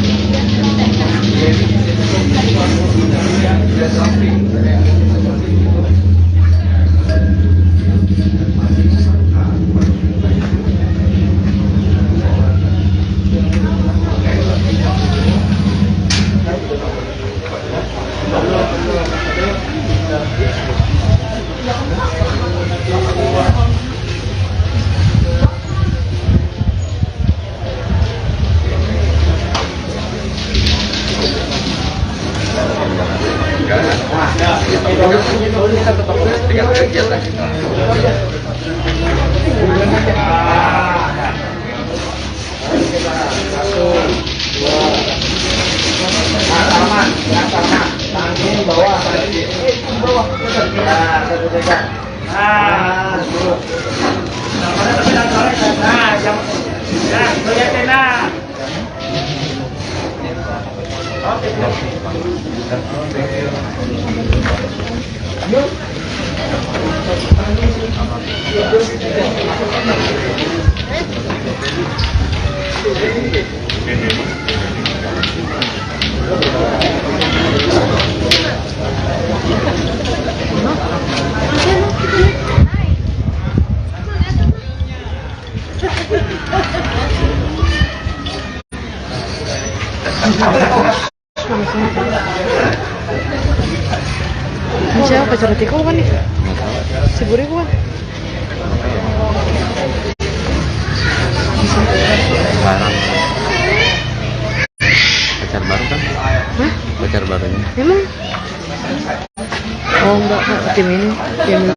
Siapa pacar Tiko kan nih? Si Buri bukan? Barang. Pacar baru kan? Hah? Pacar barunya. Emang? Oh enggak, tim ini. Tim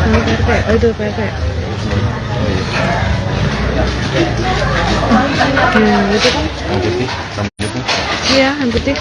Ini PRT. Oh itu PRT. Itu kan? Yang putih, sama putih. Iya, yang putih.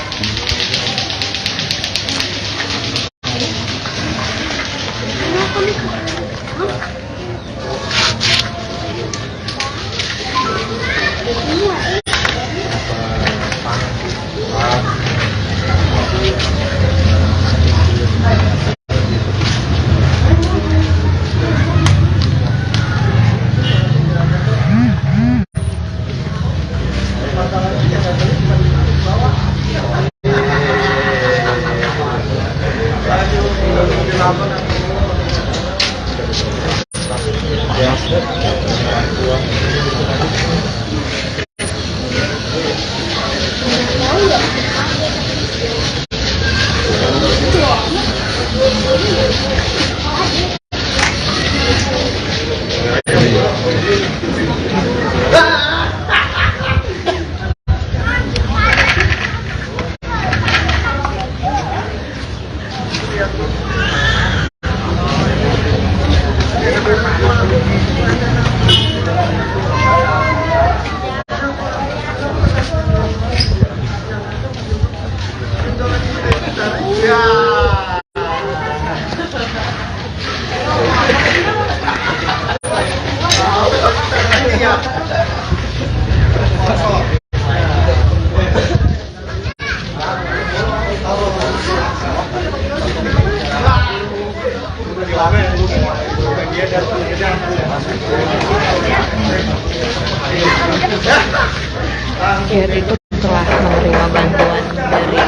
Ya itu telah menerima bantuan dari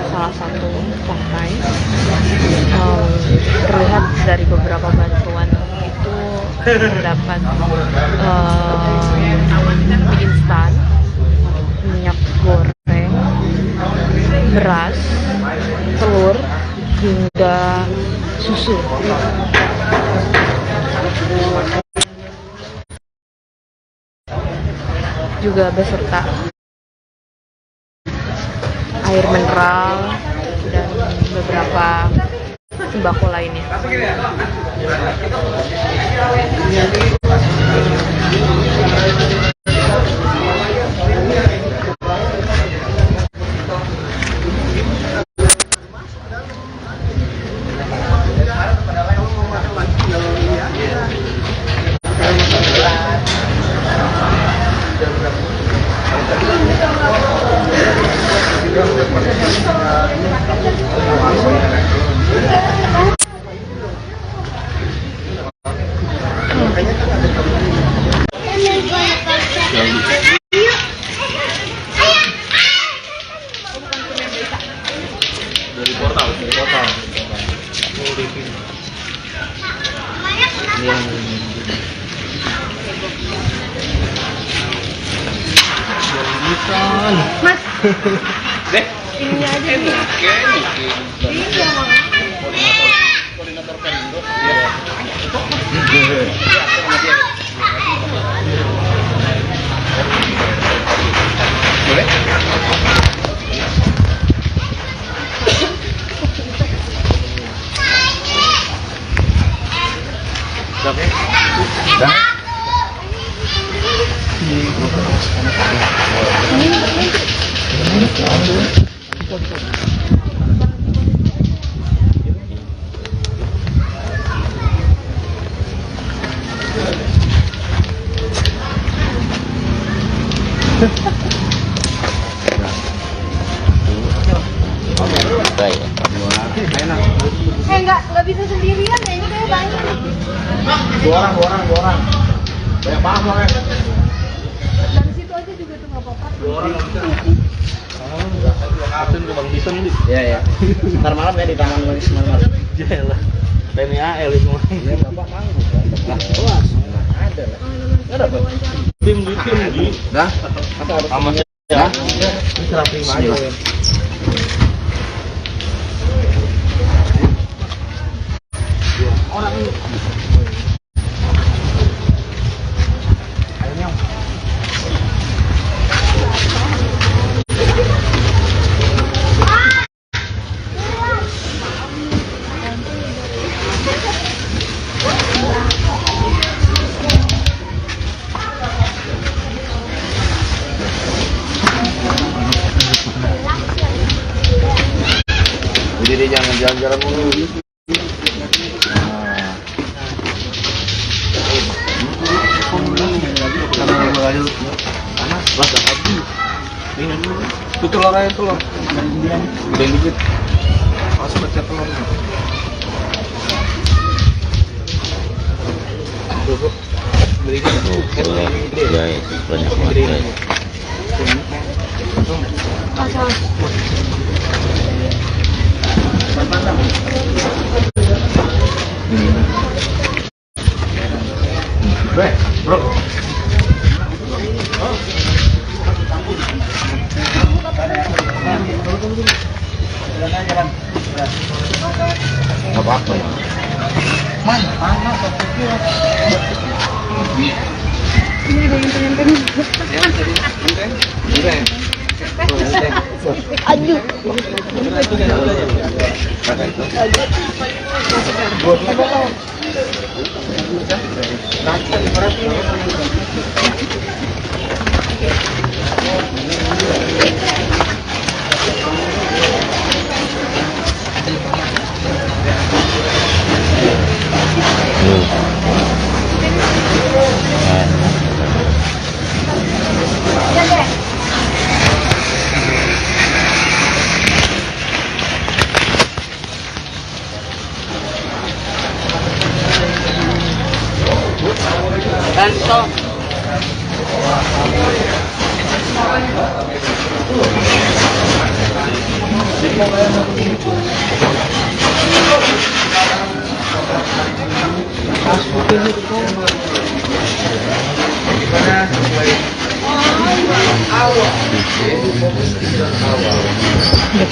salah satu pemain. Terlihat dari beberapa bantuan itu terdapat mie instan, minyak goreng, beras, telur, hingga susu. Juga beserta air mineral dan beberapa sembako lainnya. Dari portal. Mas, ini aja nih. Iya, Koordinator Pemda. Boleh? Dah. Enggak bisa sendirian ya, ini kayak banyak. Dua orang. Banyak banget orangnya. Dari situ aja juga tuh nggak apa-apa. Dua orang bisa. Asin ke Bang Bison nih. Iya. Ntar malam ya di tangan Wisma Marmar. Jelah. TNI AL itu mah. Iya, Bapak manggung. Kelas. Ada lah. Ada, Bang. Tim. Dah. Atau harus Sama ya. ya. Ini serah terima aja. Orang ini. jalan mulu. Itu telur aja telur. Udah dikit. Awas baca telur. Cukup. Berikan. Guys, banyak banget guys. Bro. Nggak apa-apa ya. Ini ada yang pengen. Aduh.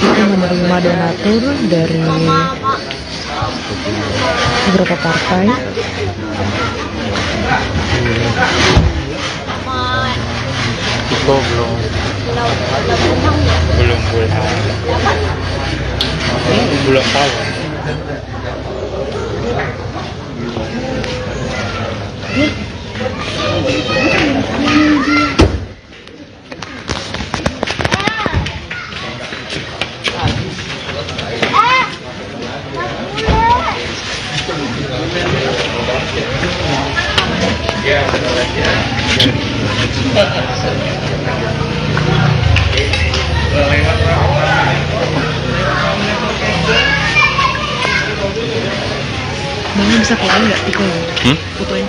Kita menerima donatur dari beberapa partai. Itu belum tahu. Bang bisa fotoin nggak Tiko? Fotoin.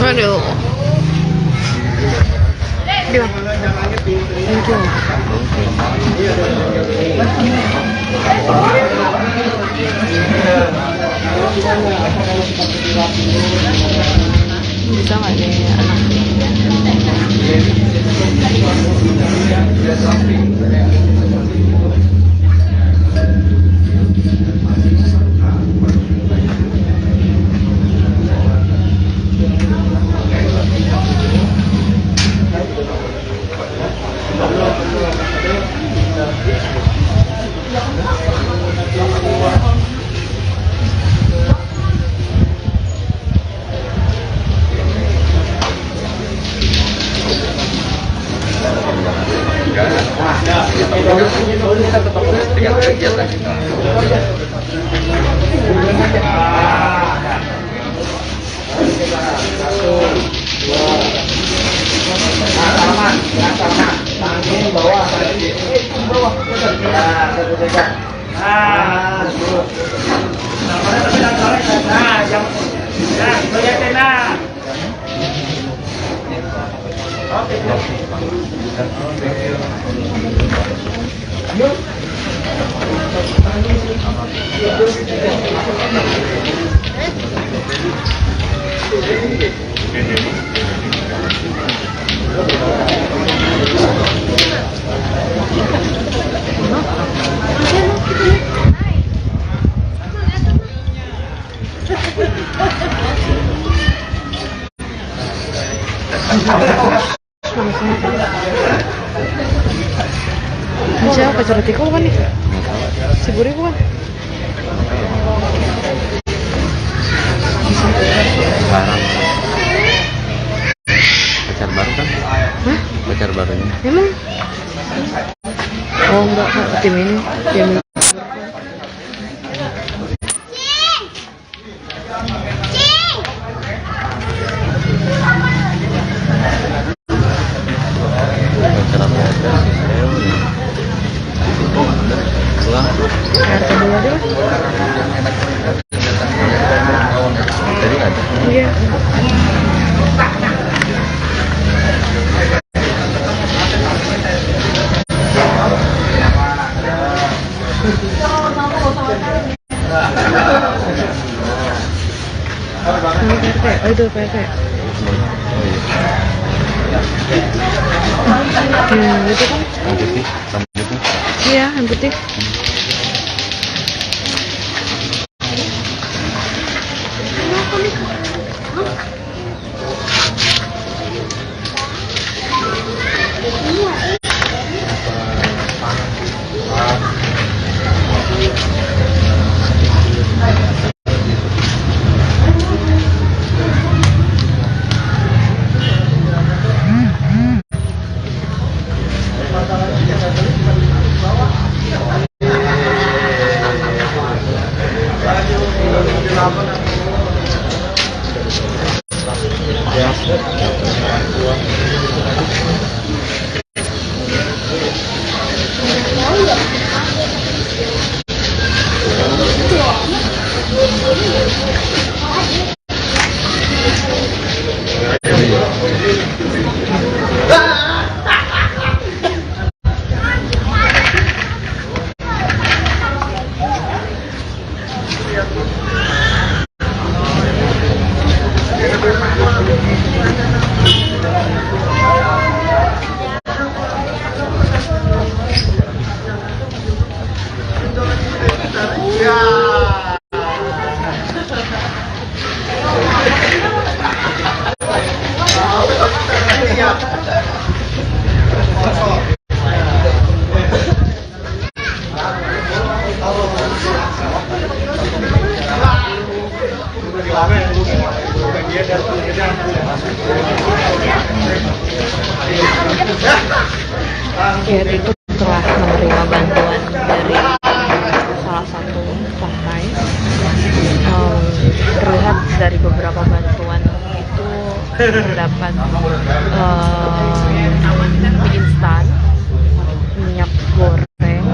Aduh. Bilang. Thank you. Bisa nggak nih anak? dengan kegiatan kita. Siapa pacar tiko bukan nih? Si Buri bukan? Sekarang pacar baru kan? Hah? Pacar barunya. Emang? Oh enggak, Kak. Tim ini tim Pacar apa aja sih saya udah. Pulang. RT dulu aja lah. Tadi ada. Iya. PRT, oh itu PRT. Itu kan? Yang putih, sama putih. Iya, yang putih. Ya, itu telah menerima bantuan dari salah satu partai. Terlihat dari beberapa bantuan itu terdapat mie instan, minyak goreng,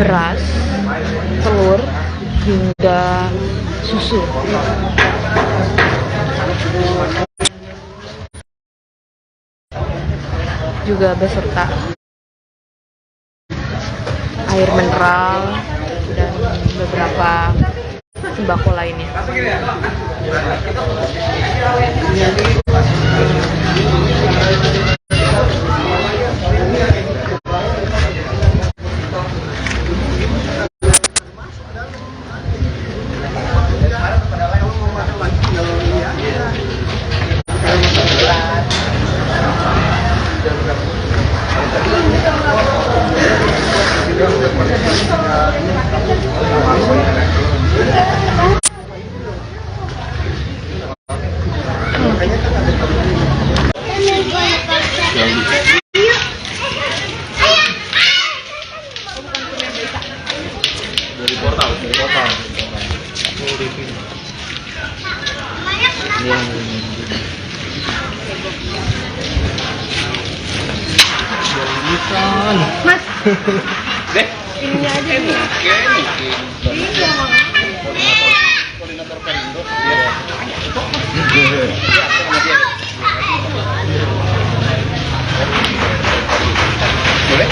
beras, telur, hingga susu. Juga beserta air mineral dan beberapa sembako lainnya. Mas, Deh, ininya aja nih. Iya, Koordinator Perindo. boleh?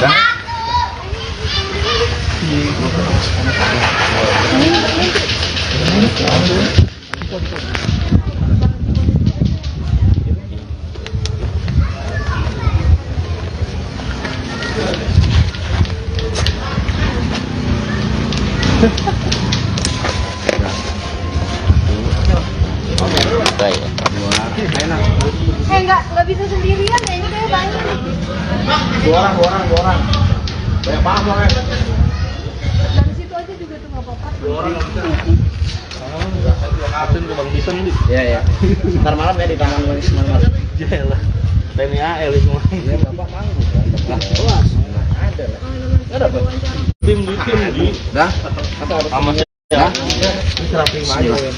Dah. Kita ya. nggak bisa sendirian ya, ini kayak banyak. Dua orang. Banyak banget orangnya. Dari situ aja juga tuh nggak apa-apa. Aten ke Bang Bison nih. Iya. Ntar malam ya di Taman Wisma Marga. Jalan. TNI AL semua. Iya, Bapak manggung. Lah, kelas. Ada lah. Ada apa? Tim di. Dah. Atau harus Sama Dah. ini terapi aja.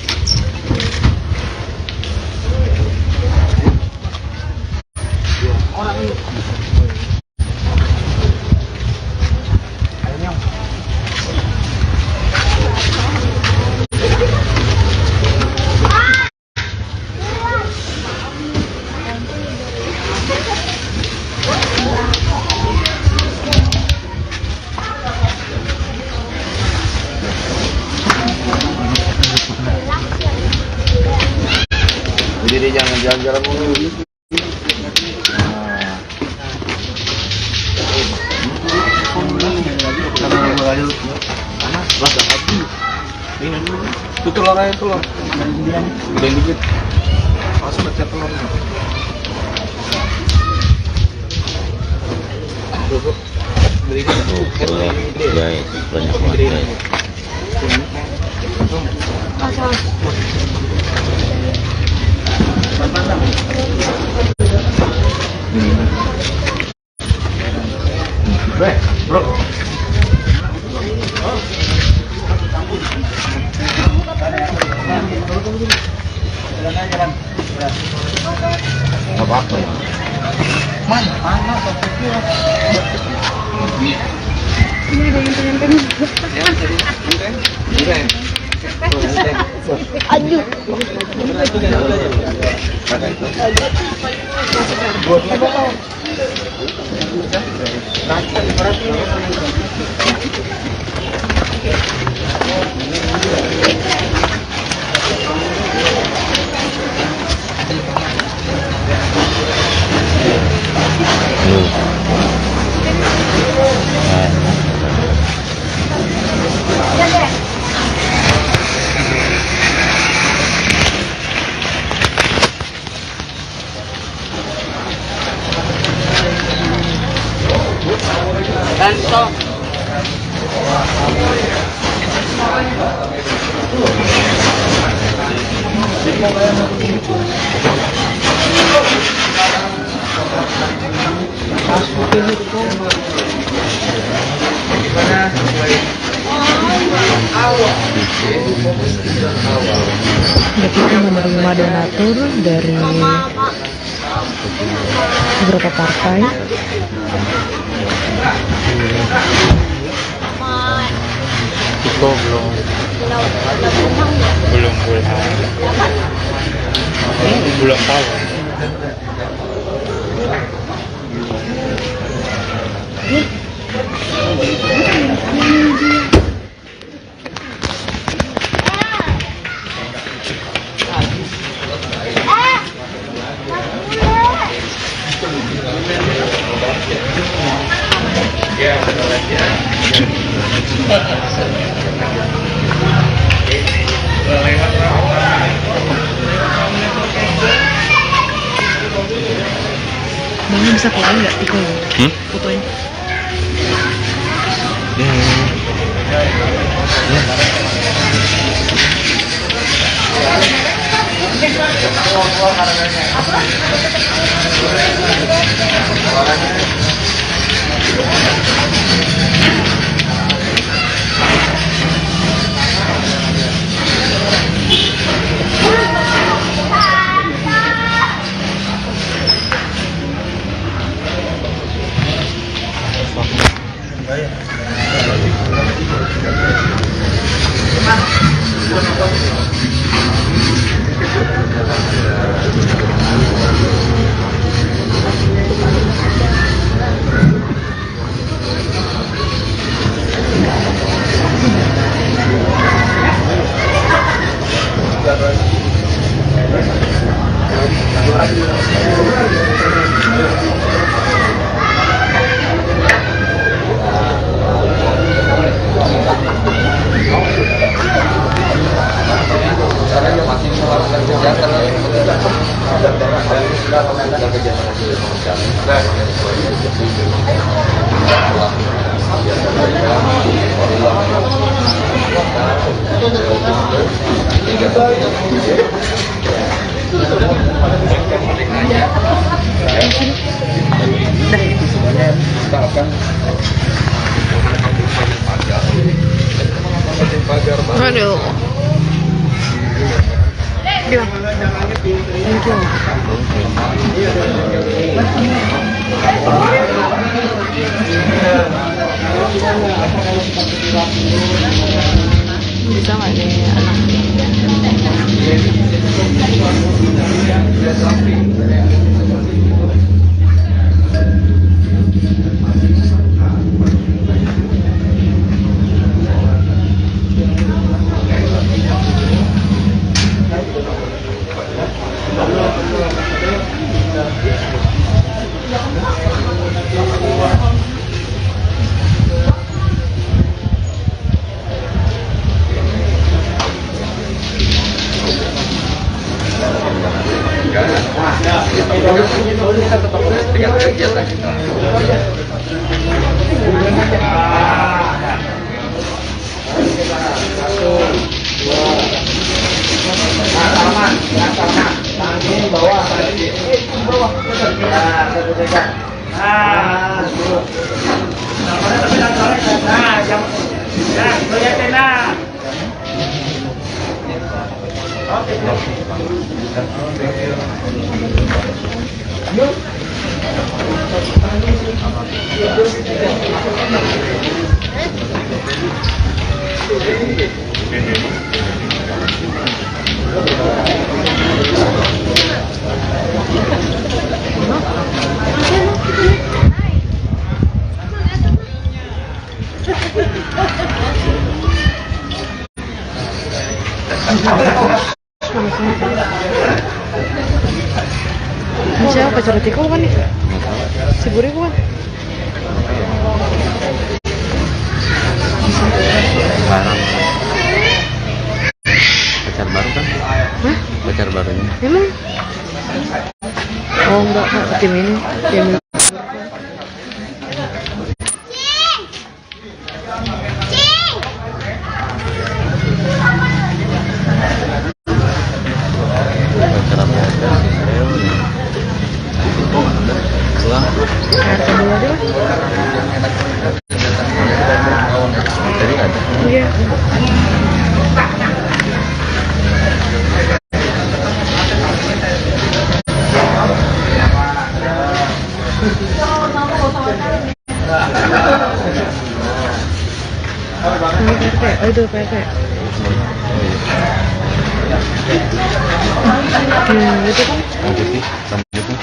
Jadi jangan jalan-jalan mulu. Itu telur aja telur. Gedein dikit. Masuk baca telur. Berikan Oh, telur. Ya, banyak banget. Bro. Gak apa-apa ya. Ini ada yang pengen. Aduh. Kita menerima donatur dari beberapa partai. Itu belum tahu. Bang bisa keluar nggak fotonya? Fotonya. Aduh. Bilang. Thank you. Bisa nggak nih anak? Siapa pacar Tiko kan nih? Si Buri bukan? Barang. Pacar baru kan? Hah? Pacar barunya. Emang? Oh enggak, tim ini. Pacar apa aja sih saya udah. Pulang. Harga dulu aja lah. Tadi ada. Iya. Oh itu PT. Itu kan? Yang putih, sama putih.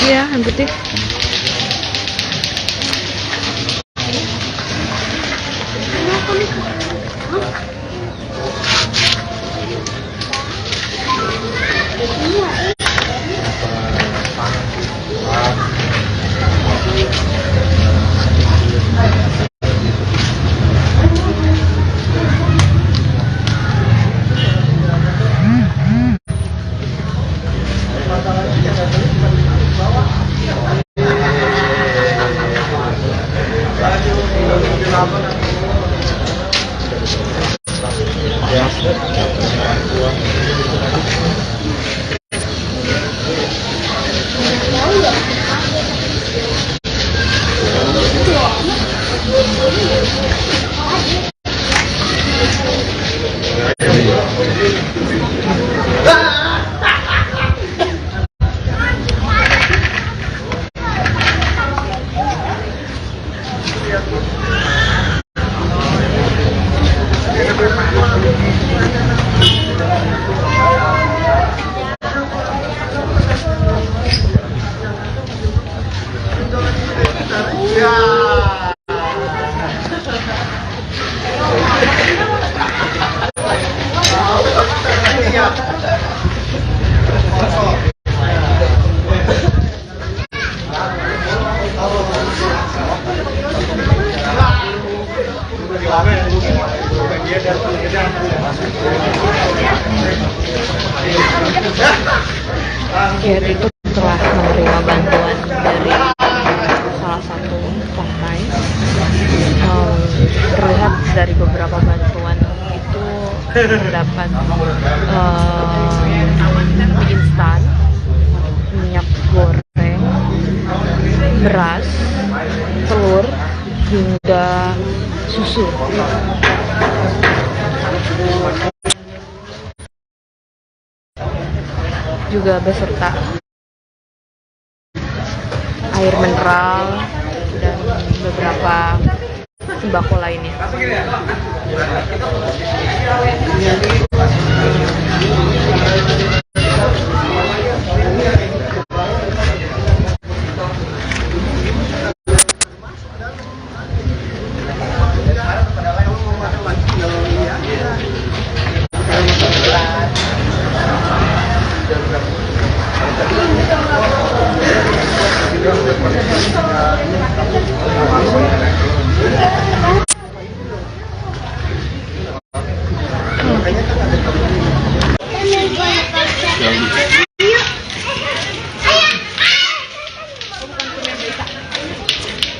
Iya, yang putih. yaitu itu telah menerima bantuan dari salah satu partai. Terlihat dari beberapa bantuan itu terdapat mie instan, minyak goreng, beras, telur, hingga susu. Juga beserta air mineral dan beberapa sembako lainnya.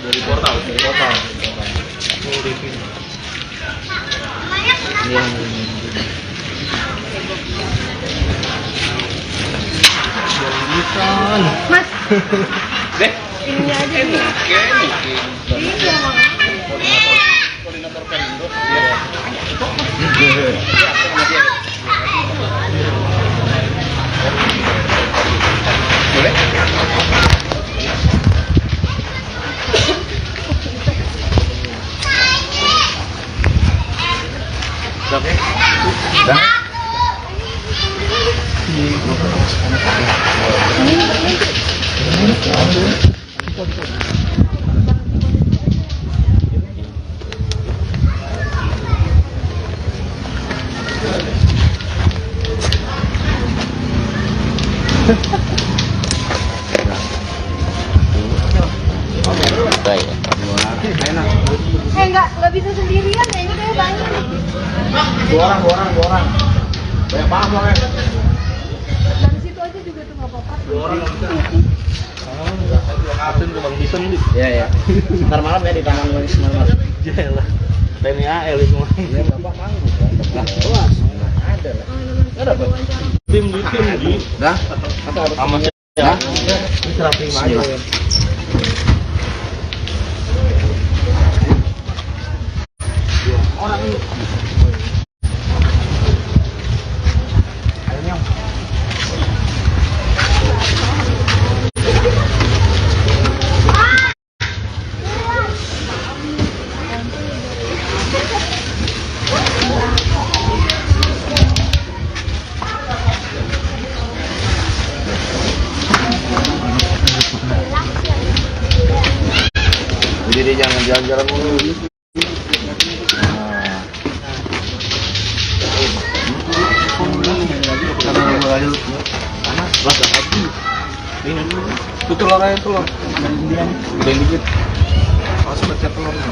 Dari portal. Mas, Deh, ini aja nih. Iya, koordinator Perindo. Boleh? Dah. Baik. Nggak bisa sendirian ya, ini kayak banyak. Dua orang. Banyak banget orangnya. Dari situ aja juga tuh nggak apa-apa. Asin ke Bang Bison nih. Iya. Ntar malam ya di Taman Manis Marmar. Jalan. TNI AL itu mah. Iya, Bapak manggung. Kelas. Ada lah. Ada apa? Tim di. Dah. Sama saya. Ini serah terima aja. Orang ini. Jadi jangan jalan-jalan mulu. Itu telur aja telur. Gedein dikit. Awas pecah telurnya.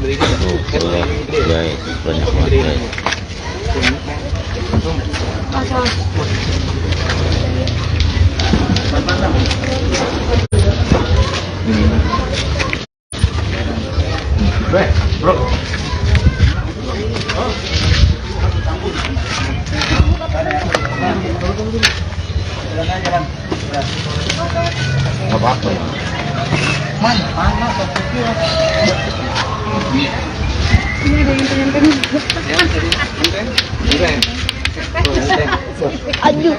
Berikan Tuh, boleh. Guys, banyak banget guys. Bro. Nggak apa-apa ya. Ini ada yang pengen. Aduh.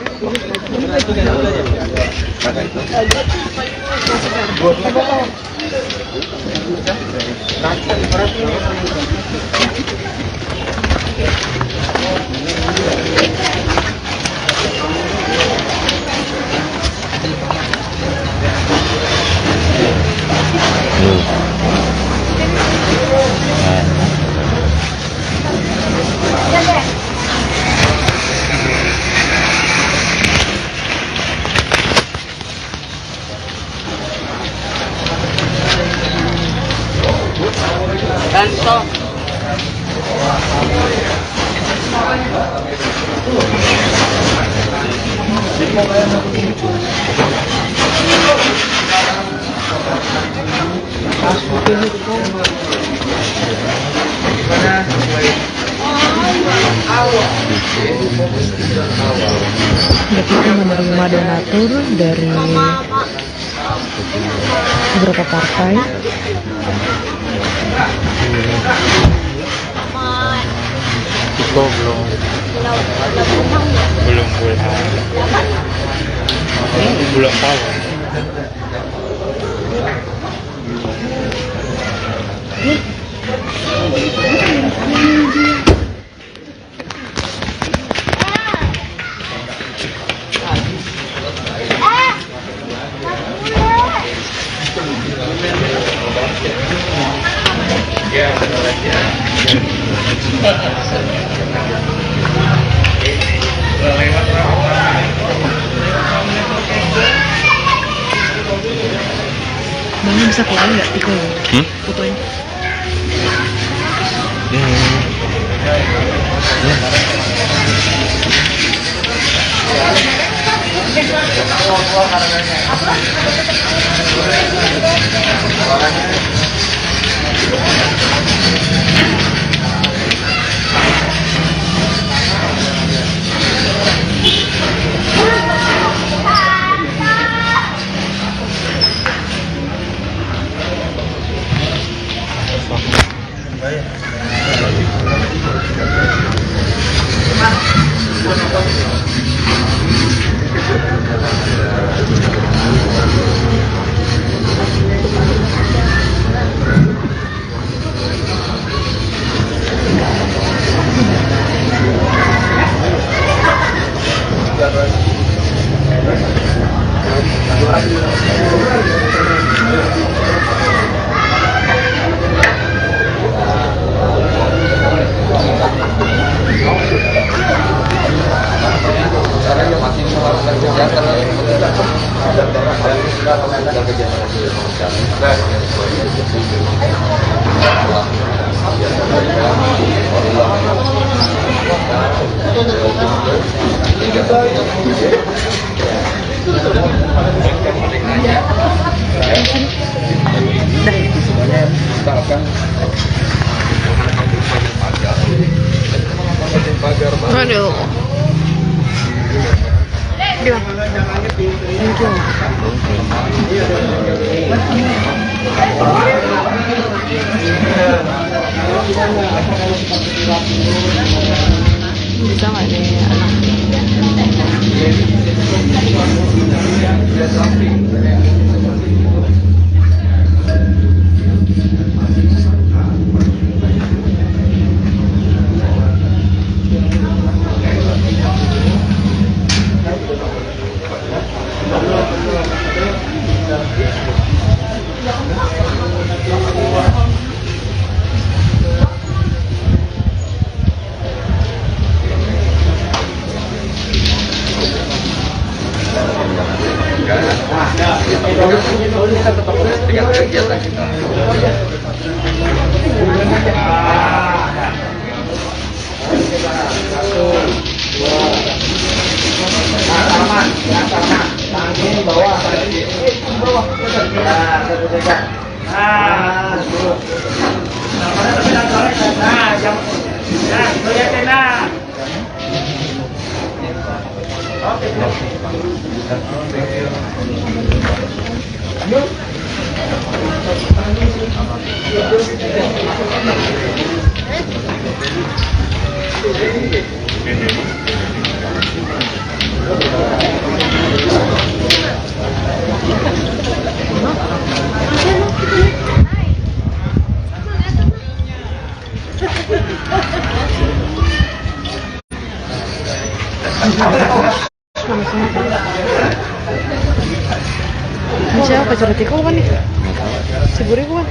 Kita menerima donatur dari beberapa partai. Iko belum tahu. Bang bisa fotoin nggak Tiko? Fotoin. Aduh. Gila. Thank you. Bisa nggak nih anak? Siapa pacar Tiko bukan nih? Si Buri bukan?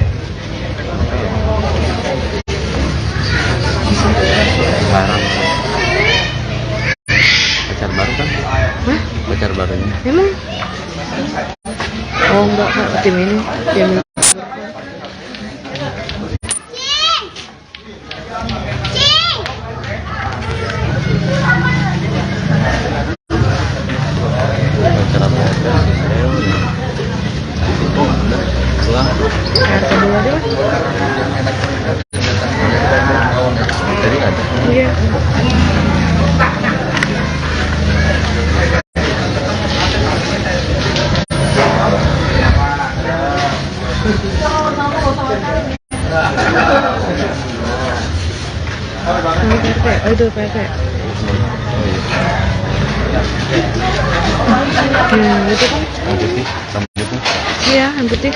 Barang. Pacar baru kan? Hah? Pacar barunya. Emang? Oh enggak, tim ini. Tim PRT. Oh itu PRT. Itu kan? Yang putih, sama putih. Iya, yang putih.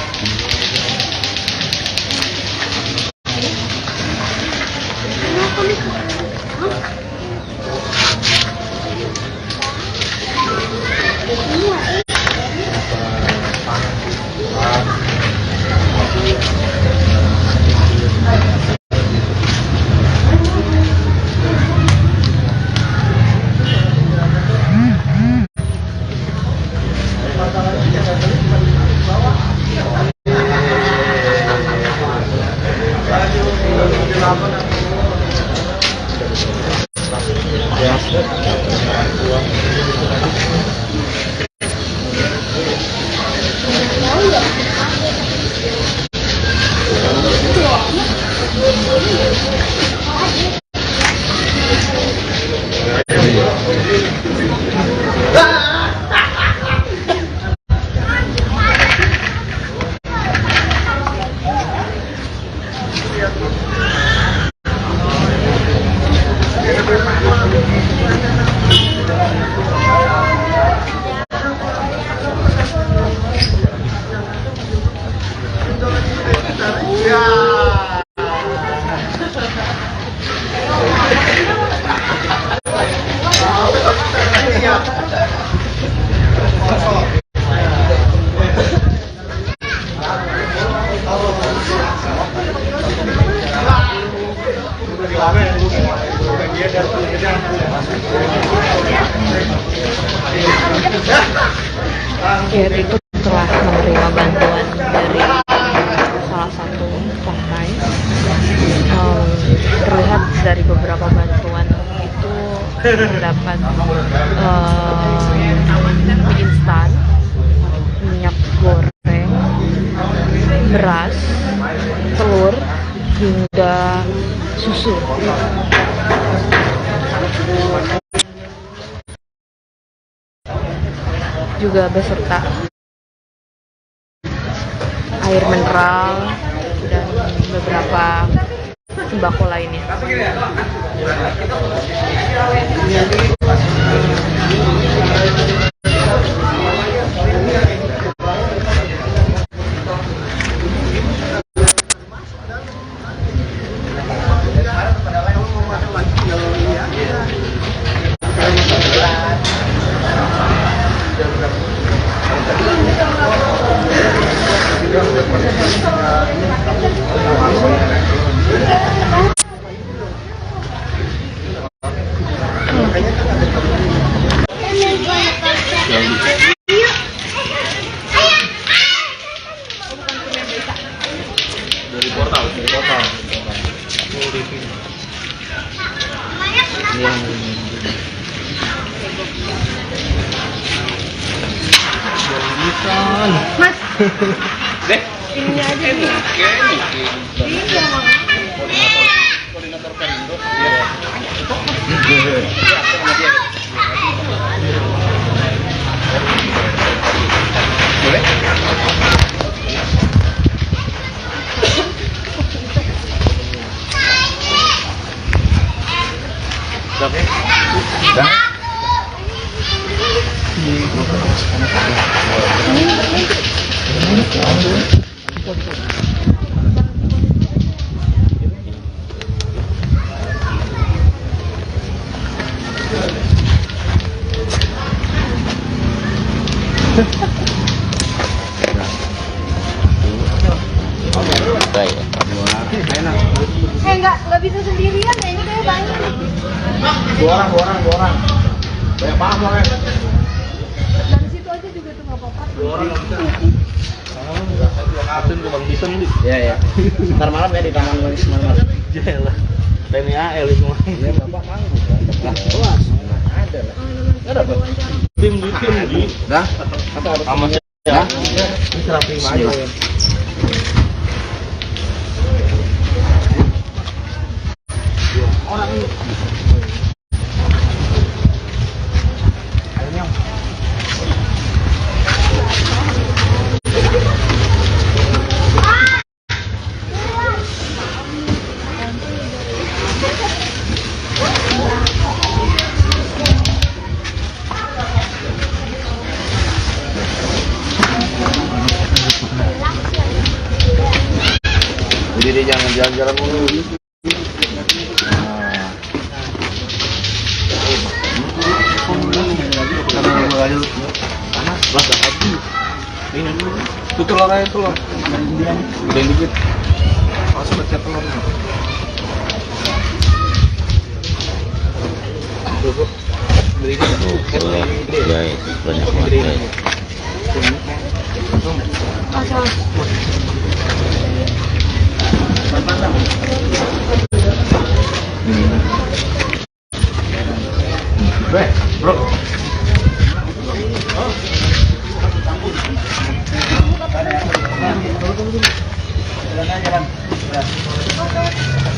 Ya, itu telah menerima bantuan dari salah satu partai. Terlihat dari beberapa bantuan itu terdapat mie instan, minyak goreng, beras, telur, hingga susu. Juga beserta air mineral dan beberapa sembako lainnya. Dari portal. Mas, Deh, ini aja nih. Iya, koordinator Perindo. Boleh? Dah. Nggak bisa sendirian ya, ini kayak banyak nih. Dua orang. Banyak banget orangnya. Dari situ aja juga tuh nggak apa-apa. Dua orang. Asun ke Bang Bison nih. Iya. Ntar malam ya di Taman Wisma Marga. Jelah. TNI AL semua. Iya, Bapak manggung kan. Kelas. Ada lah. Ada apa? Tim di. Dah. Atau harus Sama ya? ya. Ini terapi aja. Orang ini. jalan-jalan dulu. Tutur lah itu loh. Udah dikit. Masuk baca telur. Ya, banyak banget. Bro.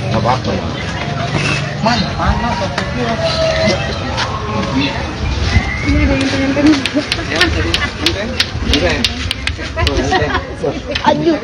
Nggak apa-apa ya. Ini ada yang pengen. Aduh.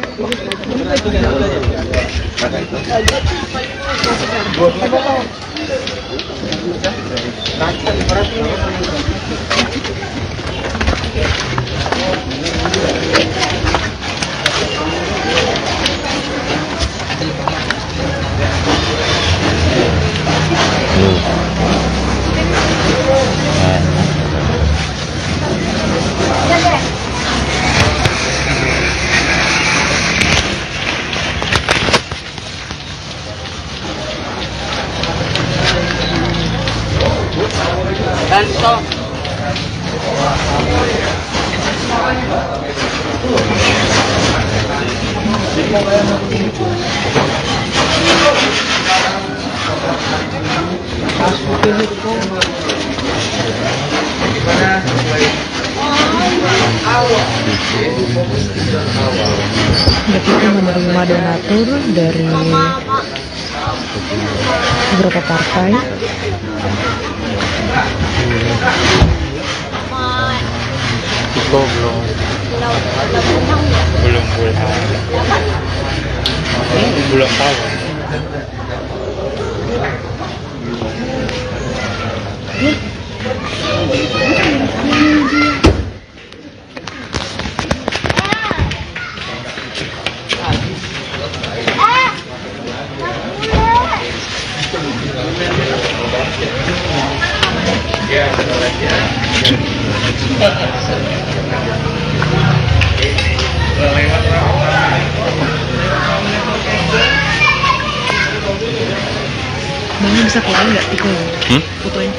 Kita menerima donatur dari beberapa partai. Itu belum tahu. Bang bisa keluar nggak Tiko? Fotonya.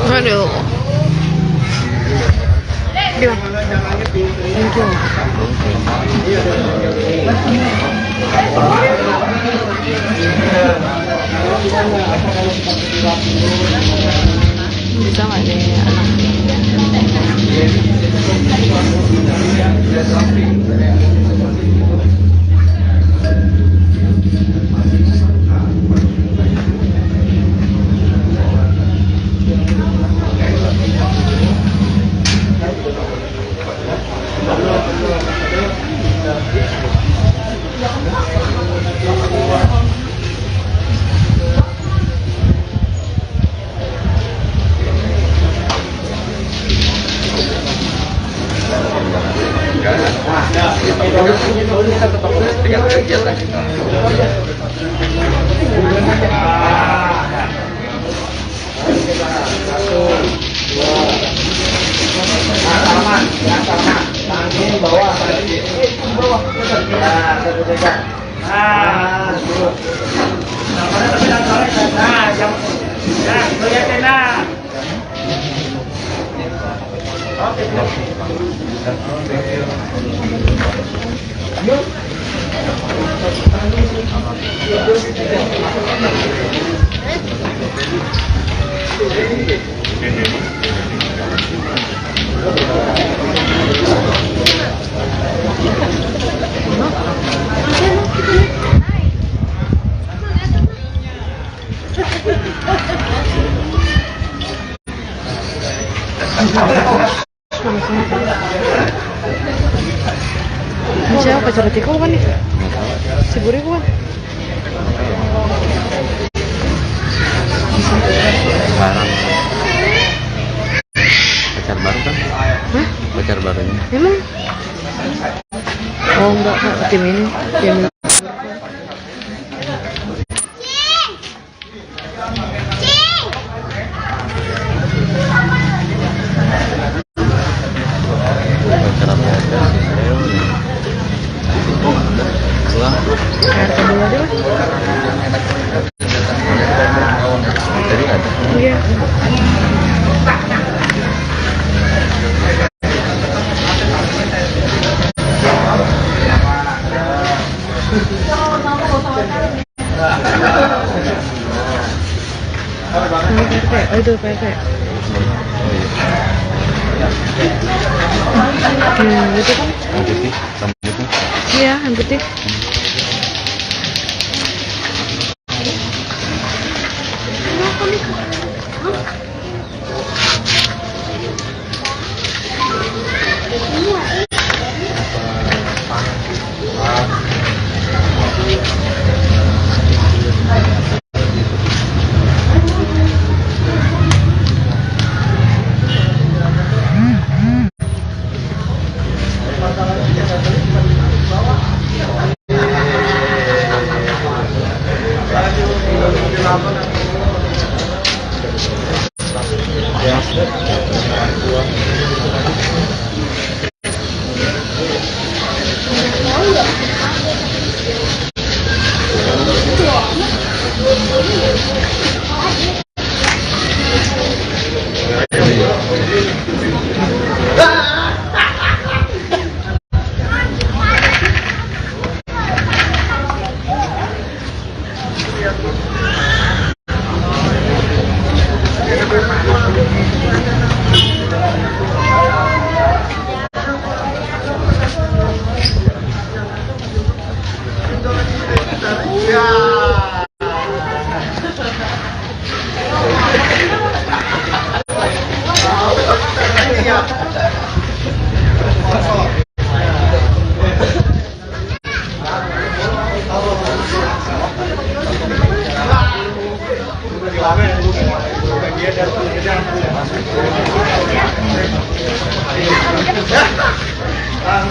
Aduh. Thank you. Bisa nggak deh anak? Ini siapa pacar Tiko bukan nih? Si Buri bukan? Barang. Pacar baru kan? Hah? Pacar barunya. Emang? Oh enggak, tim ini. Tim Pacar apa aja sih saya udah. air kedua deh mas. Jadi ada. Iya. Oh itu PRT. Itu kan? Yang putih, sama itu. Iya, yang putih.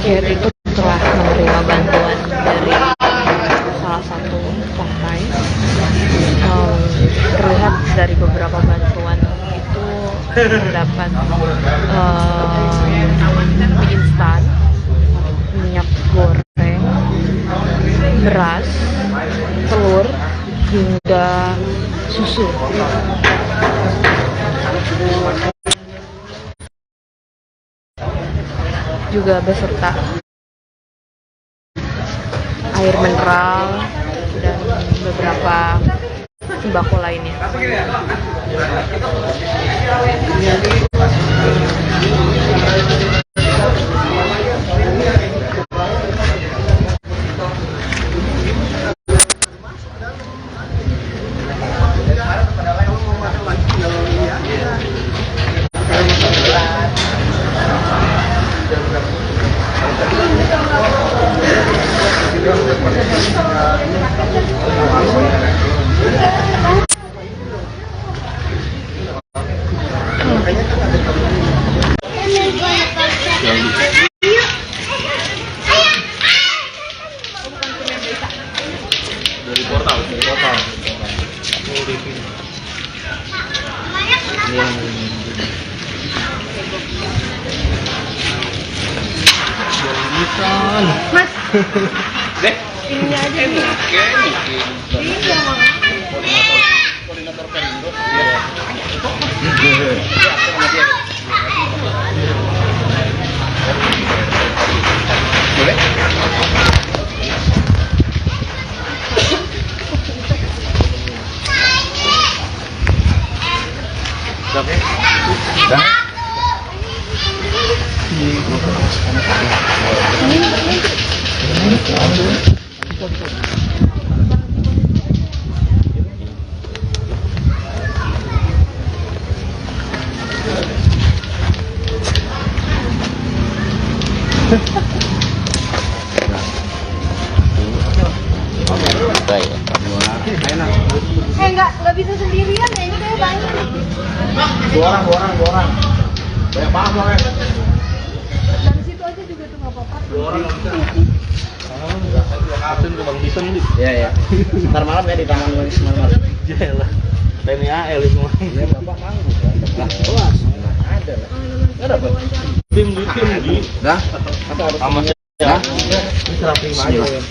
Ya, itu telah menerima bantuan dari salah satu partai. Terlihat dari beberapa bantuan itu terdapat mie instan, minyak goreng, beras, telur, hingga susu. Juga beserta air mineral dan beberapa sembako lainnya. Mas. Ini aja nih. Iya, Koordinator Perindo. Boleh? Dah. enggak bisa sendirian ya, ini kayak banyak. Dua orang. Banyak banget orangnya. Dari situ aja juga tuh nggak apa-apa. Atun ke Bang Bison nih. Iya. Ntar malam ya di Taman Wisma Marmar. Jalan. TNI AL semua. Iya, Bapak manggung kan. Lah, kelas. Ada lah. Enggak dapat. Tim di. Dah. Apa harus Sama ya? saya. Ini terapi aja.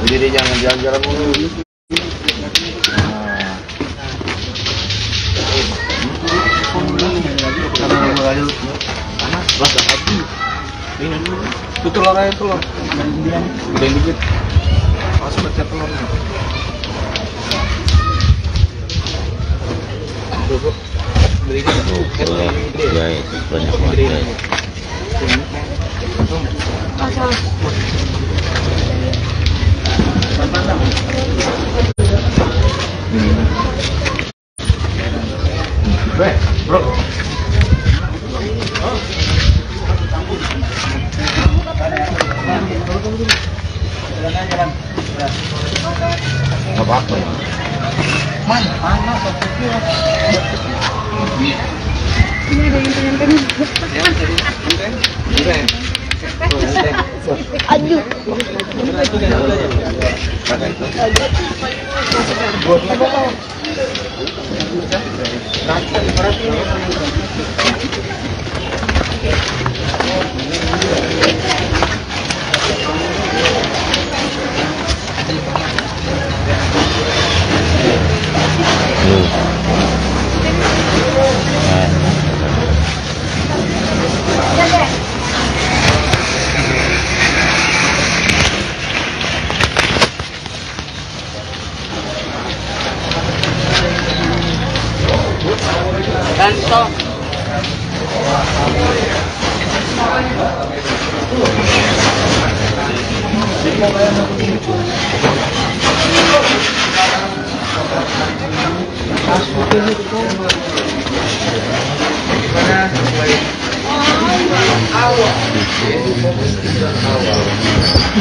Jadi jangan jalan-jalan mulu. Itu telur aja telur. Gedein dikit. Masuk baca telurnya. Beri gitu. Guys, banyak banget guys. Bro. Nggak apa-apa ya. Ini ada yang pengen. Aduh.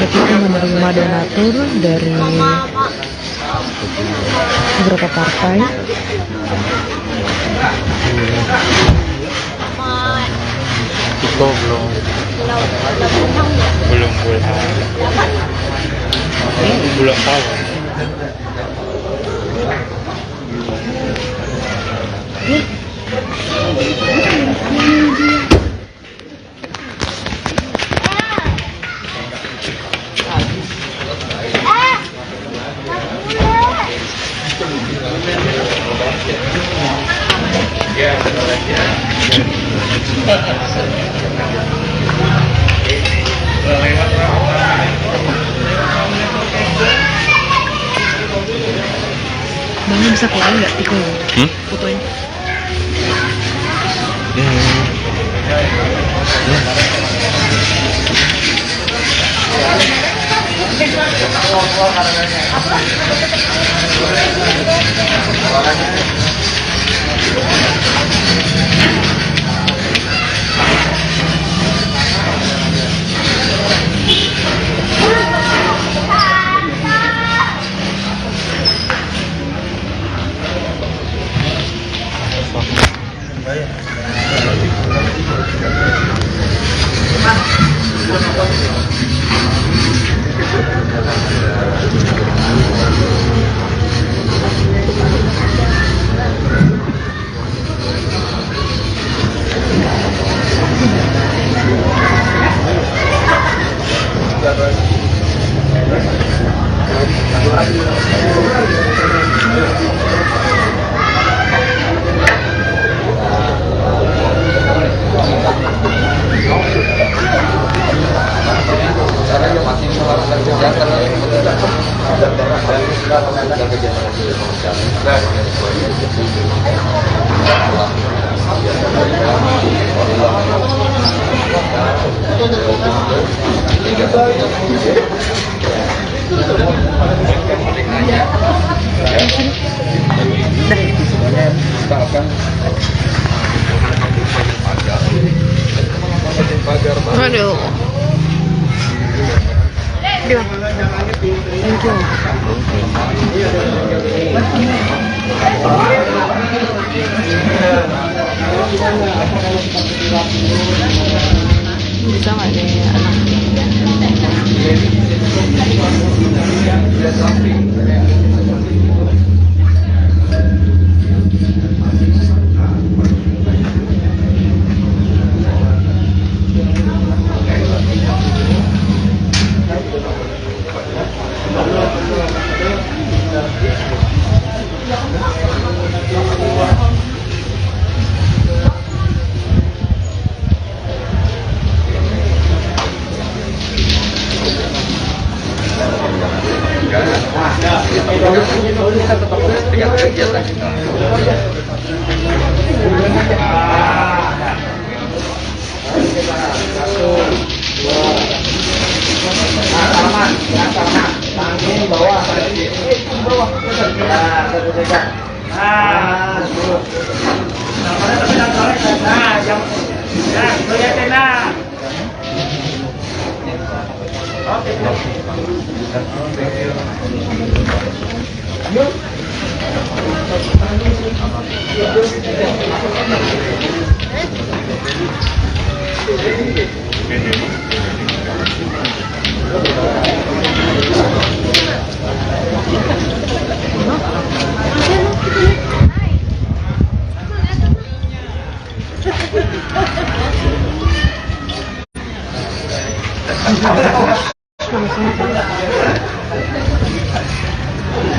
Kita menerima donatur dari beberapa partai. Itu belum tahu. Bang bisa keluar nggak itu? Fotonya. Aduh. Dia. Thank you. Bisa nggak nih anak?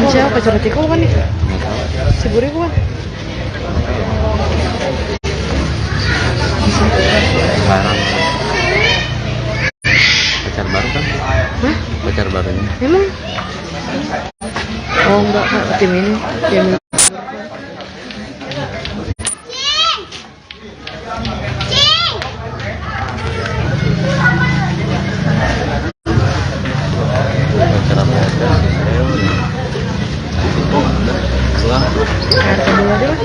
Siapa curhat kau kan nih? Si Buri kan? Barang. Pacar baru kan? Hah? Pacar barunya. Emang? Oh enggak, tim ini. Pacar apa aja sih saya udah. Pulang. Harga dulu aja lah.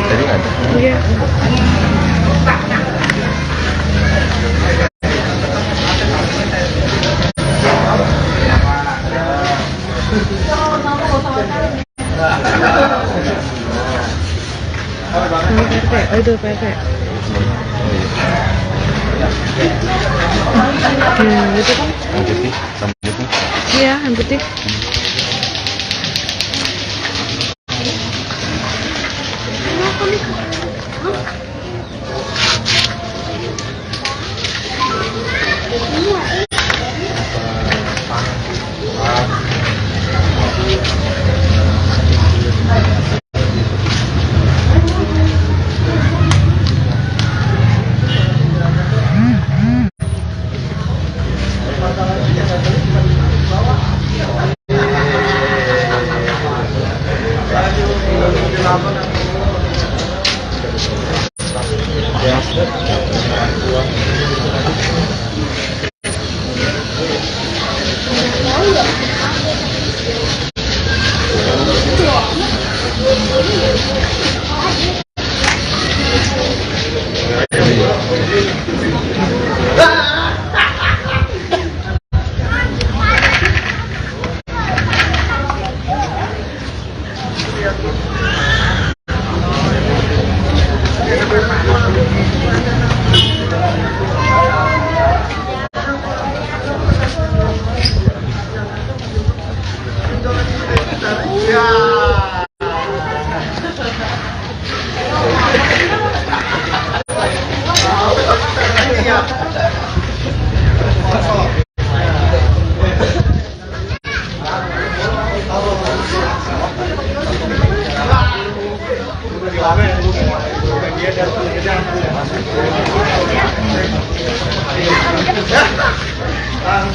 Tadi ada. Iya. Oh itu PT. Itu kan? Yang putih, sama putih. Iya, yang putih.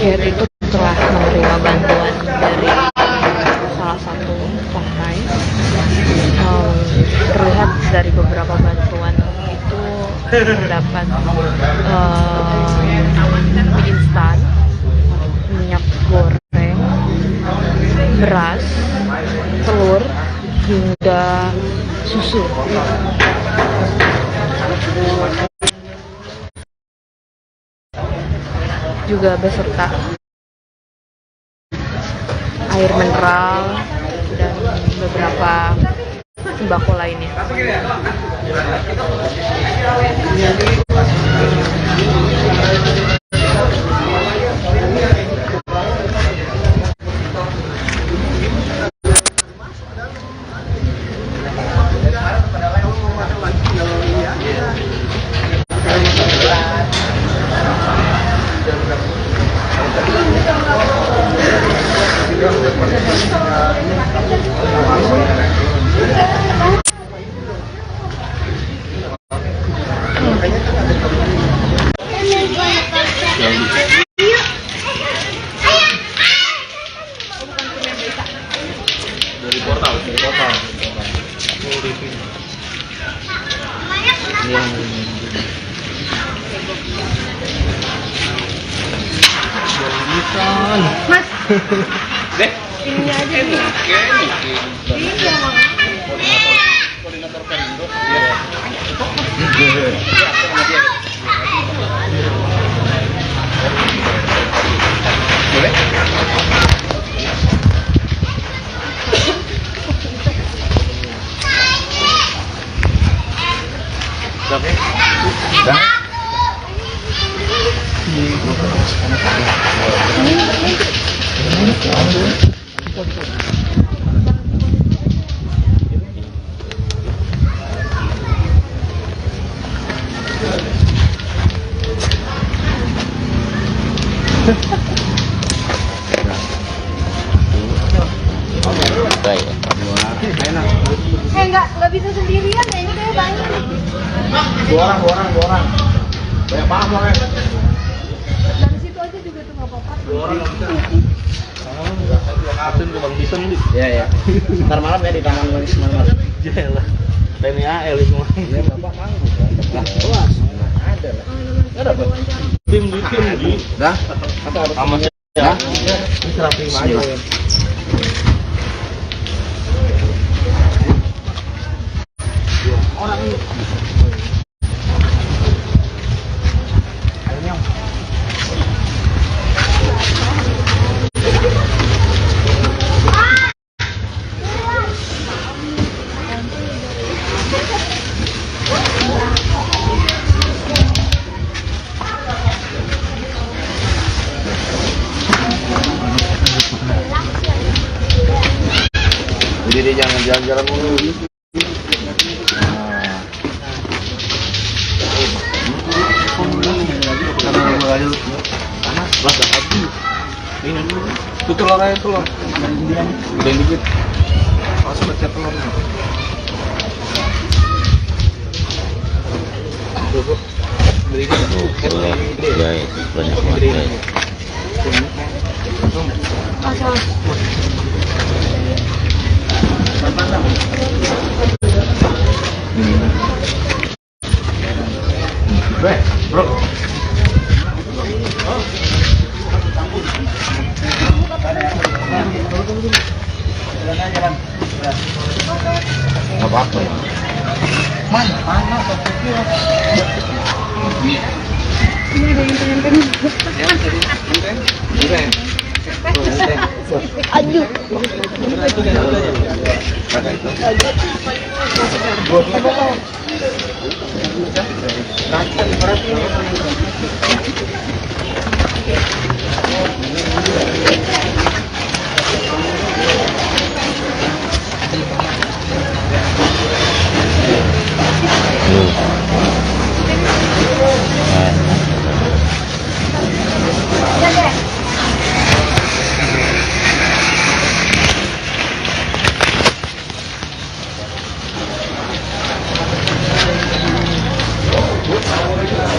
Yaitu itu telah menerima bantuan dari salah satu partai. Terlihat dari beberapa bantuan itu terdapat mie instan, minyak goreng, beras, telur, hingga susu. Juga beserta air mineral dan beberapa sembako lainnya. Dari portal. Mas. Ini aja nih. Iya, Mama. Koordinator Perindo. Boleh? Dah. Baik. Enggak bisa sendirian ya, ini kayak banyak. Dua orang. Banyak banget orangnya. Dari situ aja juga tuh nggak apa-apa. Asun ke Bang Bison nih. Iya. Ntar malam ya di Taman Manis Marmar. Jelah. TNI AL itu mah. Iya, Bapak manggung. Lah, luas. Ada lah. Enggak dapat. Tim di. Dah. Atau harus Sama ya. Dah. Ini serah terima aja. Jadi dia jangan jalan-jalan mulu. Itu telur aja telur. Udah dikit. Langsung baca telur. Berikan tuh. Guys, banyak banget. Bro. Nggak apa-apa ya. Aduh.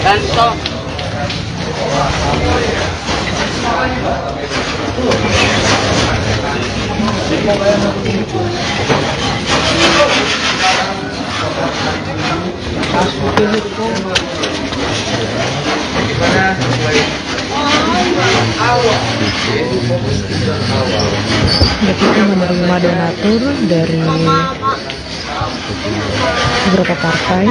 Dan stop. Kita menerima donatur dari beberapa partai.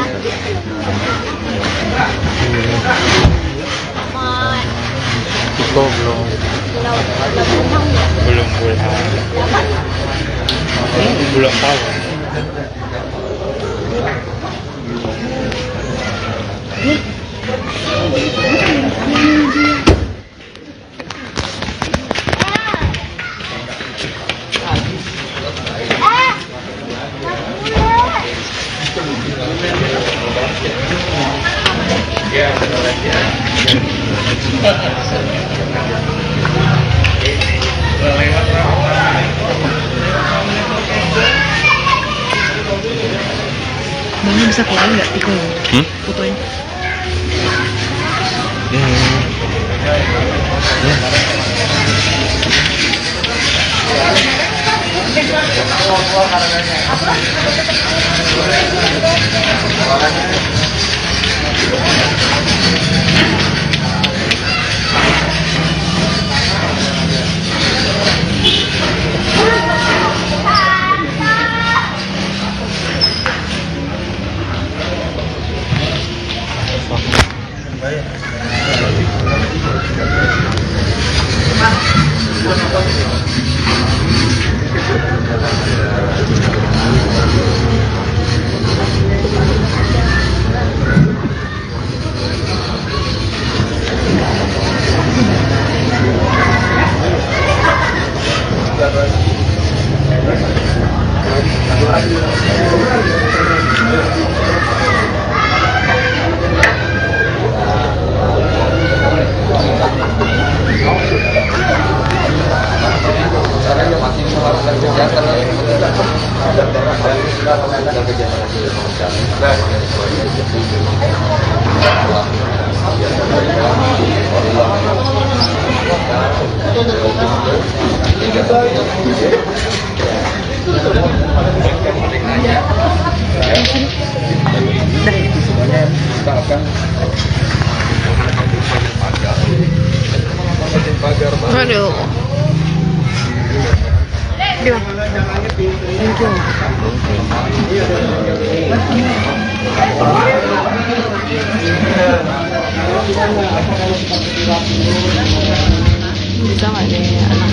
Iko belum tahu. Bang bisa keluar nggak Iko? Fotonya. Aduh. Thank you. Bisa nggak deh anak?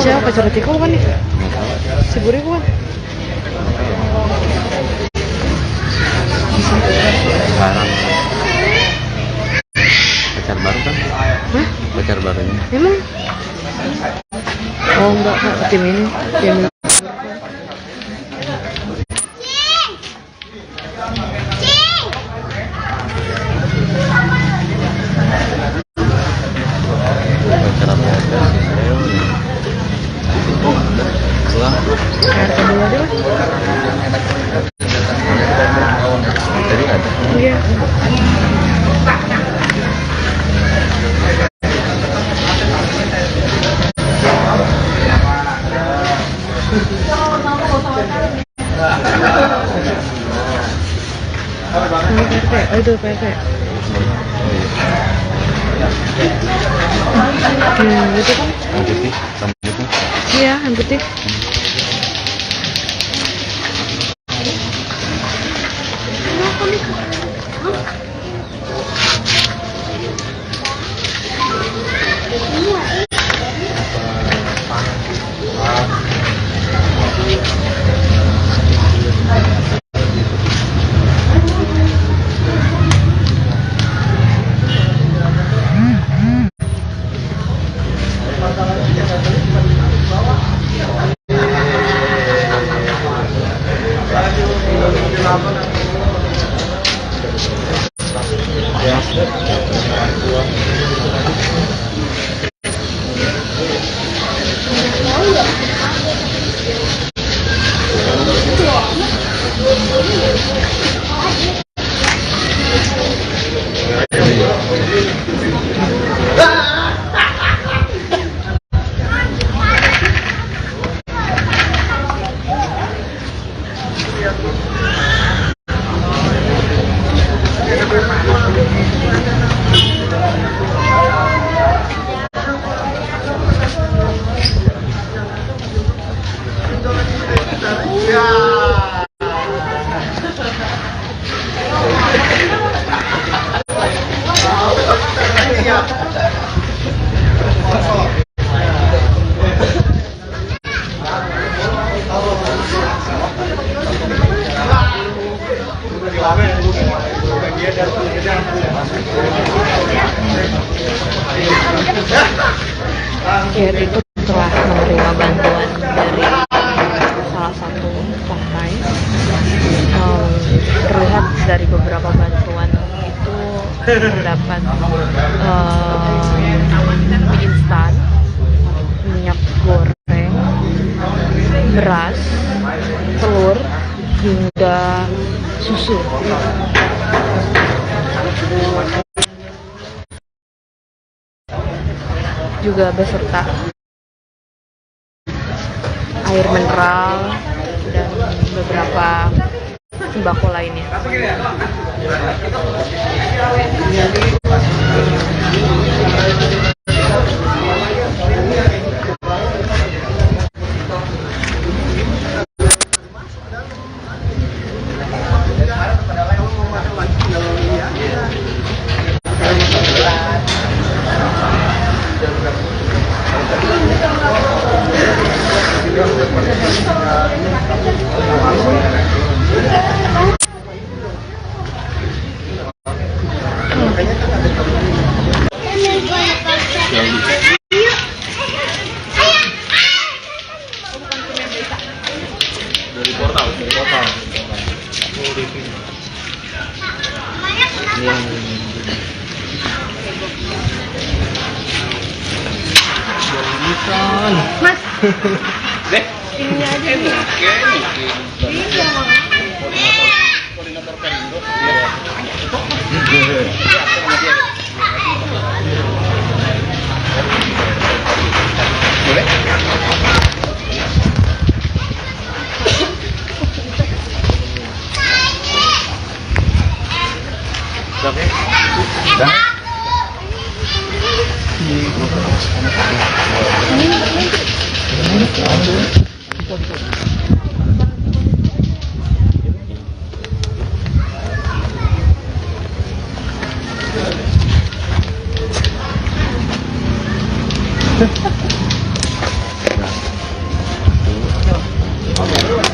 Siapa pacar Tiko kan nih? Si Buri kan? Barang. Pacar baru kan? Hah? Pacar barunya. Emang? Oh enggak, tim ini. Iya. Oh itu PT. Itu kan? Yang putih, sama itu. Iya, yang putih. Ya, itu telah menerima bantuan dari salah satu partai. Terlihat dari beberapa bantuan itu terdapat mie instan, minyak goreng, beras, telur, hingga susu. Juga beserta air mineral dan beberapa sembako lainnya. Dari portal. Mas, ini aja nih. Iya.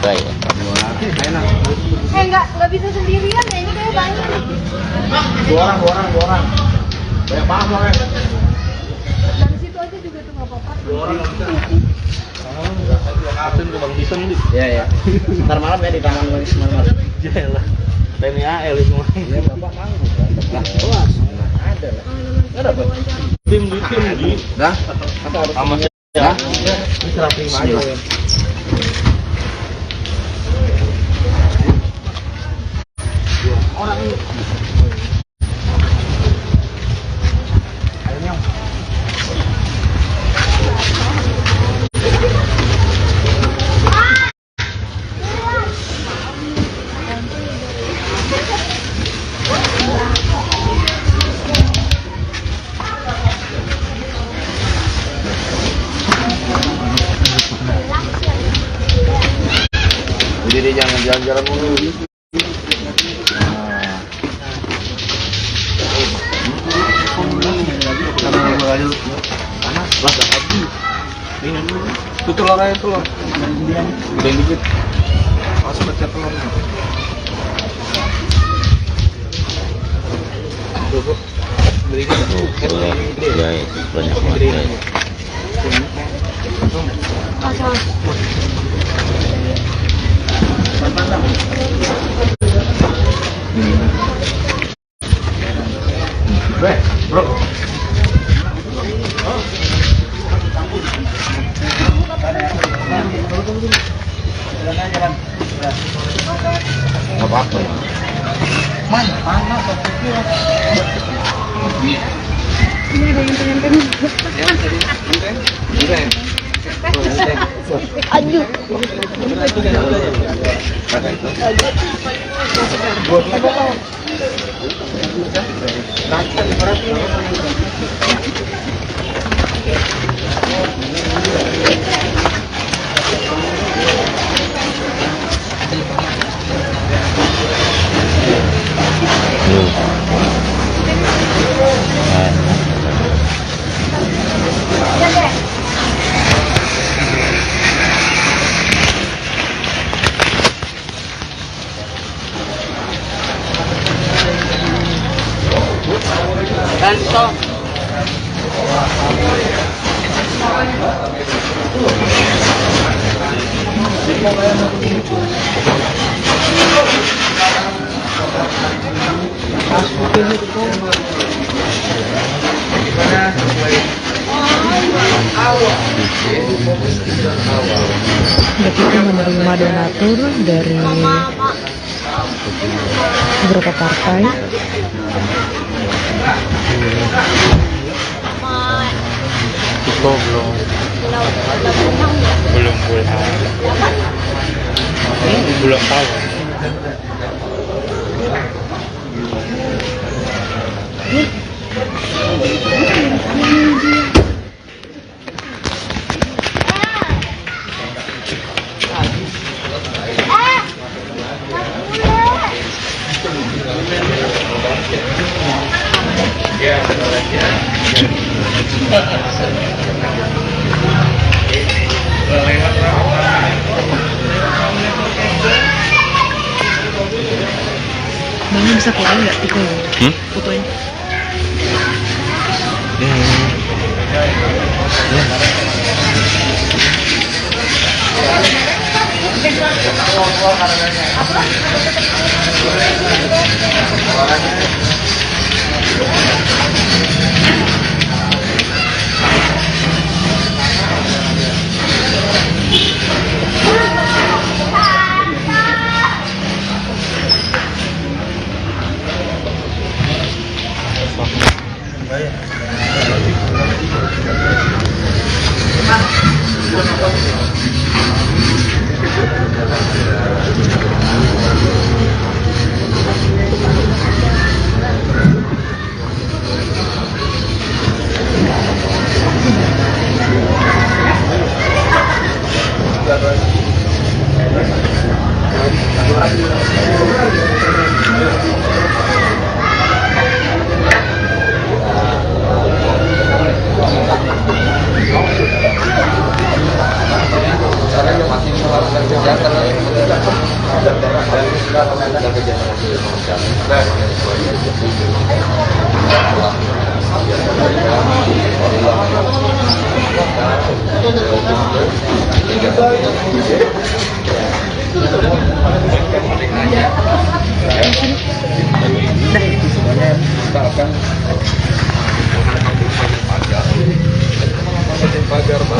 Baik. Nggak bisa sendirian ya, ini kayak banyak. Dua orang. Banyak banget orangnya. Dari situ aja juga tuh nggak apa-apa. Asin ke Bang Bison nih. Iya. Ntar malam ya di taman Wisma Marmar. Jalan. TNI AL semua. Iya, Bapak manggung. Kelas. Ada lah. Ada, Bang. Tim. Dah. Atau harus Sama ya. ya. Serah terima aja. Orang jangan jalan-jalan mulu. Itu telur aja telur. Udah dikit. Pas pecah telur. Cukup. Berikan. Ya, banyak banget. Bro. Nggak apa-apa ya. Ini ada yang pengen. Aduh. Kita menerima donatur dari beberapa partai. Itu belum tahu. Bang bisa fotoin nggak Tiko? Fotoin.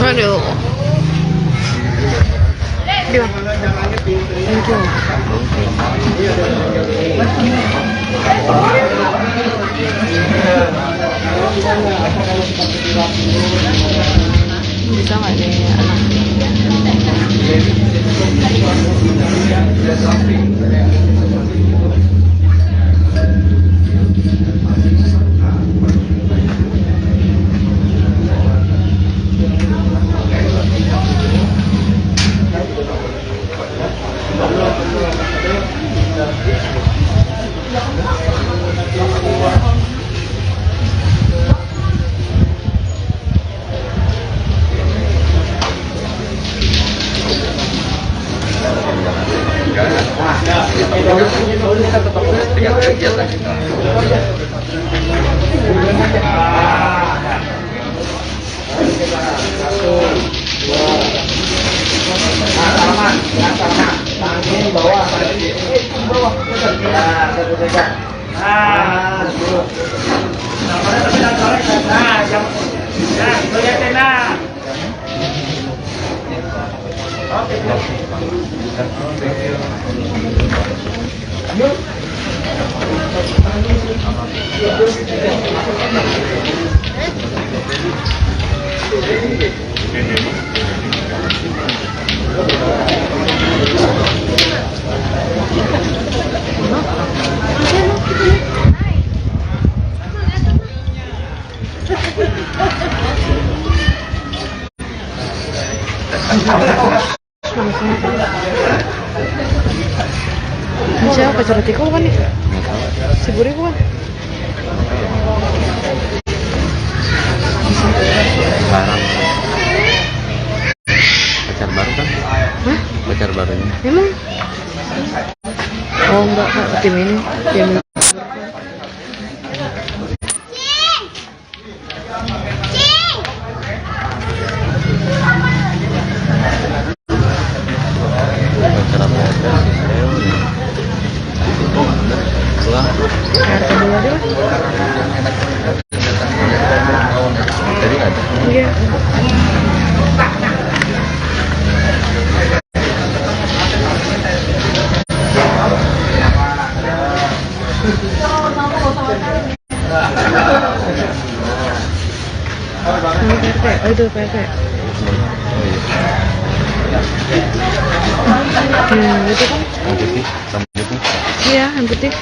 Aduh. Dia. Thank you. Bisa nggak nih anak? Siapa pacar Tiko kan nih? Si Buri kan? Sekarang pacar baru kan? Hah? Pacar barunya. Emang? Oh enggak kak, tim ini tim Pacar apa aja sih saya udah. Pulang. RT dulu aja lah. Tadi ada. Iya. PRT, oh itu PRT. Itu kan? Yang putih, sama putih. Iya, yang putih.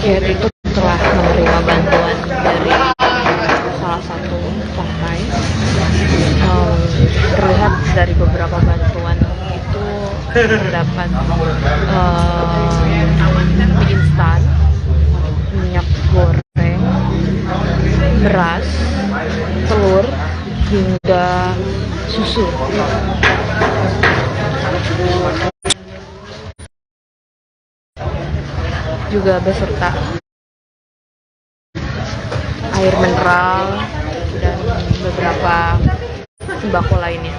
Ya itu telah menerima bantuan dari salah satu partai. Terlihat dari beberapa bantuan itu terdapat mie instan, minyak goreng, beras, telur, hingga susu. Juga beserta air mineral dan beberapa sembako lainnya.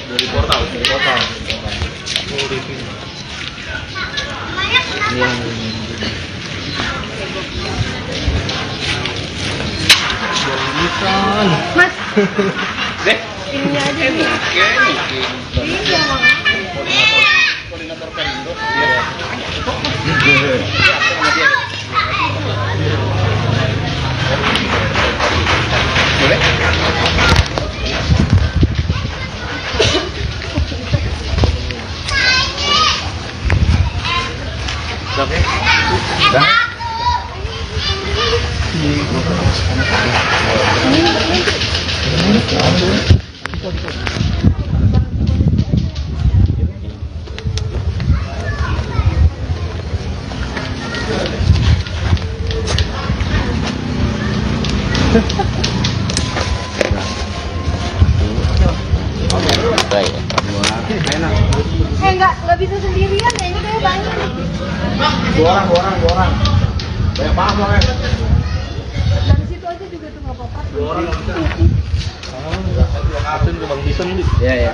Dari portal. Oh, review. Mas, Deh, ini aja nih. Iya, Mang. Koordinator Perindo. boleh? Dah. Baik. Nggak bisa sendirian ya, ini kayak banyak. Dua orang. Banyak banget orang. Dari situ aja juga tuh nggak apa-apa. Asun ke Bang Bison nih. Iya.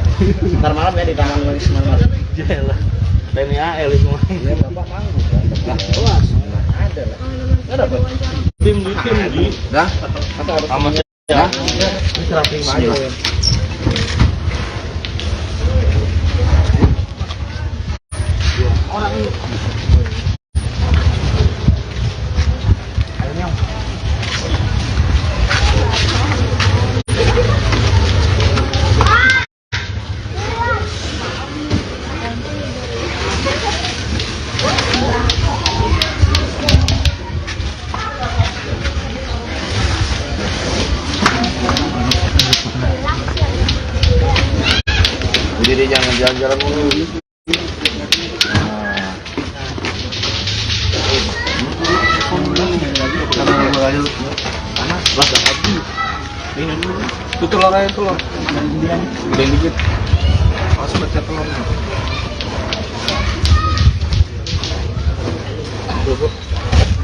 Ntar malam ya di Taman Wisma Marga. Jalan. TNI AL semua. Iya, Bapak manggung. Lah, luas. Ada lah. Ada apa? Tim di. Dah. Sama Ya. Ini terapi aja. Jadi jangan jalan-jalan mulu. Itu telur aja telur. Gedein dikit. Masuk baca telur.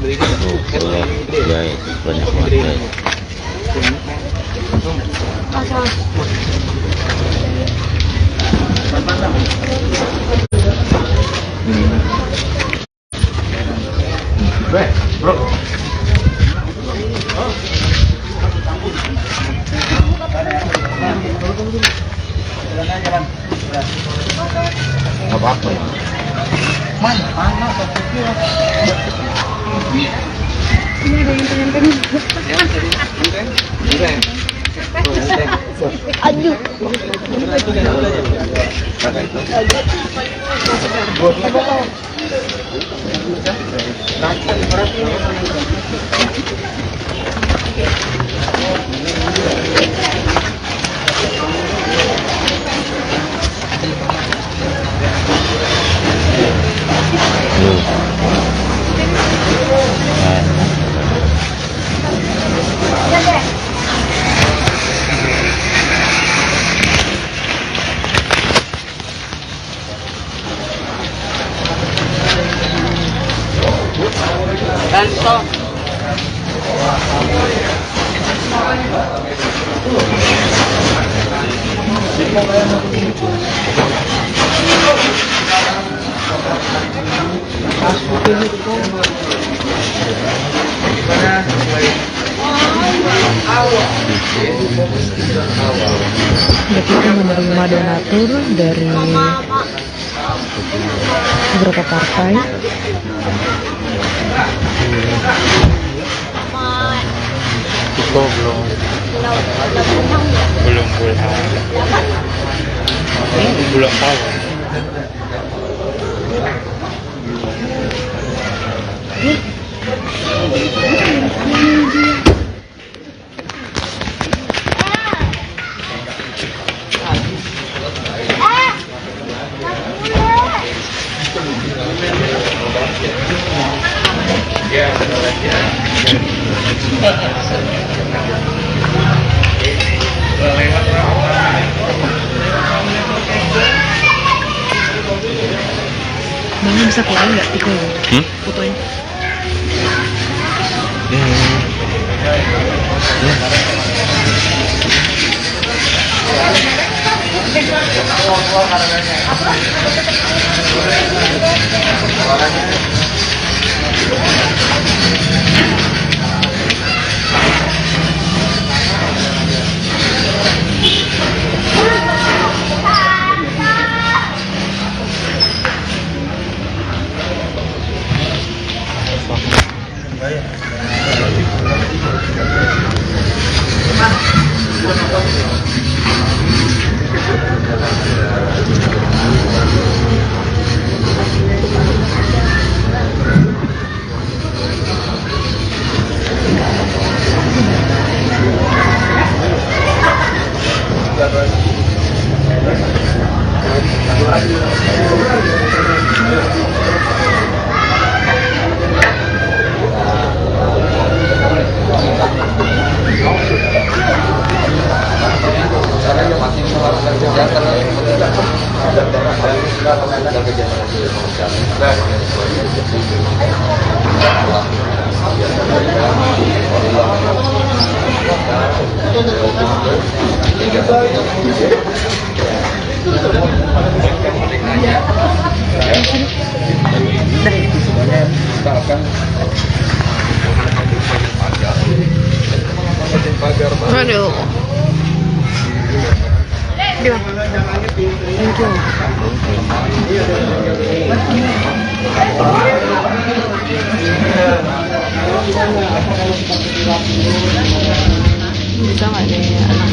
Beli gitu. Ya, banyak banget. Bro. Nggak apa-apa ya. Ini ada yang pengen. Aduh. Kita menerima donatur dari beberapa partai. Itu belum tahu. Bang bisa fotoin nggak itu? Fotoin. Aduh. Gimana? Thank you. Bisa nggak deh anak?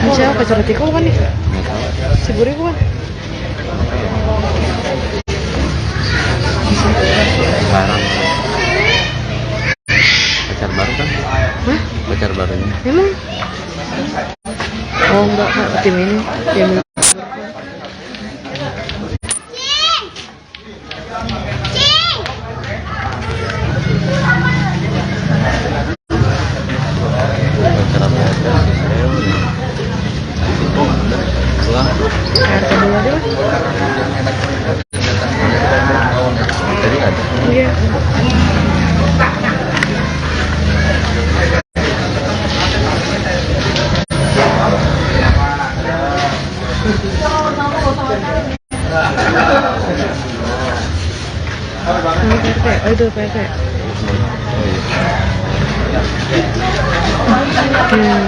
Ini siapa pacar Tiko bukan nih? Si Buri bukan? Barang. Pacar baru kan? Hah? Pacar barunya. Emang? Oh enggak, tim ini. Tim ini. Pacar apa aja sih saya nih. Pulang. RT dulu aja lah. Tadi ada. Iya. PT, oh itu PT.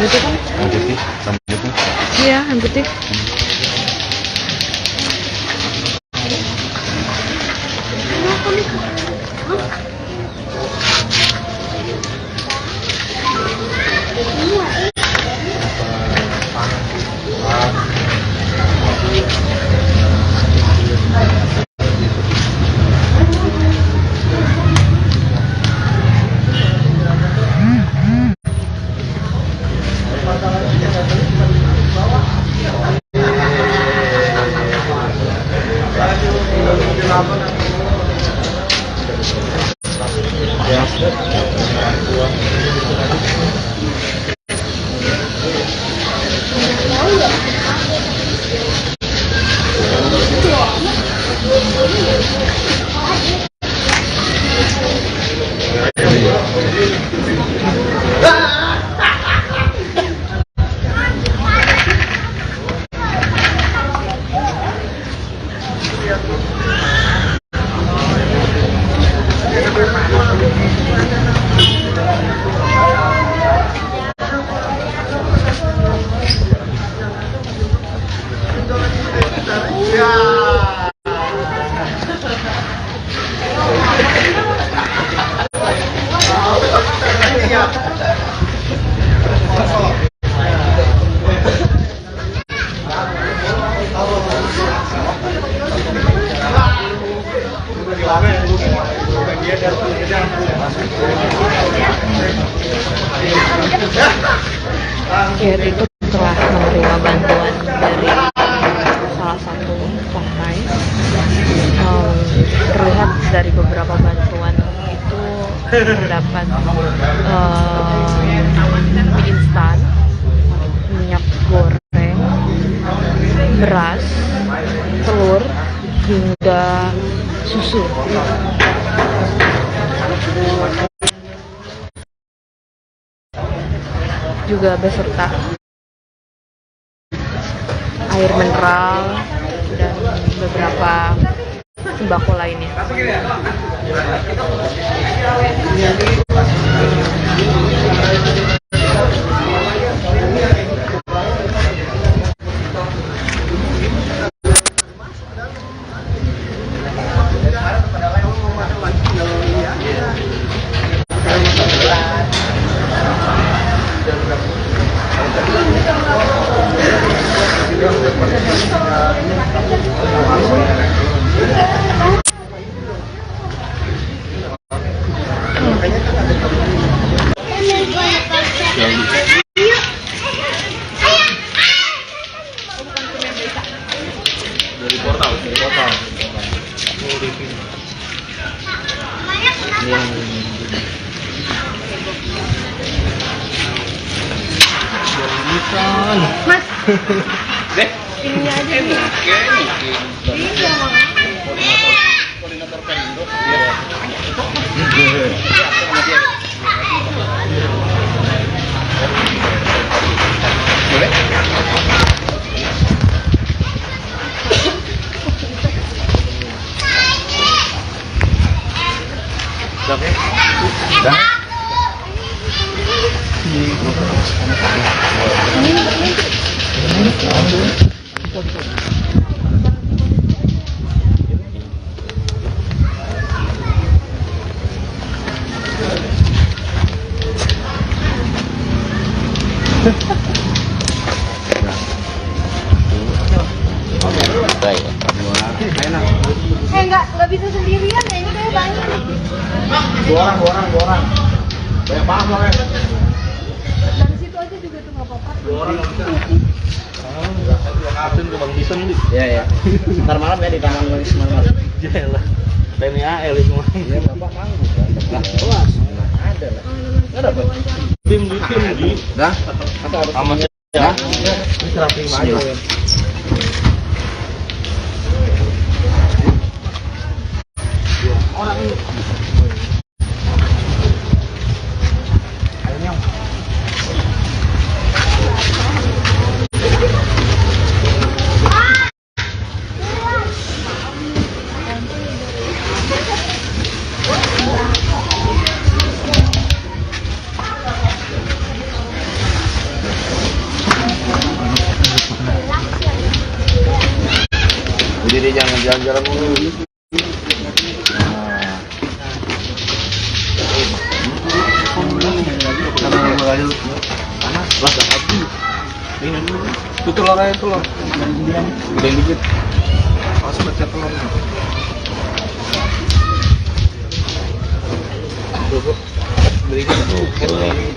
Itu kan? Yang putih, sama putih. Iya, yang putih. yaitu itu telah menerima bantuan dari salah satu partai. Terlihat dari beberapa bantuan itu terdapat mie instan, minyak goreng, beras, telur, hingga susu. Juga beserta air mineral dan beberapa sembako lainnya. Dari portal. Mas. Ini aja nih. Iya, Koordinator Perindo. Boleh? Dah. Baik. Enggak bisa sendirian ya, ini kayak banyak. Dua orang. Banyak banget loh, Dari situ aja juga tuh nggak apa-apa. Asin ke Bang Bison nih. Iya. Ntar malam ya di Taman Wisma Marmar. Jelah. TNI AL itu mah. Iya, Bapak manggung. Lah, kelas. Ada lah. Enggak dapat. Tim di. Dah. Sama Dah. saya. Terapi aja. Jadi jangan jalan-jalan mulu. Panas lah, habis. Ini dulu. Itu telur aja telur. Gedein dikit. Awas pecah telurnya. Tuh, berikan tuh.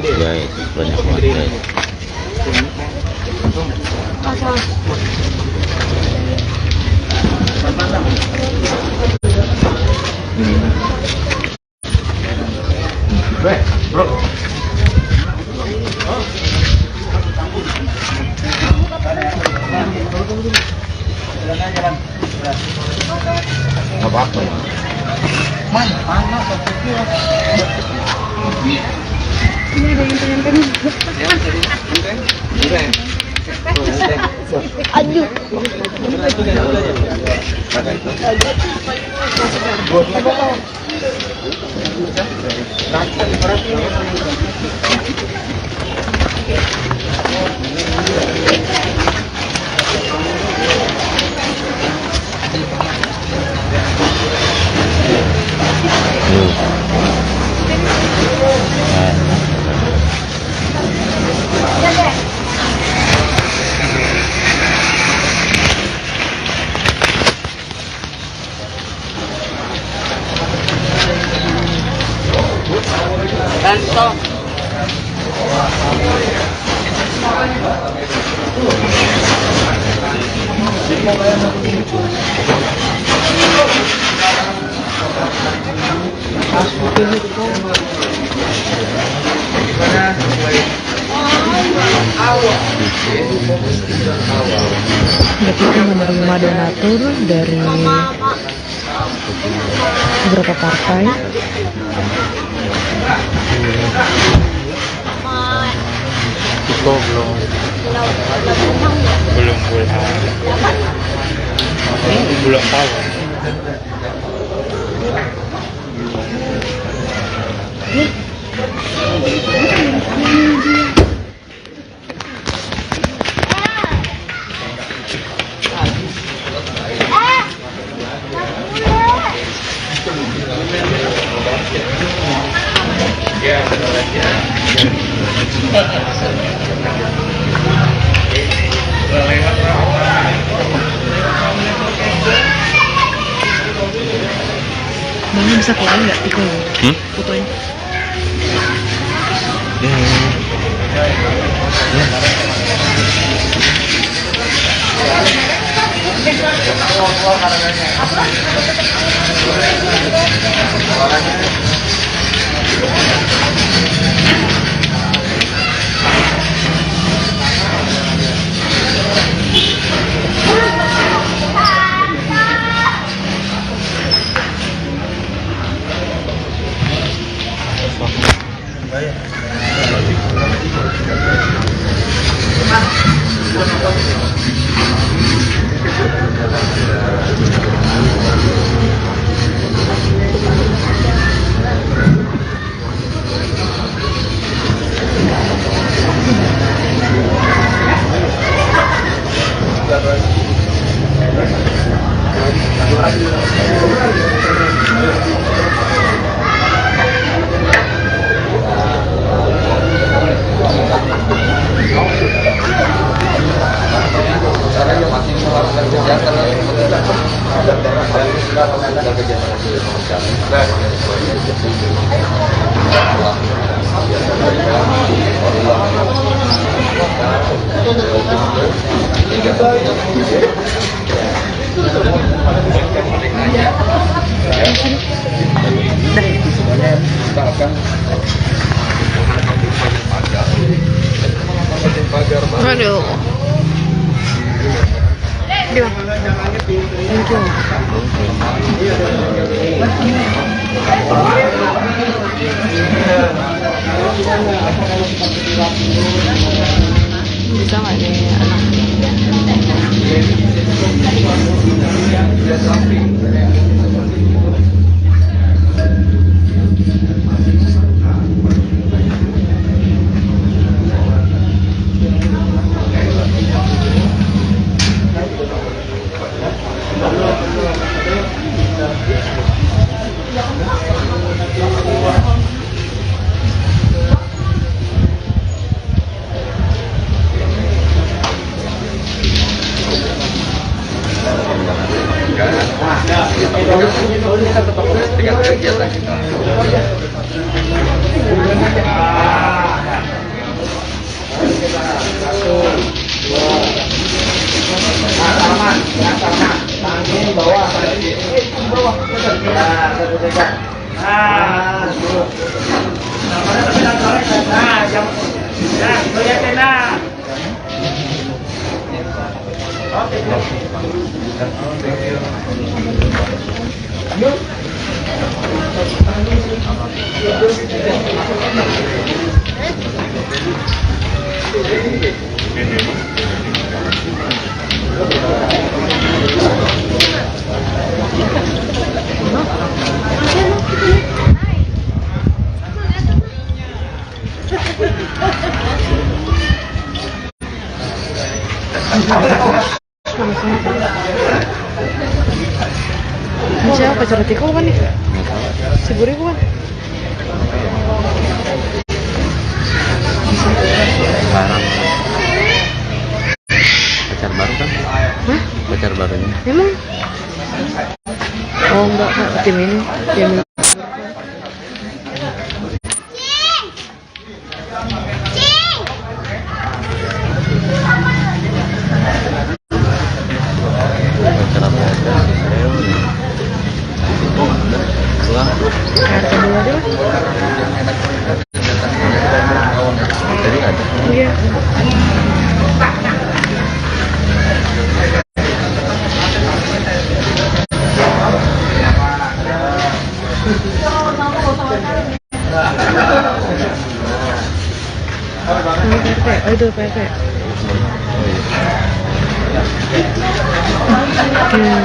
Guys, banyak banget guys. Bro. Nggak apa-apa ya. Mana? Panas. Ini ada yang pengen. Aduh. Stop. Kita menerima donatur dari beberapa partai. Iko belum tahu. Mama bisa fotoin nggak Tiko? Fotoin. Aduh. Thank you. Bisa nggak nih anak? Ini siapa pacar Tiko bukan nih? Si Buri bukan? Sekarang pacar baru kan? Hah? Pacar barunya. Emang? Oh enggak, tim ini tim Pacar apa aja sih saya. RT dulu aja lah. Jadi ada. Iya. Oh itu PRT.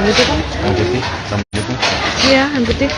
Itu kan? Yang putih, sama putih. Iya, yang putih.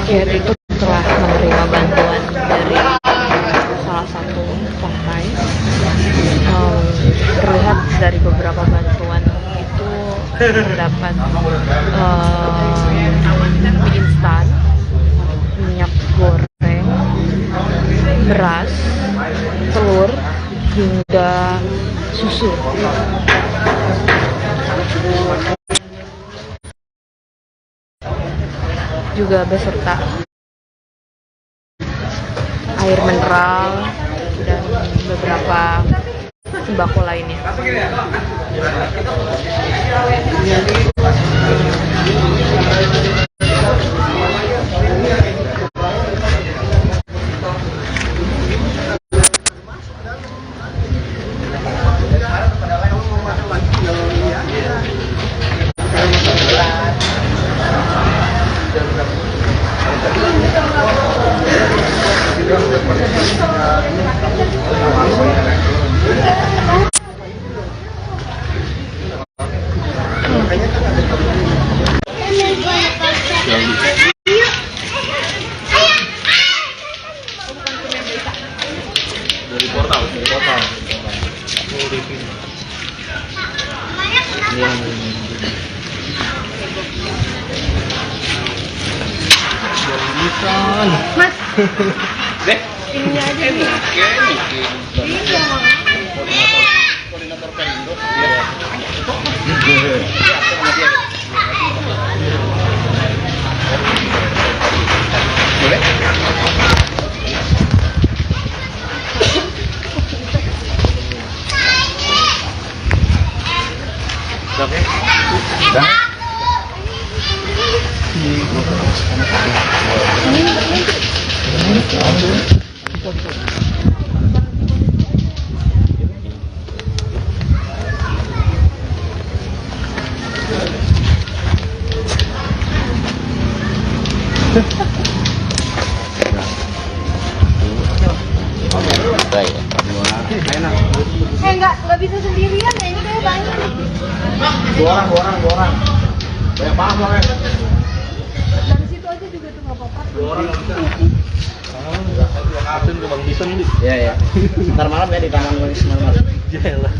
Ya itu telah menerima bantuan dari salah satu partai. Terlihat dari beberapa bantuan itu terdapat mie instan, minyak goreng, beras, telur, hingga susu. Juga beserta air mineral dan beberapa sembako lainnya. Dari portal. Mas, ini aja nih. Iya. Koordinator Perindo. Boleh? Dah. Enggak bisa sendirian ya, ini kayak banyak. Dua orang. Banyak banget orangnya. Dari situ aja juga tuh nggak apa-apa. Dua orang bisa. Asin ke Bang Bison ini. Iya. Ntar malam ya di tangan Bang Ismail. Jelah.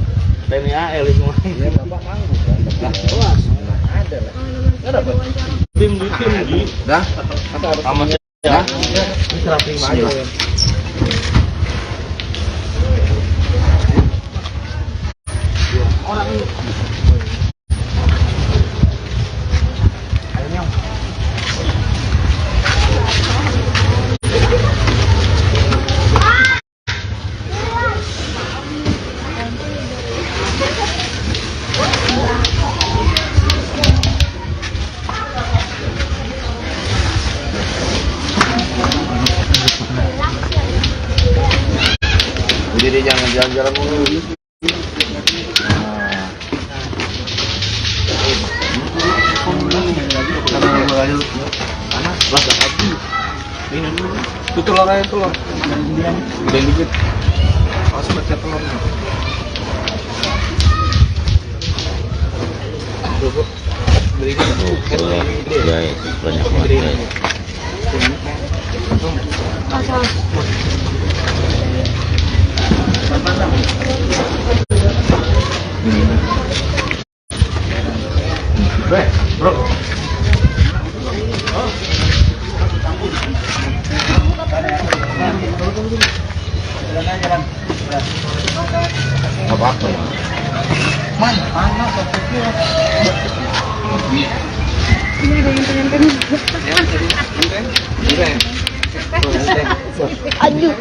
TNI AL itu mah. Iya, Bapak manggung. Kelas. Ada lah. Ada, Bang. Tim. Dah. Atau harus Sama ya. ya. Ini serah terima aja. Orang ini. jangan jalan-jalan mulu. Itu telur aja telur. Udah dikit. Awas baca telurnya. Guys, banyak banget guys. Bro. Apa-apa ya? Ini ada yang pengen. Aduh.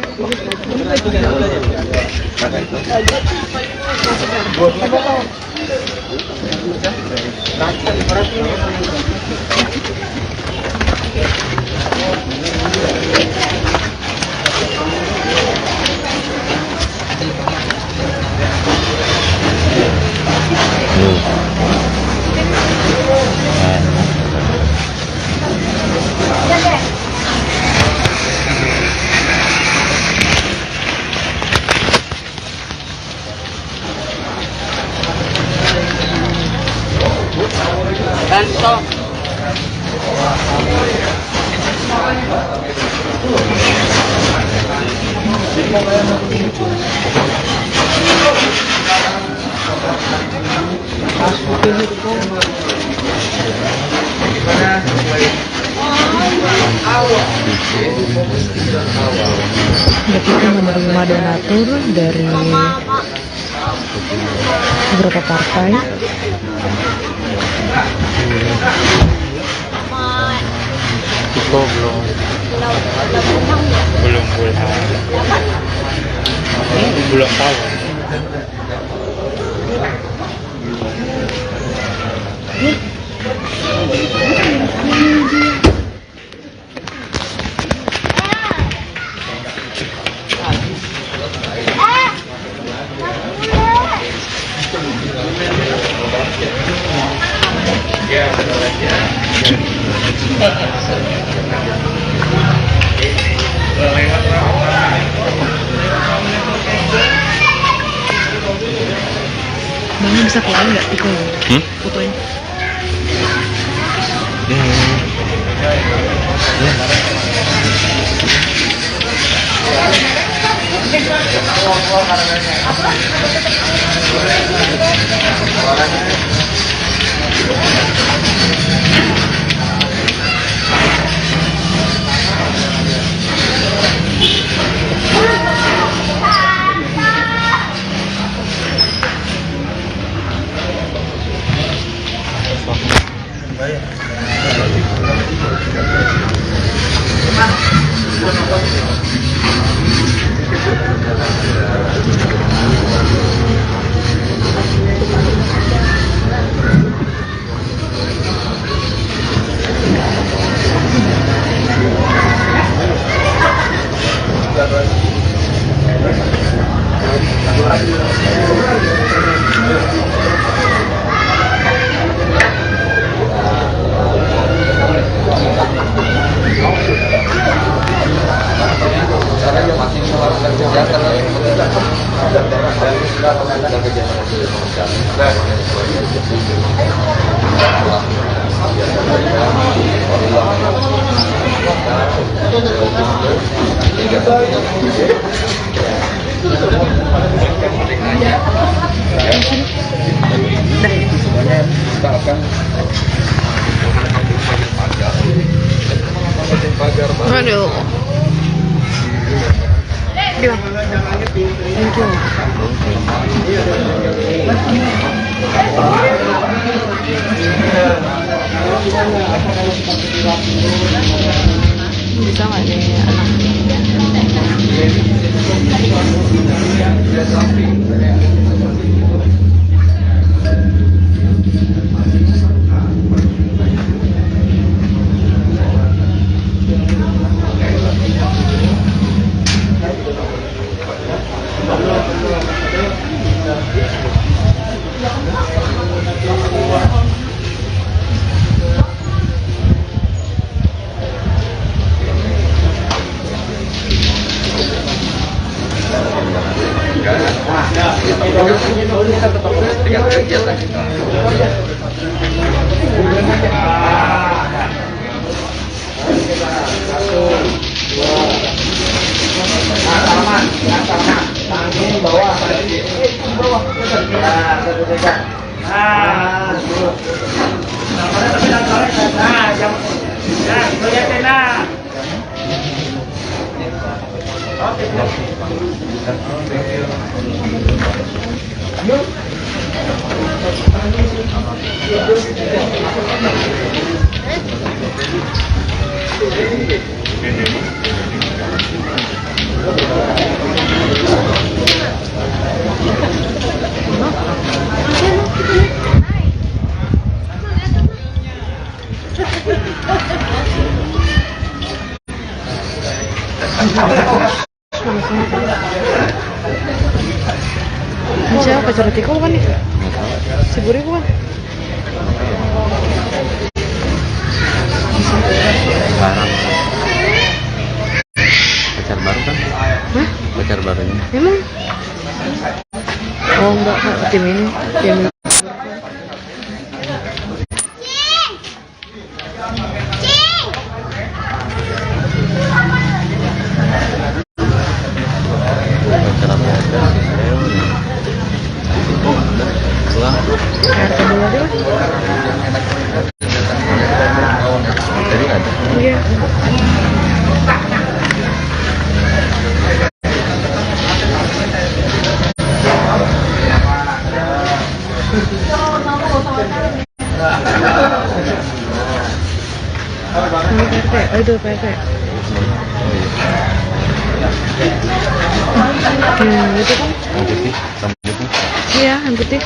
Kita menerima donatur dari beberapa partai. Itu belum tahu. Bang bisa fotoin nggak Tiko? Fotoin. Aduh. Gila. Thank you. Bisa nggak nih anak? Siapa pacar Tiko bukan nih? Si Buri bukan? Sekarang pacar baru kan? Hah? Pacar barunya. Emang? Oh enggak, Kak. Tim ini. Tim Pacar apa aja sih saya udah. Pulang. RT dulu aja lah. Tadi ada. Iya. PRT, oh itu PRT. Itu kan? Yang putih, sama putih. Iya, yang putih.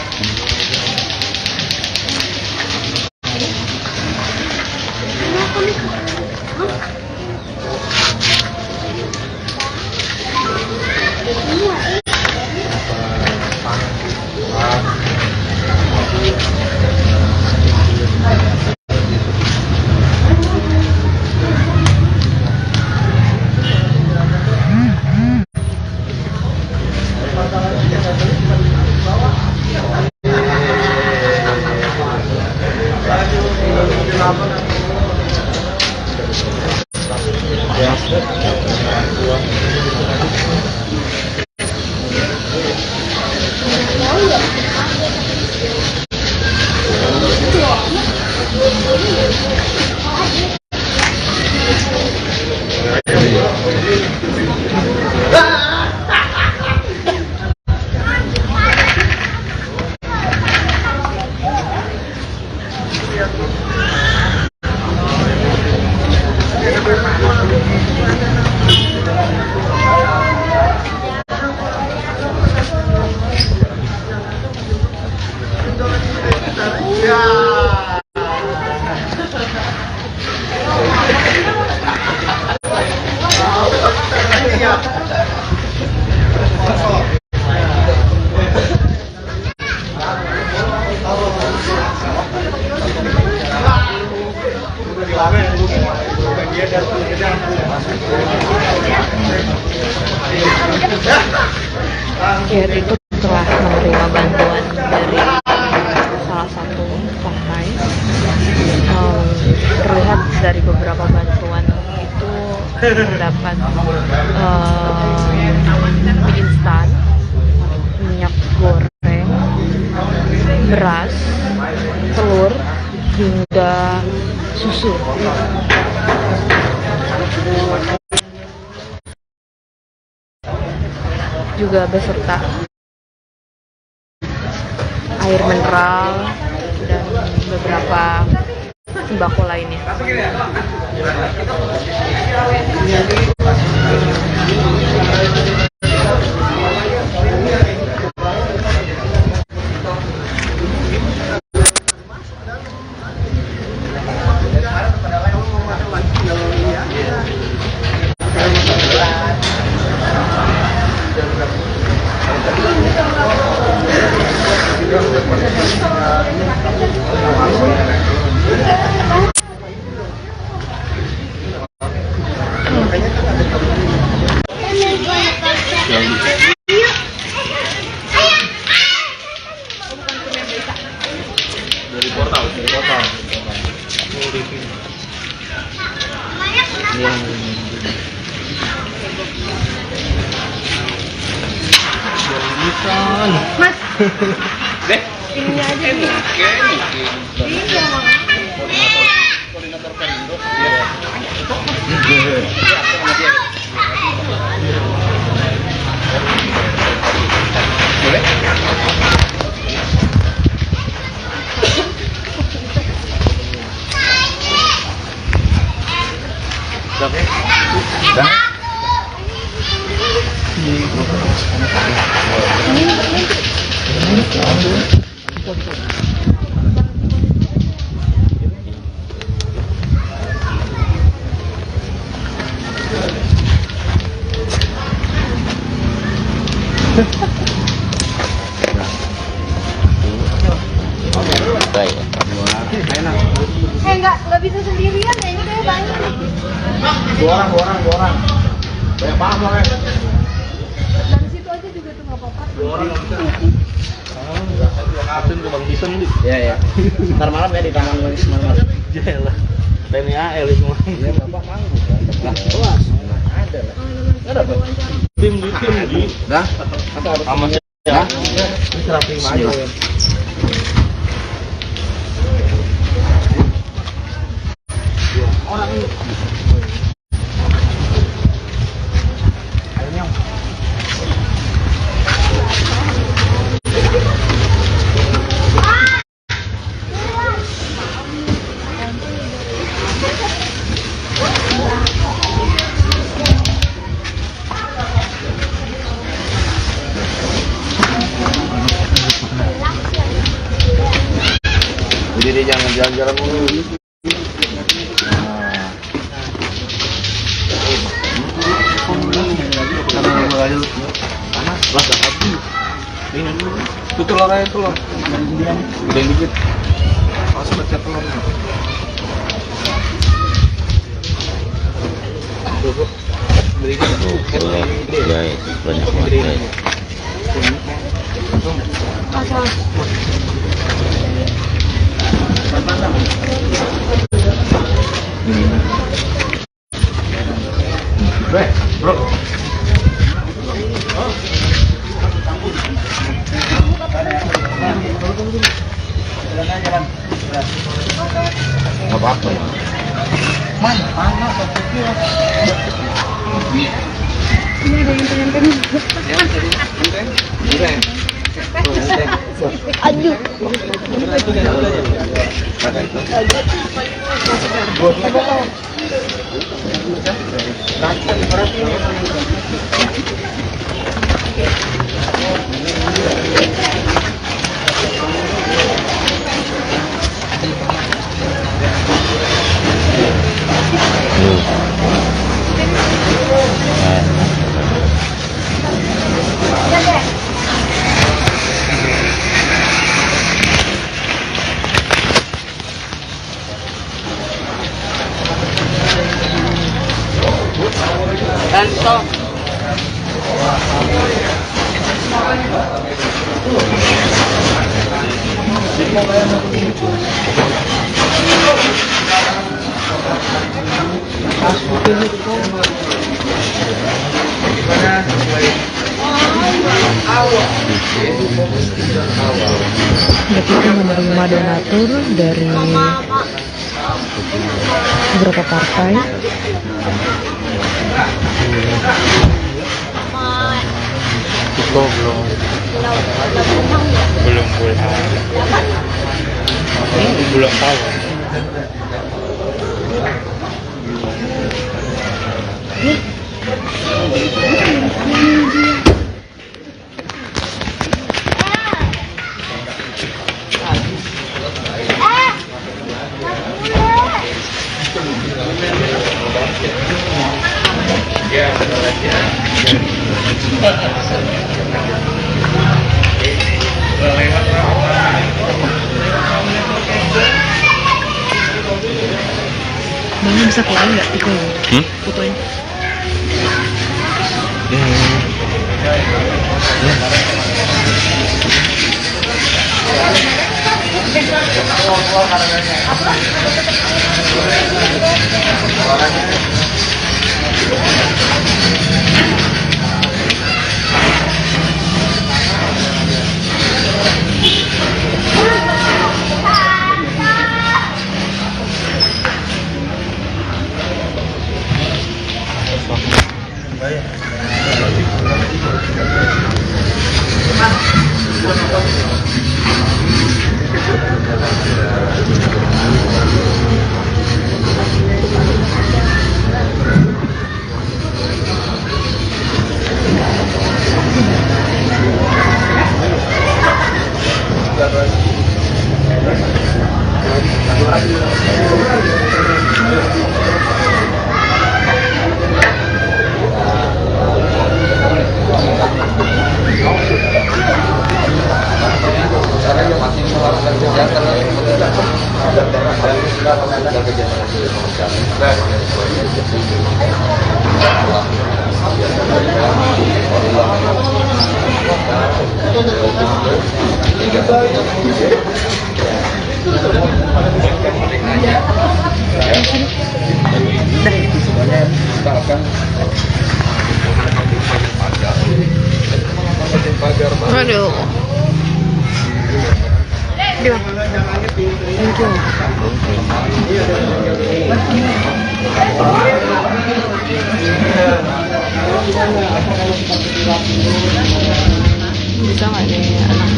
Ya, itu telah menerima bantuan dari salah satu partai. Terlihat dari beberapa bantuan itu terdapat mie instan, minyak goreng, beras, telur, hingga susu. Juga beserta air mineral dan beberapa sembako lainnya. Dari portal. Mas, Deh, ininya aja. Iya, Koordinator Perindo. Boleh? Dah. Baik. Nggak bisa sendirian ya, ini kayak banyak nih. Dua orang. Banyak banget lah. Dari situ aja juga tuh nggak apa-apa. Asun ke Bang Bison nih. Iya. Ntar malam ya di Taman Wisma Marmar. Jalan. TNI AL semua. Iya, Bapak manggung kan. Kelas. Ada lah. Ada apa? Tim di. Dah. Atau harus Sama punya- ya. Hah? Terapi aja. Jadi dia jangan jalan-jalan mulu. Itu telur aja telur. Gedein dikit. Awas baca telur. Beri Ya, banyak banget. Bro. Nggak apa-apa. Ini ada yang pengen. Aduh. Kita menerima donatur dari beberapa partai. Belum tahu. Bang bisa keluar nggak Iko? Fotoin. Aduh. Dia. Thank you. Bisa nggak nih anak?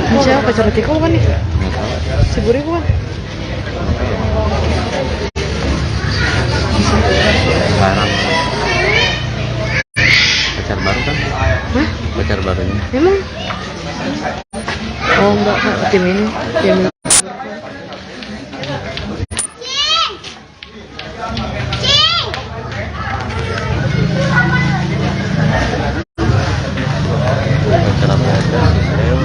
Ini siapa pacar Tiko bukan nih? Si Buri bukan? Barang. Pacar baru kan? Hah? Pacar barunya. Emang? Oh enggak, tim ini. Tim Pacar apa aja sih saya.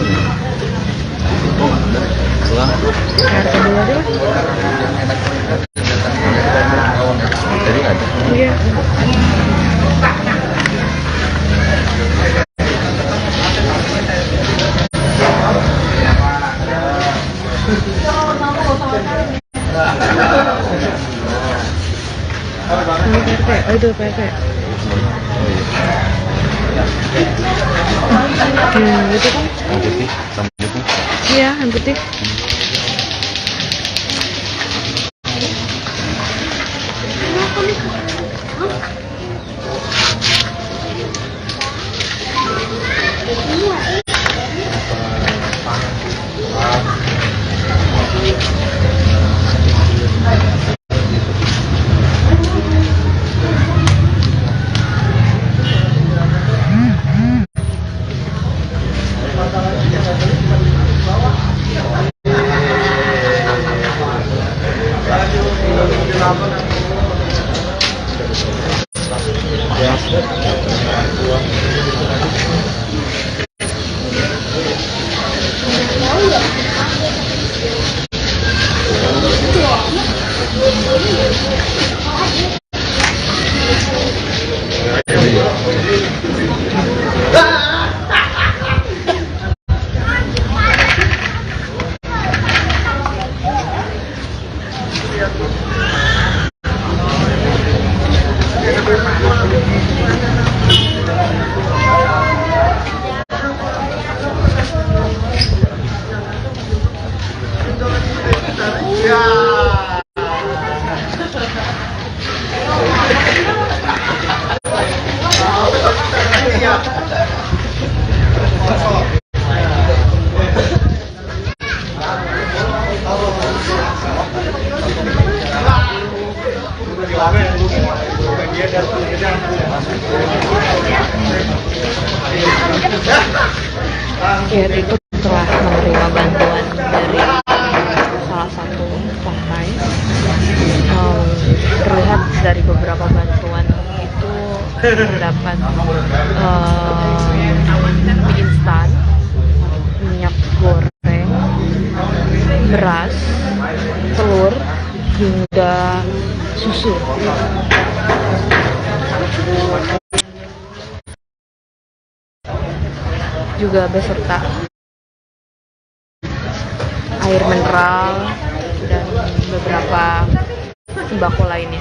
Pulang. harga dulu aja lah. Jadi ada. Iya. Oh itu PT. Itu kan? Yang putih, sama itu. Iya, yang putih. Ya, itu telah menerima bantuan dari salah satu partai. Terlihat dari beberapa bantuan itu terdapat mie instan, minyak goreng, beras, telur, hingga susu. Juga beserta air mineral dan beberapa sembako lainnya.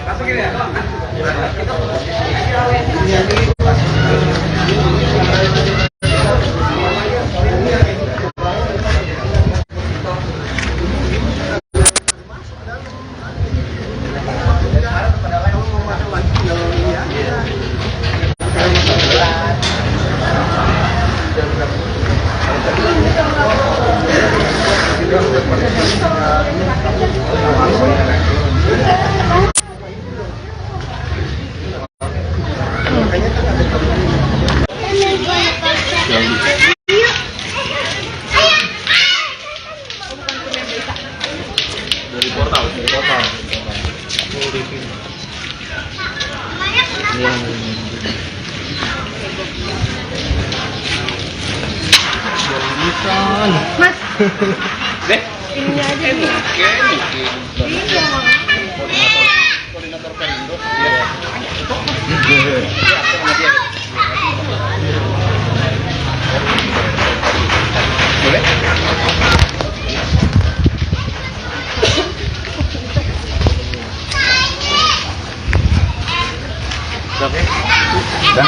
Mas, ini aja nih. Iya. Koordinator Perindo. Boleh? Dah.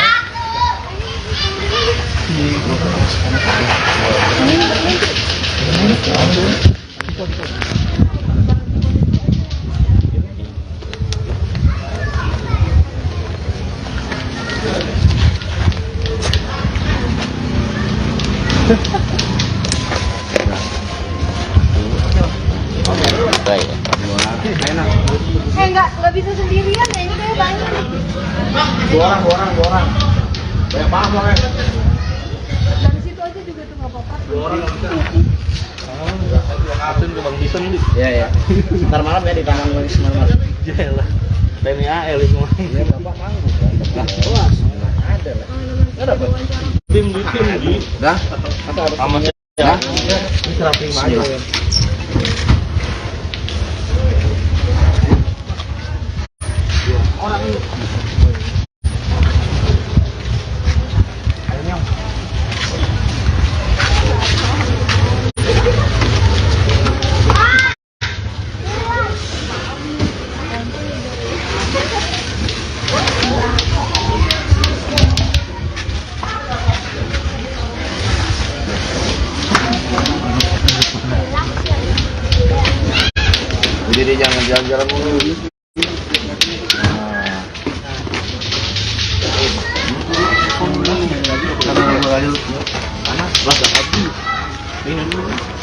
Enggak bisa sendirian ya, ini kayak banyak. Dua orang. Banyak banget orangnya. Dari situ aja juga tuh nggak apa-apa. Atun ke Bang Bison nih. Iya. Ntar malam ya di Taman Wisma Marga. Jalan. TNI AL semua. Iya, Bapak manggung. Lah, luas. Ada lah. Enggak dapat. Tim di. Dah. Atau harus sama ya. Ini terapi aja. Jadi jangan jalan-jalan mulu.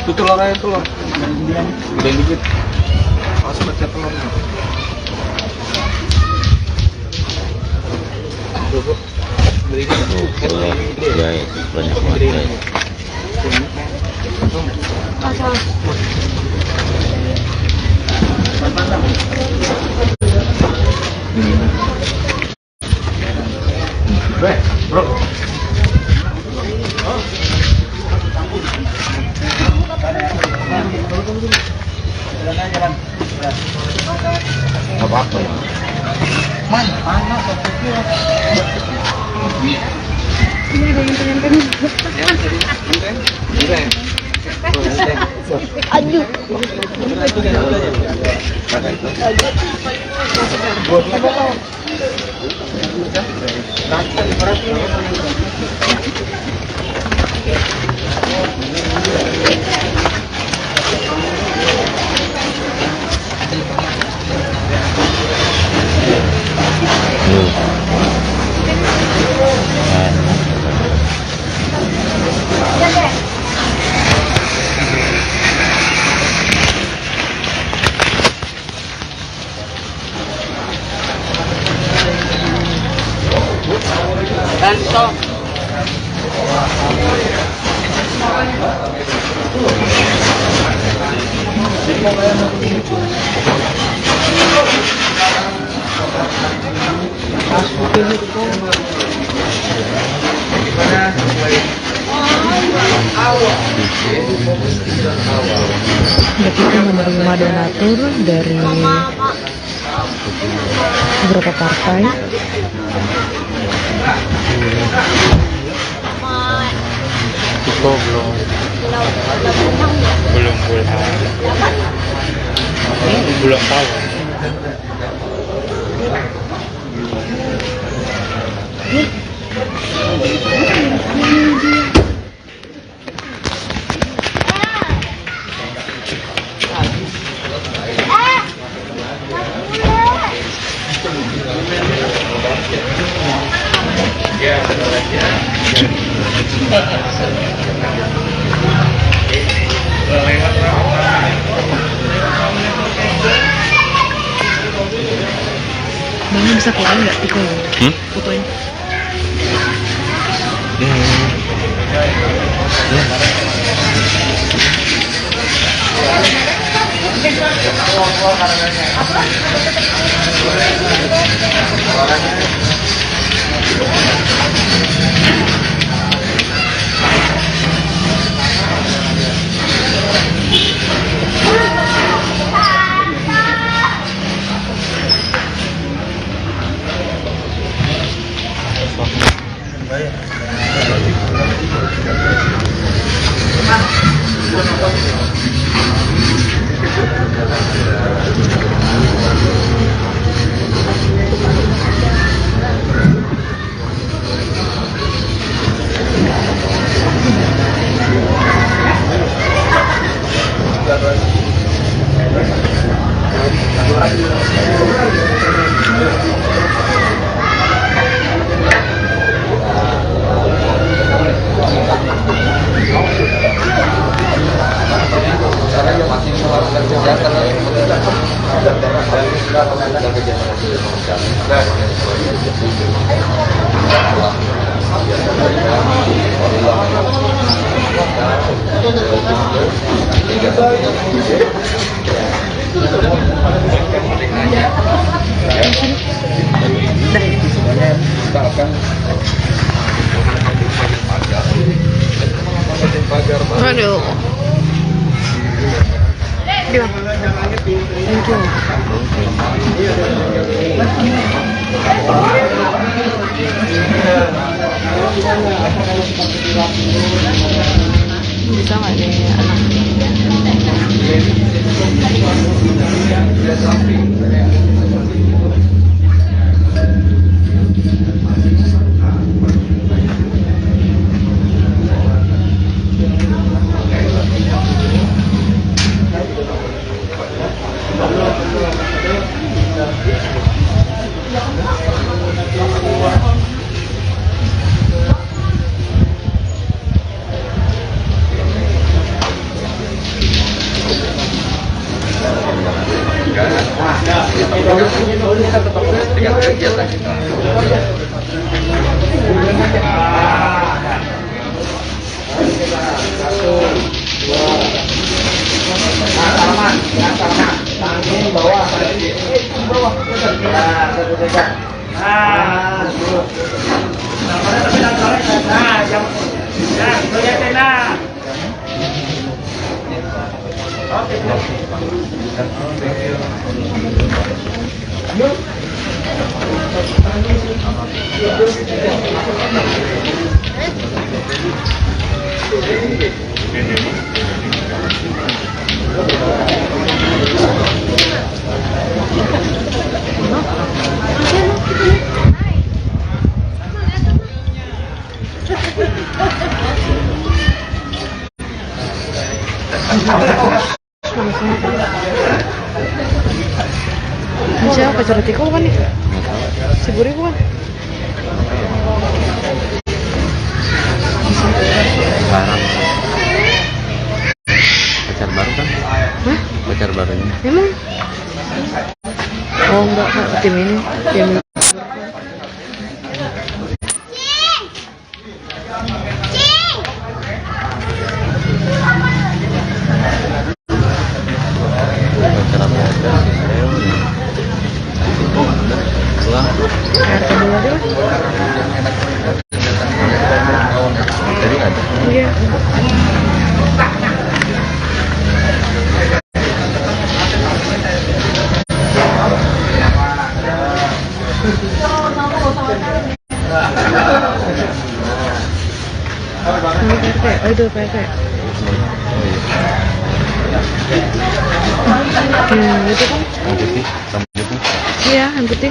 Itu telurnya itu loh. Gedein dikit. Awas baca telurnya. Ya, banyak banget. Bro. Apa-apa ya? Ini ada yang pengen. Aduh. Dan stop. Kita menerima donatur dari beberapa partai. Itu belum tahu. Bang bisa keluar nggak fotonya? Fotonya. Aduh. Bilang. Thank you. Bisa nggak nih anak? Siapa pacar Tiko bukan nih? Si Buri bukan? Barang. Pacar baru kan? Hah? Pacar barunya. Emang? Oh enggak, tim ini. Tim itu PSE. Itu kan? Yang putih, sama putih. Iya, yang putih.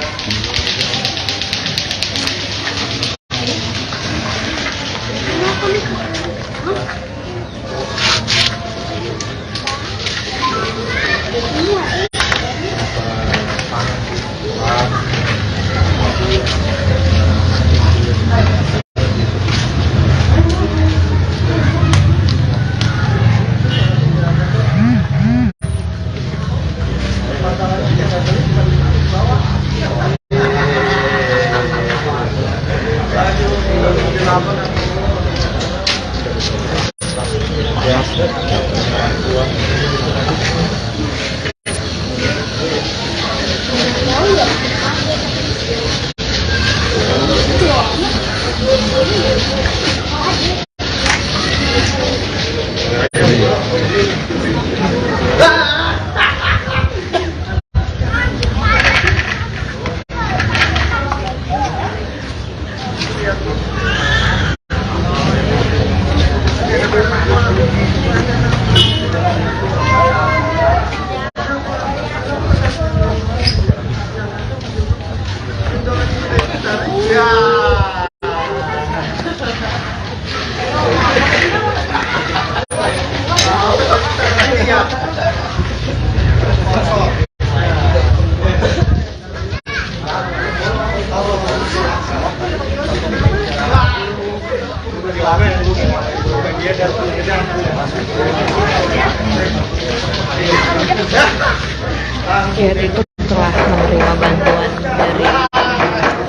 Ya, itu telah menerima bantuan dari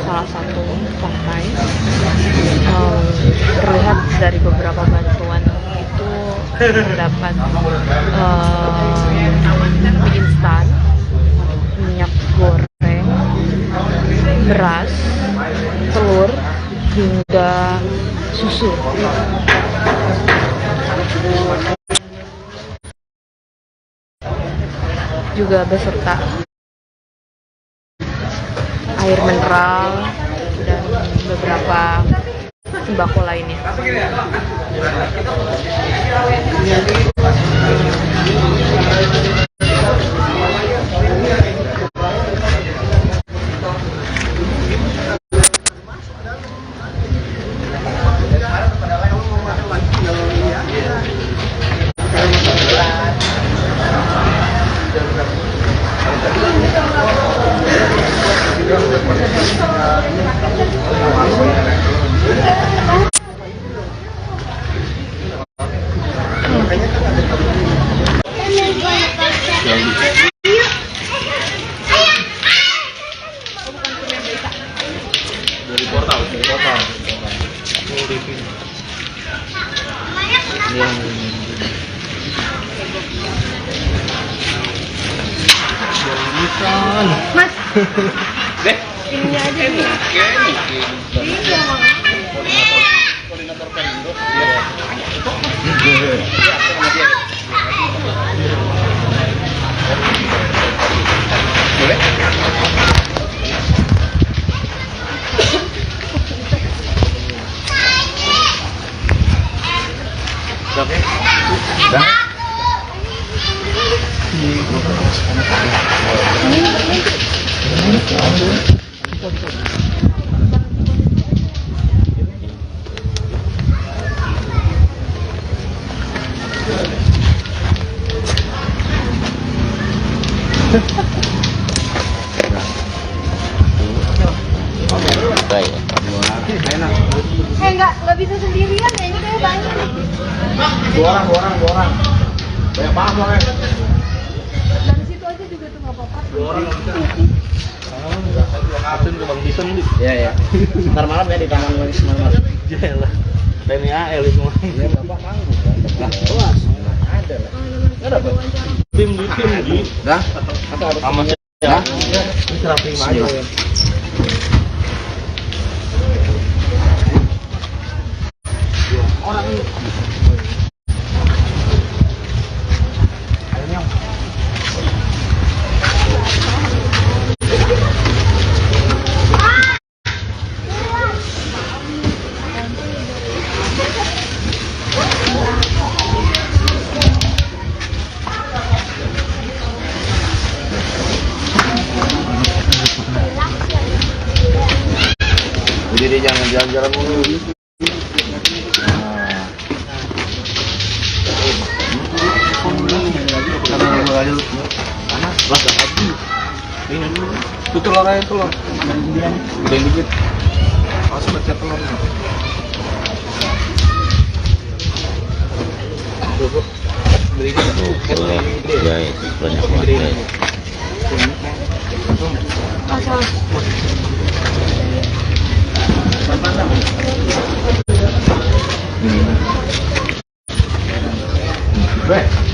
salah satu partai. Terlihat dari beberapa bantuan itu terdapat mie instan, minyak goreng, beras, telur, hingga susu. Juga beserta air mineral dan beberapa sembako lainnya. Dari portal. Mas. Ini aja nih. Iya, Mang. Koordinator Perindo. Boleh? Dah. Baik. Enggak bisa sendirian ya, ini kayak banyak. Dua orang. Banyak banget orangnya. Dari situ aja juga tuh nggak apa-apa. Dua orang nggak bisa. Asin ke Bang Bison nih. Iya. Ntar malam ya di Taman Wisma Marmar. Jelah. TNI AL itu mah. Iya, Bapak manggung. Lah, kelas. Ada lah. Enggak dapat. Tim. Dah. Atau harus Sama ya. saya. Ini serah terima aja. Orang ini. jalan-jalan dulu. Itu telur aja telur. Gedein dikit. Awas baca telurnya. Tuh, boleh guys, banyak banget guys.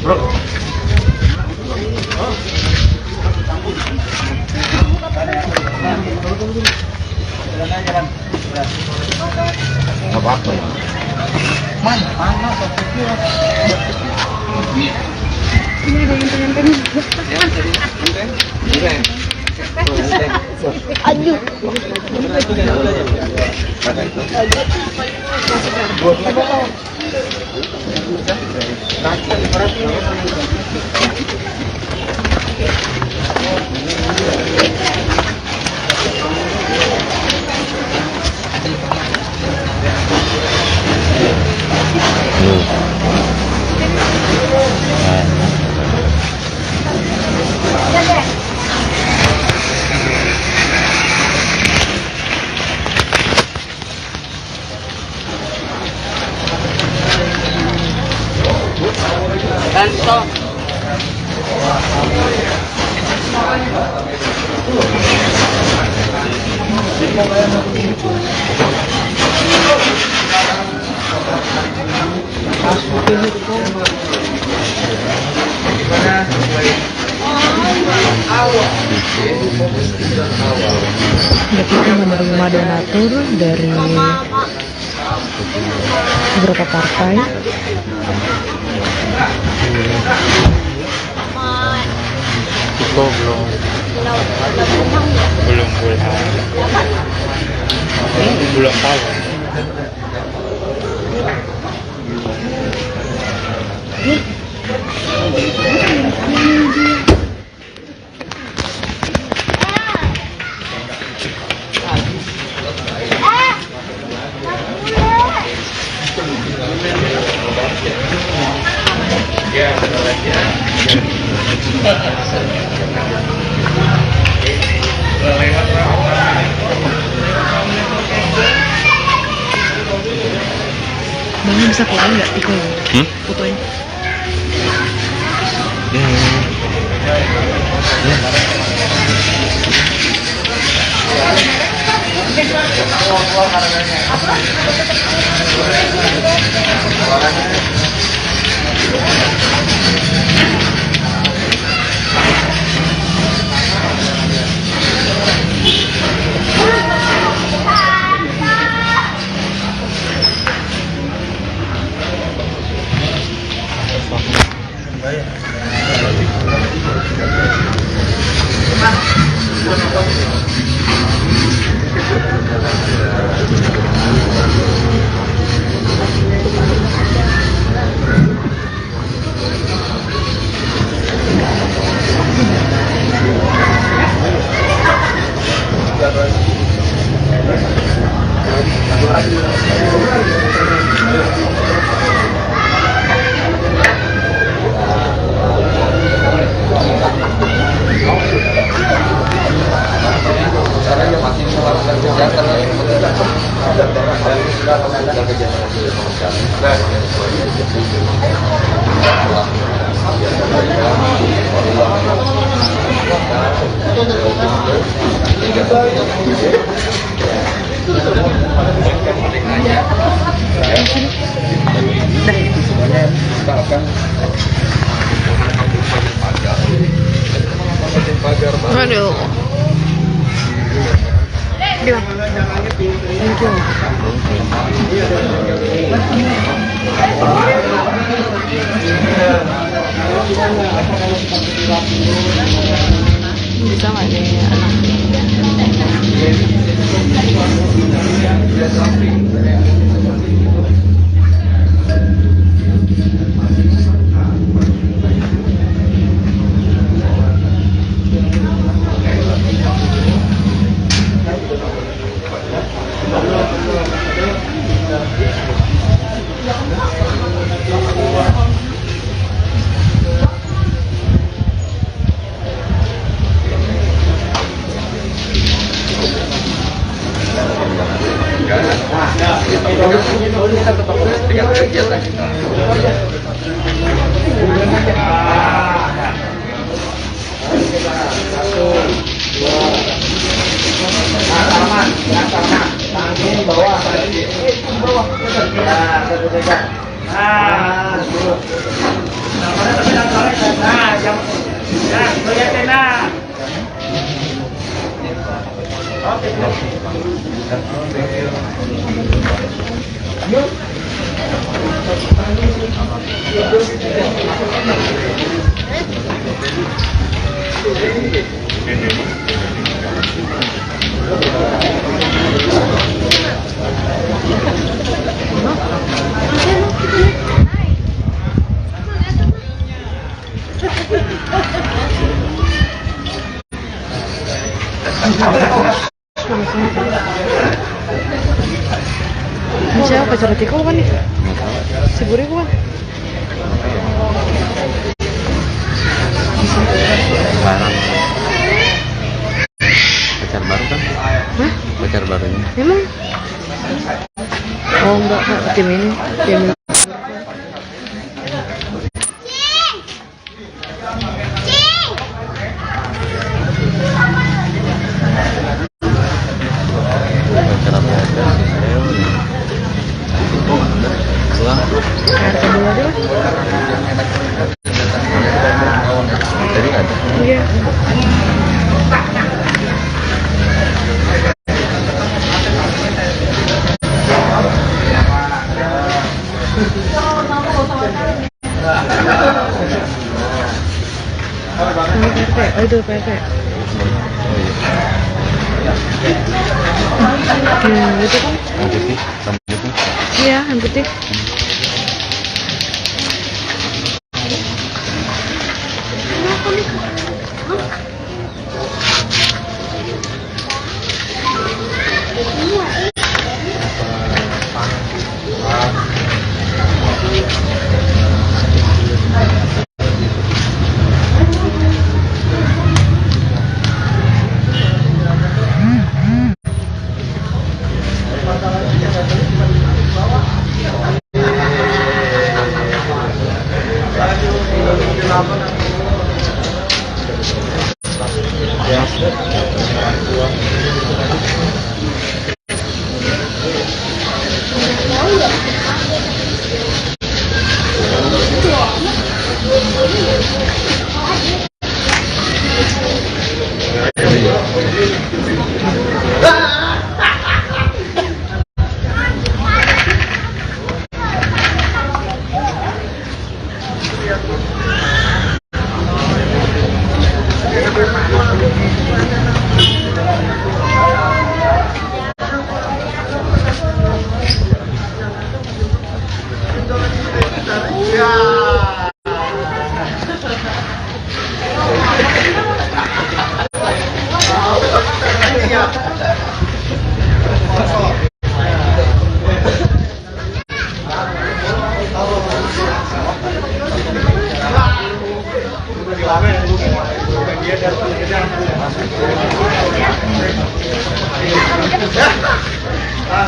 Bro. Apa-apa ya? Ini ada yang pengen Aduh. Kita menerima donatur dari beberapa partai. Itu belum tahu. Bang bisa keluar nggak fotonya? Fotonya. Aduh. Thank you. Bisa nggak deh anak? Ini siapa pacar Tiko bukan nih? Si Buri bukan? Barang. Pacar baru kan? Hah? Pacar barunya. Emang? Oh enggak, tim ini. Tim ini. Pacar apa aja sih saya. Pulang. RT dulu aja lah. Jadi ada. Iya. Ini PRT, oh itu PRT. Oh iya. Itu kan? Yang putih, sama putih. Iya, yang putih.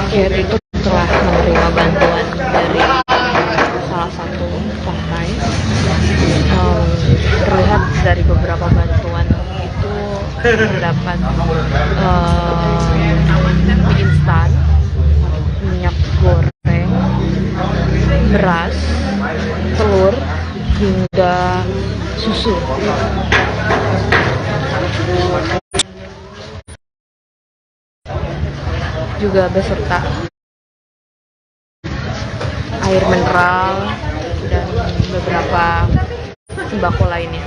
Ya, itu telah menerima bantuan dari salah satu partai. Terlihat dari beberapa bantuan itu terdapat mie instan, minyak goreng, beras, telur, hingga susu. Juga beserta air mineral dan beberapa sembako lainnya.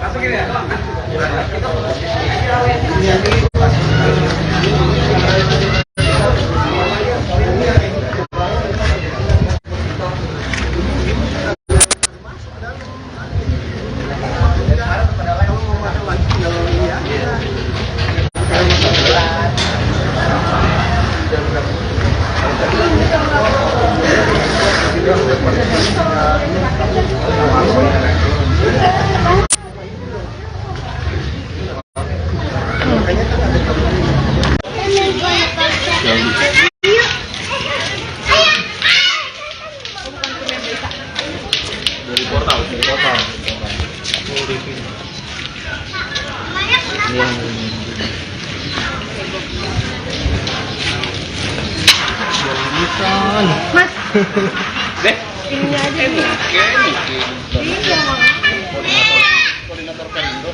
Mas, Deh, ininya aja nih. Iya, Koordinator Perindo.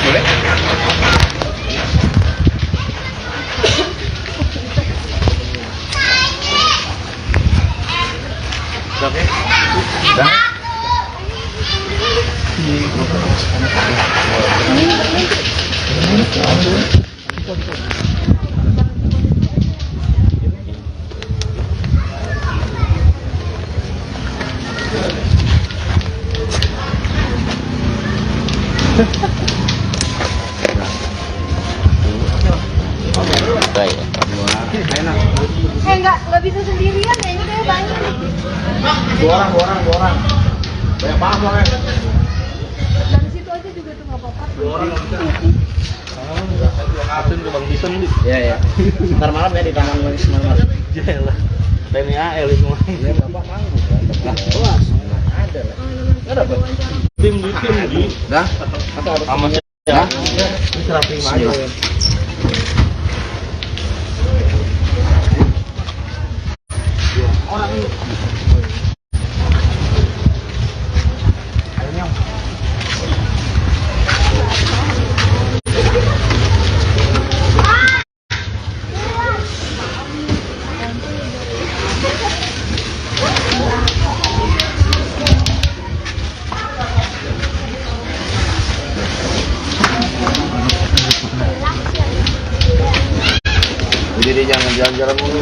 Boleh? Dah. Baik. nggak bisa sendirian ya, ini kayak banyak. Dua orang. Banyak banget orangnya. Dari situ aja juga tuh nggak apa-apa. Asin ke Bang Bison nih. Iya. Ntar malam ya di Taman Wisma Marmar. Jelah. TNI AL itu mah. Iya, Bapak manggung. Kelas. Ada lah. Ada apa? Tim di. Dah. Atau harus Sama punya- ya. Ini serah terima aja. Jadi dia jangan jalan-jalan mulu.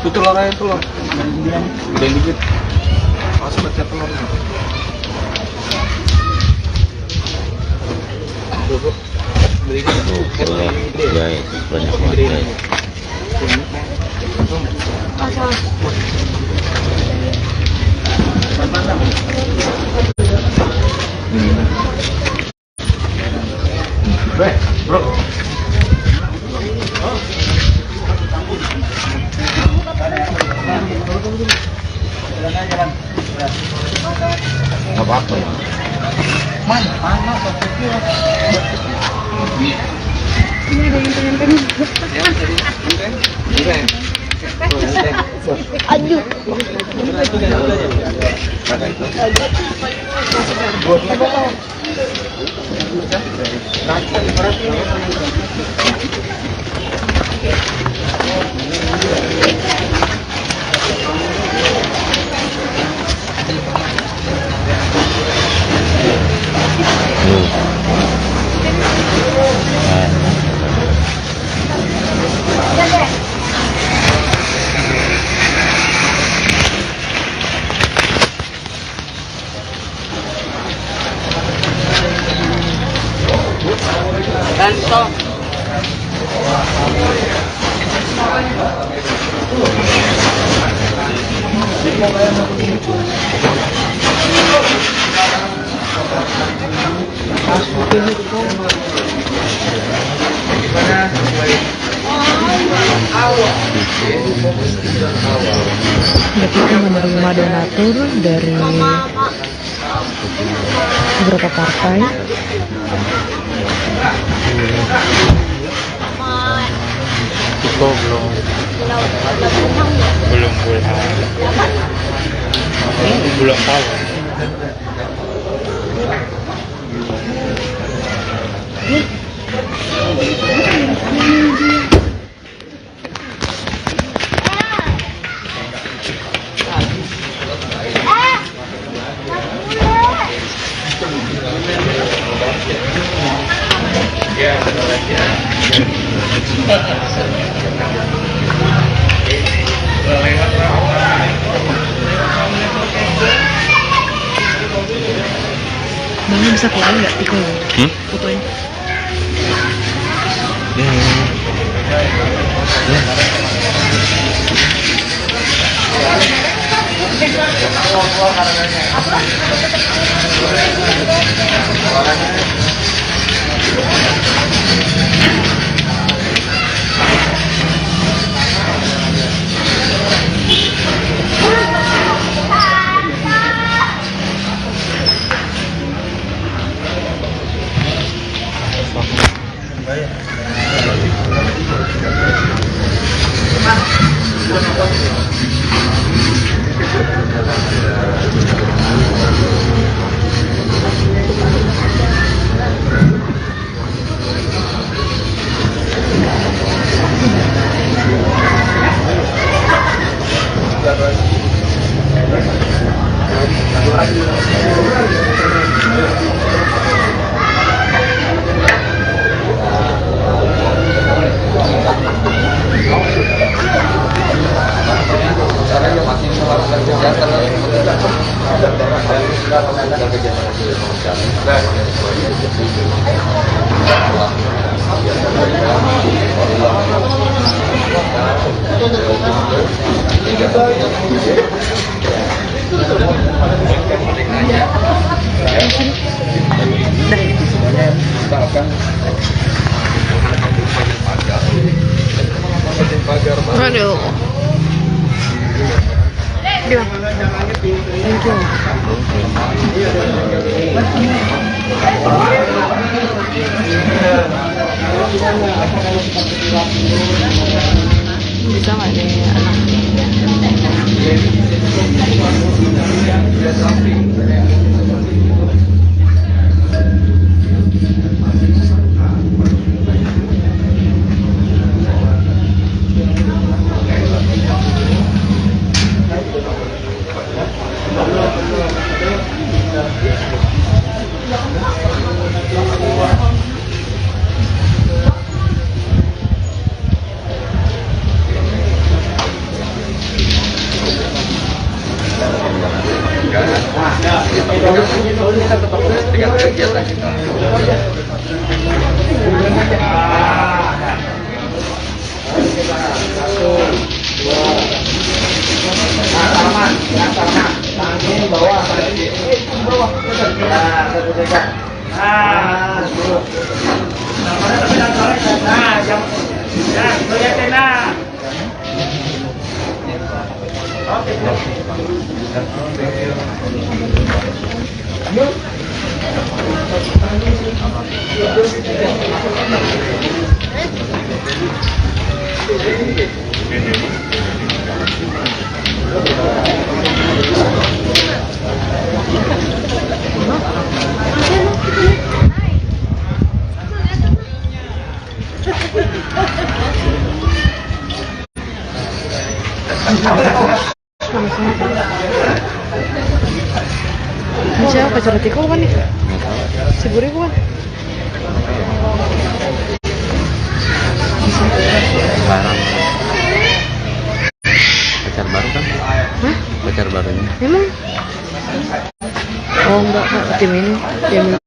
Itu telur aja telur. Udah dikit. Pas baca telur. Boleh. Ya, banyak banget. Bro. Nggak apa-apa ya. Ini ada yang pengen. Aduh. Kita menerima donatur dari beberapa partai. Itu belum tahu. Bang bisa keluar nggak Tiko? Fotonya. Aduh. Gila. Thank you. Bisa nggak nih anak? Dengan kegiatan kita. Siapa pacar Tiko kan nih? Si Buri kan? Barang. Pacar baru kan? Hah? Pacar barunya. Emang? Oh enggak kak, tim ini tim.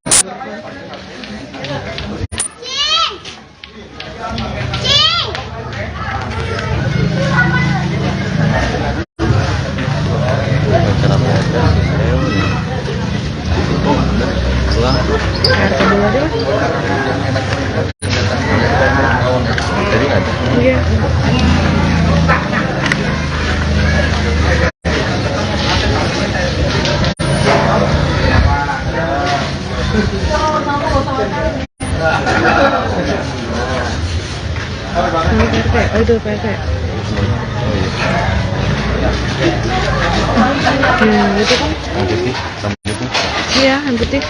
Pacar apa aja sih saya. Pulang. Air dulu aja lah. Tadi nggak ada. Iya. Oh itu PT. Itu kan? Yang putih, sama itu. Iya, yang putih.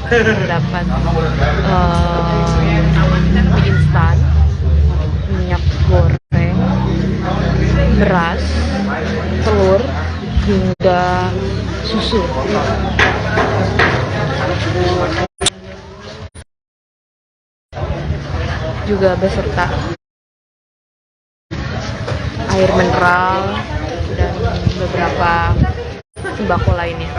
Terdapat mie instan, minyak goreng, beras, telur, hingga susu. Juga beserta air mineral dan beberapa sembako lainnya.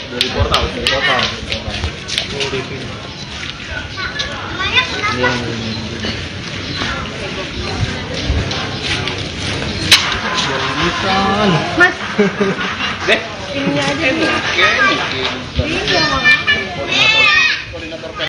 Dari portal. Mas, Deh, ini aja nih. Iya, Mas.